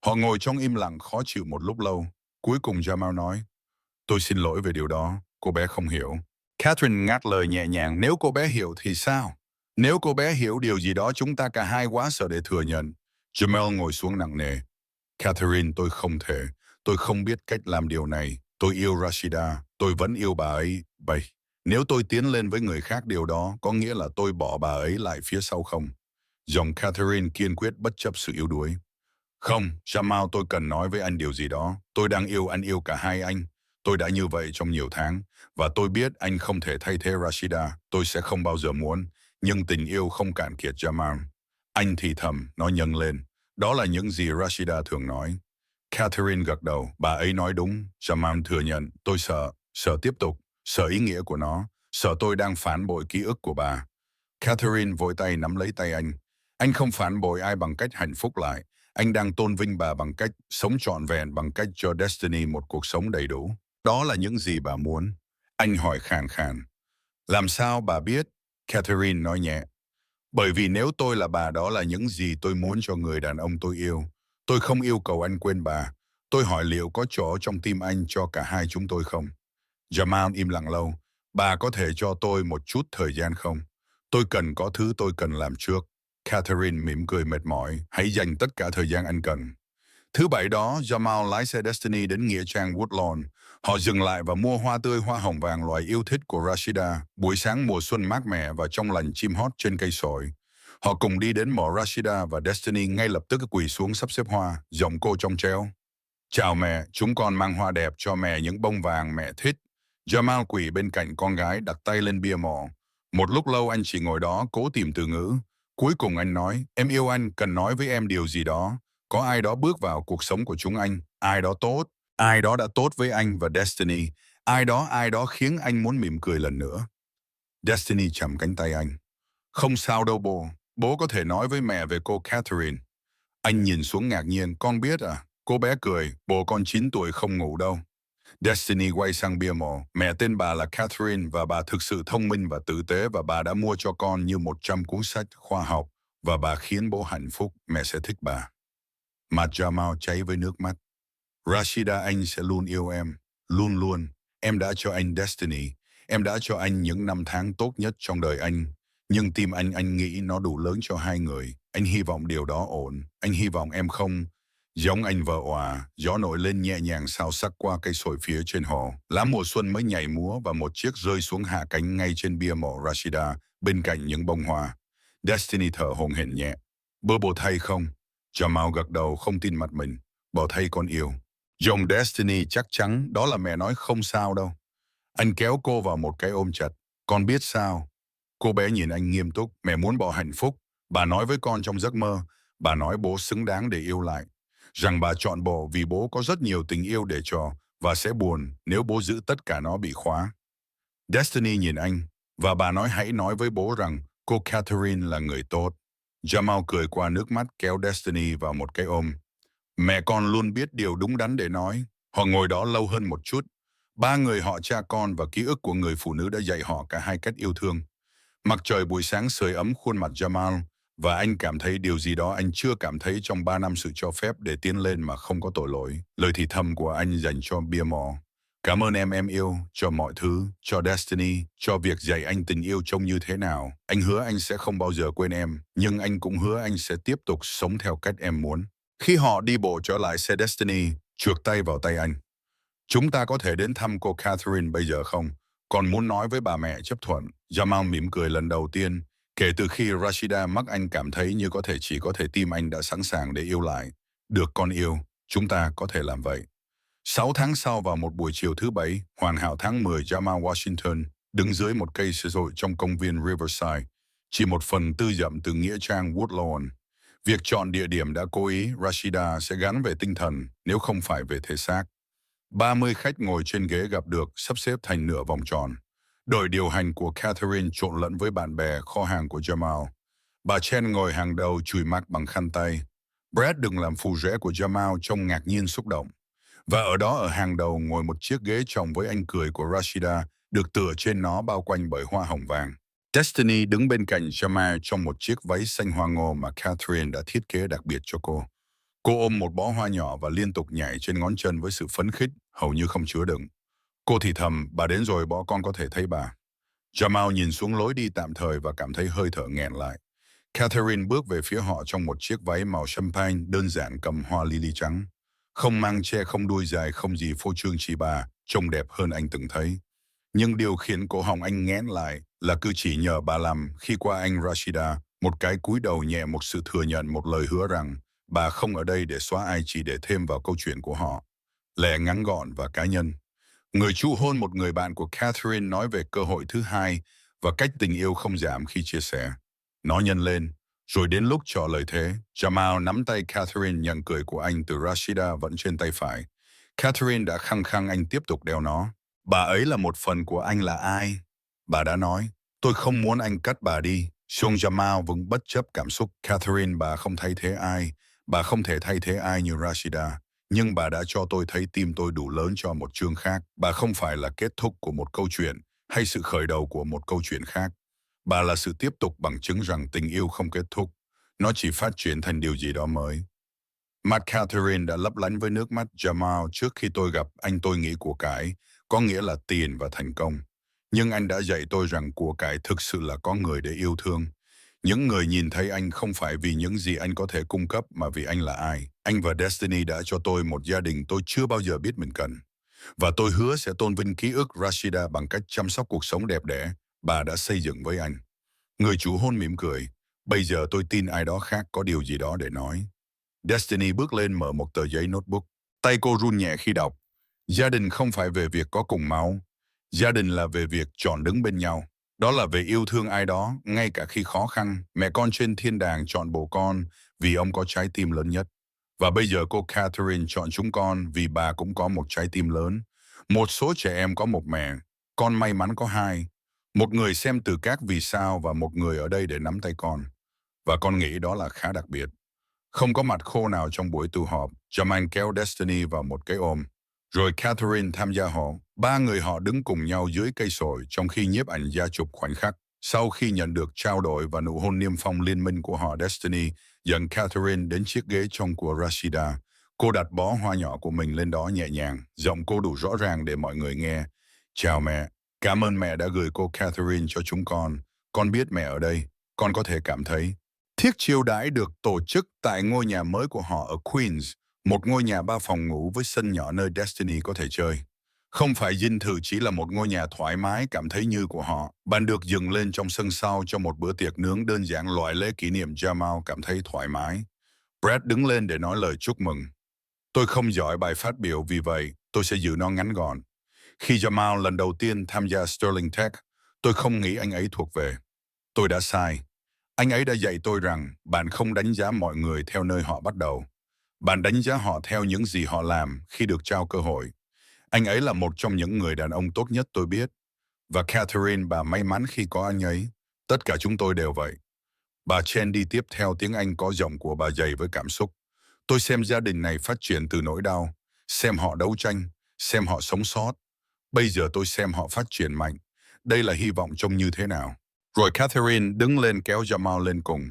Họ ngồi trong im lặng khó chịu một lúc lâu. Cuối cùng Jamal nói, tôi xin lỗi về điều đó, cô bé không hiểu. Catherine ngắt lời nhẹ nhàng, nếu cô bé hiểu thì sao? Nếu cô bé hiểu điều gì đó chúng ta cả hai quá sợ để thừa nhận. Jamel ngồi xuống nặng nề. Catherine, tôi không thể. Tôi không biết cách làm điều này. Tôi yêu Rashida. Tôi vẫn yêu bà ấy. Vậy, nếu tôi tiến lên với người khác, điều đó có nghĩa là tôi bỏ bà ấy lại phía sau không? Giọng Catherine kiên quyết bất chấp sự yếu đuối. Không, Jamal, tôi cần nói với anh điều gì đó. Tôi đang yêu anh, yêu cả hai anh. Tôi đã như vậy trong nhiều tháng. Và tôi biết anh không thể thay thế Rashida. Tôi sẽ không bao giờ muốn. Nhưng tình yêu không cạn kiệt, Jamal. Anh thì thầm, nó nhân lên. Đó là những gì Rashida thường nói. Catherine gật đầu. Bà ấy nói đúng. Jamal thừa nhận. Tôi sợ. Sợ tiếp tục. Sợ ý nghĩa của nó. Sợ tôi đang phản bội ký ức của bà. Catherine vội tay nắm lấy tay anh. Anh không phản bội ai bằng cách hạnh phúc lại. Anh đang tôn vinh bà bằng cách sống trọn vẹn, bằng cách cho Destiny một cuộc sống đầy đủ. Đó là những gì bà muốn. Anh hỏi khàn khàn. Làm sao bà biết? Catherine nói nhẹ. Bởi vì nếu tôi là bà, đó là những gì tôi muốn cho người đàn ông tôi yêu. Tôi không yêu cầu anh quên bà. Tôi hỏi liệu có chỗ trong tim anh cho cả hai chúng tôi không? Jamal im lặng lâu. Bà có thể cho tôi một chút thời gian không? Tôi cần có thứ tôi cần làm trước. Catherine mỉm cười mệt mỏi. Hãy dành tất cả thời gian anh cần. Thứ bảy đó, Jamal lái xe Destiny đến nghĩa trang Woodlawn. Họ dừng lại và mua hoa tươi, hoa hồng vàng, loài yêu thích của Rashida. Buổi sáng mùa xuân mát mẻ và trong lành chim hót trên cây sồi. Họ cùng đi đến mộ Rashida và Destiny ngay lập tức quỳ xuống sắp xếp hoa, giọng cô trong treo. Chào mẹ, chúng con mang hoa đẹp cho mẹ, những bông vàng mẹ thích. Jamal quỳ bên cạnh con gái, đặt tay lên bia mộ. Một lúc lâu anh chỉ ngồi đó cố tìm từ ngữ. Cuối cùng anh nói, em yêu anh, cần nói với em điều gì đó. Có ai đó bước vào cuộc sống của chúng anh, ai đó tốt, ai đó đã tốt với anh và Destiny, ai đó khiến anh muốn mỉm cười lần nữa. Destiny chầm cánh tay anh. Không sao đâu bố, bố có thể nói với mẹ về cô Catherine. Anh nhìn xuống ngạc nhiên, con biết à? Cô bé cười, bố con 9 tuổi không ngủ đâu. Destiny quay sang bia mộ, mẹ tên bà là Catherine và bà thực sự thông minh và tử tế và bà đã mua cho con như 100 cuốn sách khoa học và bà khiến bố hạnh phúc, mẹ sẽ thích bà. Mặt Jamal cháy với nước mắt. Rashida, anh sẽ luôn yêu em, luôn luôn. Em đã cho anh Destiny, em đã cho anh những năm tháng tốt nhất trong đời anh. Nhưng tim anh nghĩ nó đủ lớn cho hai người. Anh hy vọng điều đó ổn. Anh hy vọng em không giống anh vợ òa. Gió nổi lên nhẹ nhàng xao sắc qua cây sồi phía trên hồ. Lá mùa xuân mới nhảy múa và một chiếc rơi xuống hạ cánh ngay trên bia mộ Rashida bên cạnh những bông hoa. Destiny thở hổn hển nhẹ. Bố thay không? Jamal gật đầu không tin mặt mình. Bố thay con yêu. Dòng Destiny chắc chắn đó là mẹ nói không sao đâu. Anh kéo cô vào một cái ôm chặt. Con biết sao? Cô bé nhìn anh nghiêm túc. Mẹ muốn bỏ hạnh phúc. Bà nói với con trong giấc mơ. Bà nói bố xứng đáng để yêu lại. Rằng bà chọn bố vì bố có rất nhiều tình yêu để cho và sẽ buồn nếu bố giữ tất cả nó bị khóa. Destiny nhìn anh và bà nói hãy nói với bố rằng cô Catherine là người tốt. Jamal cười qua nước mắt kéo Destiny vào một cái ôm. Mẹ con luôn biết điều đúng đắn để nói. Họ ngồi đó lâu hơn một chút. Ba người họ cha con và ký ức của người phụ nữ đã dạy họ cả hai cách yêu thương. Mặt trời buổi sáng sưởi ấm khuôn mặt Jamal và anh cảm thấy điều gì đó anh chưa cảm thấy trong 3 năm sự cho phép để tiến lên mà không có tội lỗi. Lời thì thầm của anh dành cho bia mộ. Cảm ơn em yêu, cho mọi thứ, cho Destiny, cho việc dạy anh tình yêu trông như thế nào. Anh hứa anh sẽ không bao giờ quên em, nhưng anh cũng hứa anh sẽ tiếp tục sống theo cách em muốn. Khi họ đi bộ trở lại xe Destiny, trượt tay vào tay anh. Chúng ta có thể đến thăm cô Catherine bây giờ không? Còn muốn nói với bà mẹ chấp thuận. Jamal mỉm cười lần đầu tiên. Kể từ khi Rashida mắc anh cảm thấy như chỉ có thể tim anh đã sẵn sàng để yêu lại. Được con yêu, chúng ta có thể làm vậy. 6 tháng sau vào một buổi chiều thứ Bảy, hoàn hảo tháng 10, Jamal Washington đứng dưới một cây sồi trong công viên Riverside, chỉ một phần tư dặm từ nghĩa trang Woodlawn. Việc chọn địa điểm đã cố ý, Rashida sẽ gắn về tinh thần nếu không phải về thể xác. 30 khách ngồi trên ghế gặp được sắp xếp thành nửa vòng tròn. Đội điều hành của Catherine trộn lẫn với bạn bè kho hàng của Jamal. Bà Chen ngồi hàng đầu chùi mắt bằng khăn tay. Brad đừng làm phù rể của Jamal trông ngạc nhiên xúc động. Và ở đó ở hàng đầu ngồi một chiếc ghế chồng với anh cười của Rashida, được tựa trên nó bao quanh bởi hoa hồng vàng. Destiny đứng bên cạnh Jamal trong một chiếc váy xanh hoa ngô mà Catherine đã thiết kế đặc biệt cho cô. Cô ôm một bó hoa nhỏ và liên tục nhảy trên ngón chân với sự phấn khích, hầu như không chứa đựng. Cô thì thầm, bà đến rồi bó con có thể thấy bà. Jamal nhìn xuống lối đi tạm thời và cảm thấy hơi thở nghẹn lại. Catherine bước về phía họ trong một chiếc váy màu champagne đơn giản cầm hoa lily trắng. Không mang che, không đuôi dài, không gì phô trương chỉ bà, trông đẹp hơn anh từng thấy. Nhưng điều khiến cổ họng anh nghẽn lại là cử chỉ nhờ bà làm khi qua anh Rashida, một cái cúi đầu nhẹ, một sự thừa nhận, một lời hứa rằng bà không ở đây để xóa ai, chỉ để thêm vào câu chuyện của họ. Lẽ ngắn gọn và cá nhân. Người chu hôn một người bạn của Catherine nói về cơ hội thứ hai và cách tình yêu không giảm khi chia sẻ. Nó nhân lên, rồi đến lúc trò lời thế, Jamal nắm tay Catherine, nhận cười của anh từ Rashida vẫn trên tay phải. Catherine đã khăng khăng anh tiếp tục đeo nó. Bà ấy là một phần của anh là ai? Bà đã nói, tôi không muốn anh cắt bà đi. Sung Jamal vẫn bất chấp cảm xúc. Catherine, bà không thay thế ai. Bà không thể thay thế ai như Rashida. Nhưng bà đã cho tôi thấy tim tôi đủ lớn cho một chương khác. Bà không phải là kết thúc của một câu chuyện hay sự khởi đầu của một câu chuyện khác. Bà là sự tiếp tục bằng chứng rằng tình yêu không kết thúc. Nó chỉ phát triển thành điều gì đó mới. Mặt Catherine đã lấp lánh với nước mắt. Jamal, trước khi tôi gặp anh tôi nghĩ của cải có nghĩa là tiền và thành công. Nhưng anh đã dạy tôi rằng của cải thực sự là có người để yêu thương. Những người nhìn thấy anh không phải vì những gì anh có thể cung cấp mà vì anh là ai. Anh và Destiny đã cho tôi một gia đình tôi chưa bao giờ biết mình cần. Và tôi hứa sẽ tôn vinh ký ức Rashida bằng cách chăm sóc cuộc sống đẹp đẽ bà đã xây dựng với anh. Người chủ hôn mỉm cười. Bây giờ tôi tin ai đó khác có điều gì đó để nói. Destiny bước lên mở một tờ giấy notebook. Tay cô run nhẹ khi đọc. Gia đình không phải về việc có cùng máu. Gia đình là về việc chọn đứng bên nhau. Đó là về yêu thương ai đó, ngay cả khi khó khăn. Mẹ con trên thiên đàng chọn bố con vì ông có trái tim lớn nhất. Và bây giờ cô Catherine chọn chúng con vì bà cũng có một trái tim lớn. Một số trẻ em có một mẹ, con may mắn có hai. Một người xem từ các vì sao và một người ở đây để nắm tay con. Và con nghĩ đó là khá đặc biệt. Không có mặt khô nào trong buổi tụ họp, Jamal kéo Destiny vào một cái ôm. Rồi Catherine tham gia họ. Ba người họ đứng cùng nhau dưới cây sồi trong khi nhiếp ảnh gia chụp khoảnh khắc. Sau khi nhận được trao đổi và nụ hôn niêm phong liên minh của họ, Destiny dẫn Catherine đến chiếc ghế trong của Rashida. Cô đặt bó hoa nhỏ của mình lên đó nhẹ nhàng, giọng cô đủ rõ ràng để mọi người nghe. Chào mẹ, cảm ơn mẹ đã gửi cô Catherine cho chúng con. Con biết mẹ ở đây, con có thể cảm thấy. Thiết chiêu đãi được tổ chức tại ngôi nhà mới của họ ở Queens, một ngôi nhà 3 phòng ngủ với sân nhỏ nơi Destiny có thể chơi. Không phải dinh thự chỉ là một ngôi nhà thoải mái cảm thấy như của họ. Bàn được dựng lên trong sân sau cho một bữa tiệc nướng đơn giản loại lễ kỷ niệm Jamal cảm thấy thoải mái. Brad đứng lên để nói lời chúc mừng. Tôi không giỏi bài phát biểu vì vậy, tôi sẽ giữ nó ngắn gọn. Khi Jamal lần đầu tiên tham gia Sterling Tech, tôi không nghĩ anh ấy thuộc về. Tôi đã sai. Anh ấy đã dạy tôi rằng bạn không đánh giá mọi người theo nơi họ bắt đầu. Bạn đánh giá họ theo những gì họ làm khi được trao cơ hội. Anh ấy là một trong những người đàn ông tốt nhất tôi biết. Và Catherine, bà may mắn khi có anh ấy. Tất cả chúng tôi đều vậy. Bà Chen đi tiếp theo, tiếng Anh có giọng của bà dày với cảm xúc. Tôi xem gia đình này phát triển từ nỗi đau, xem họ đấu tranh, xem họ sống sót. Bây giờ tôi xem họ phát triển mạnh. Đây là hy vọng trông như thế nào. Rồi Catherine đứng lên kéo Jamal lên cùng.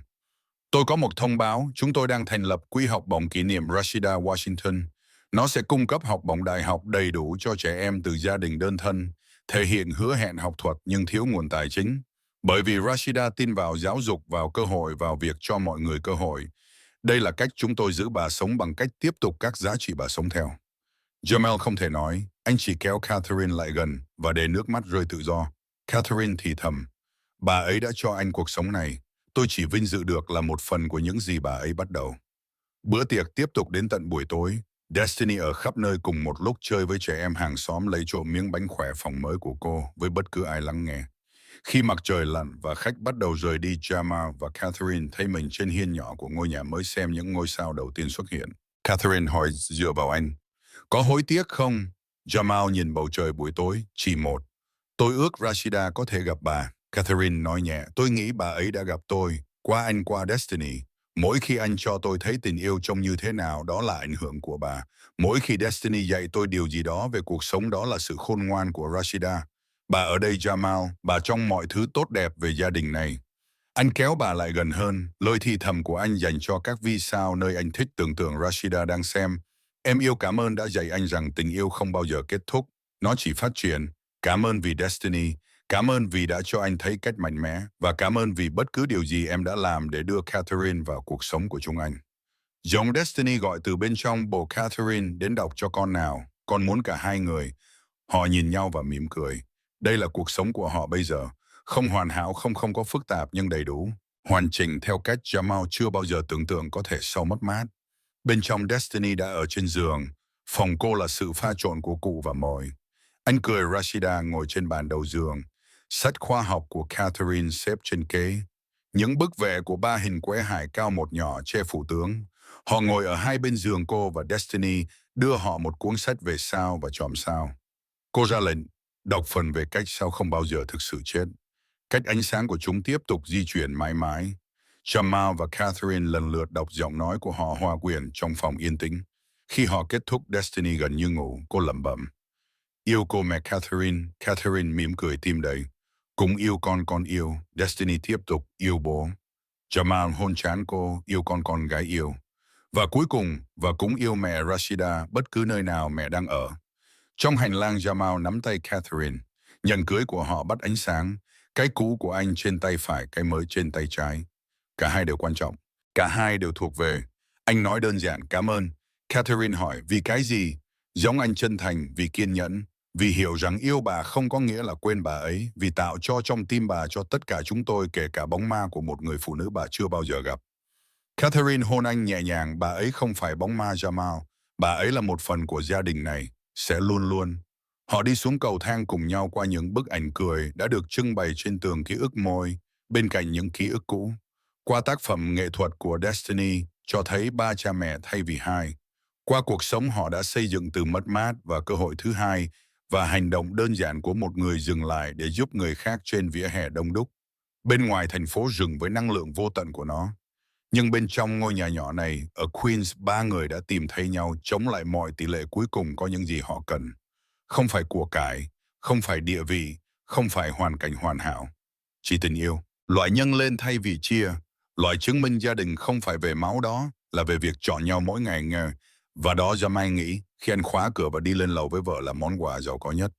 Tôi có một thông báo, chúng tôi đang thành lập quỹ học bổng kỷ niệm Rashida Washington. Nó sẽ cung cấp học bổng đại học đầy đủ cho trẻ em từ gia đình đơn thân, thể hiện hứa hẹn học thuật nhưng thiếu nguồn tài chính. Bởi vì Rashida tin vào giáo dục, vào cơ hội, vào việc cho mọi người cơ hội. Đây là cách chúng tôi giữ bà sống bằng cách tiếp tục các giá trị bà sống theo. Jamal không thể nói, anh chỉ kéo Catherine lại gần và để nước mắt rơi tự do. Catherine thì thầm, bà ấy đã cho anh cuộc sống này. Tôi chỉ vinh dự được là một phần của những gì bà ấy bắt đầu. Bữa tiệc tiếp tục đến tận buổi tối. Destiny ở khắp nơi cùng một lúc chơi với trẻ em hàng xóm, lấy trộm miếng bánh khỏe phòng mới của cô với bất cứ ai lắng nghe. Khi mặt trời lặn và khách bắt đầu rời đi, Jamal và Catherine thấy mình trên hiên nhỏ của ngôi nhà mới xem những ngôi sao đầu tiên xuất hiện. Catherine hỏi dựa vào anh. Có hối tiếc không? Jamal nhìn bầu trời buổi tối, chỉ một. Tôi ước Rashida có thể gặp bà. Catherine nói nhẹ, tôi nghĩ bà ấy đã gặp tôi, qua anh, qua Destiny. Mỗi khi anh cho tôi thấy tình yêu trông như thế nào, đó là ảnh hưởng của bà. Mỗi khi Destiny dạy tôi điều gì đó về cuộc sống, đó là sự khôn ngoan của Rashida. Bà ở đây Jamal, bà trong mọi thứ tốt đẹp về gia đình này. Anh kéo bà lại gần hơn, lối thì thầm của anh dành cho các vì sao nơi anh thích tưởng tượng Rashida đang xem. Em yêu, cảm ơn đã dạy anh rằng tình yêu không bao giờ kết thúc, nó chỉ phát triển. Cảm ơn vì Destiny, cảm ơn vì đã cho anh thấy cách mạnh mẽ, và cảm ơn vì bất cứ điều gì em đã làm để đưa Catherine vào cuộc sống của chúng anh. Giọng Destiny gọi từ bên trong bồ Catherine, đến đọc cho con nào, con muốn cả hai người. Họ nhìn nhau và mỉm cười. Đây là cuộc sống của họ bây giờ. Không hoàn hảo, không có phức tạp nhưng đầy đủ. Hoàn chỉnh theo cách Jamal chưa bao giờ tưởng tượng có thể sau mất mát. Bên trong Destiny đã ở trên giường. Phòng cô là sự pha trộn của cụ và mồi. Anh cười, Rashida ngồi trên bàn đầu giường. Sách khoa học của Catherine xếp trên kế. Những bức vẽ của ba hình quẻ hải cao một nhỏ che phủ tướng. Họ ngồi ở hai bên giường cô và Destiny đưa họ một cuốn sách về sao và chòm sao. Cô ra lệnh, đọc phần về cách sao không bao giờ thực sự chết. Cách ánh sáng của chúng tiếp tục di chuyển mãi mãi. Jamal và Catherine lần lượt đọc giọng nói của họ hòa quyện trong phòng yên tĩnh. Khi họ kết thúc, Destiny gần như ngủ, cô lẩm bẩm. Yêu cô mẹ Catherine. Catherine mỉm cười tim đầy. Cũng yêu con yêu. Destiny tiếp tục, yêu bố. Jamal hôn trán cô, yêu con gái yêu. Và cuối cùng, và cũng yêu mẹ Rashida bất cứ nơi nào mẹ đang ở. Trong hành lang, Jamal nắm tay Catherine. Nhẫn cưới của họ bắt ánh sáng. Cái cũ của anh trên tay phải, cái mới trên tay trái. Cả hai đều quan trọng. Cả hai đều thuộc về. Anh nói đơn giản, cảm ơn. Catherine hỏi, vì cái gì? Giống anh chân thành, vì kiên nhẫn. Vì hiểu rằng yêu bà không có nghĩa là quên bà ấy. Vì tạo cho trong tim bà cho tất cả chúng tôi, kể cả bóng ma của một người phụ nữ bà chưa bao giờ gặp. Catherine hôn anh nhẹ nhàng, bà ấy không phải bóng ma Jamal. Bà ấy là một phần của gia đình này. Sẽ luôn luôn. Họ đi xuống cầu thang cùng nhau qua những bức ảnh cười đã được trưng bày trên tường ký ức môi, bên cạnh những ký ức cũ. Qua tác phẩm nghệ thuật của Destiny cho thấy ba cha mẹ thay vì hai. Qua cuộc sống họ đã xây dựng từ mất mát và cơ hội thứ hai, và hành động đơn giản của một người dừng lại để giúp người khác trên vỉa hè đông đúc. Bên ngoài thành phố rừng với năng lượng vô tận của nó. Nhưng bên trong ngôi nhà nhỏ này, ở Queens, ba người đã tìm thấy nhau chống lại mọi tỷ lệ cuối cùng có những gì họ cần. Không phải của cải, không phải địa vị, không phải hoàn cảnh hoàn hảo. Chỉ tình yêu. Loại nhân lên thay vì chia. Loại chứng minh gia đình không phải về máu đó, là về việc chọn nhau mỗi ngày nghe. Và đó Jamai nghĩ khi anh khóa cửa và đi lên lầu với vợ là món quà giàu có nhất.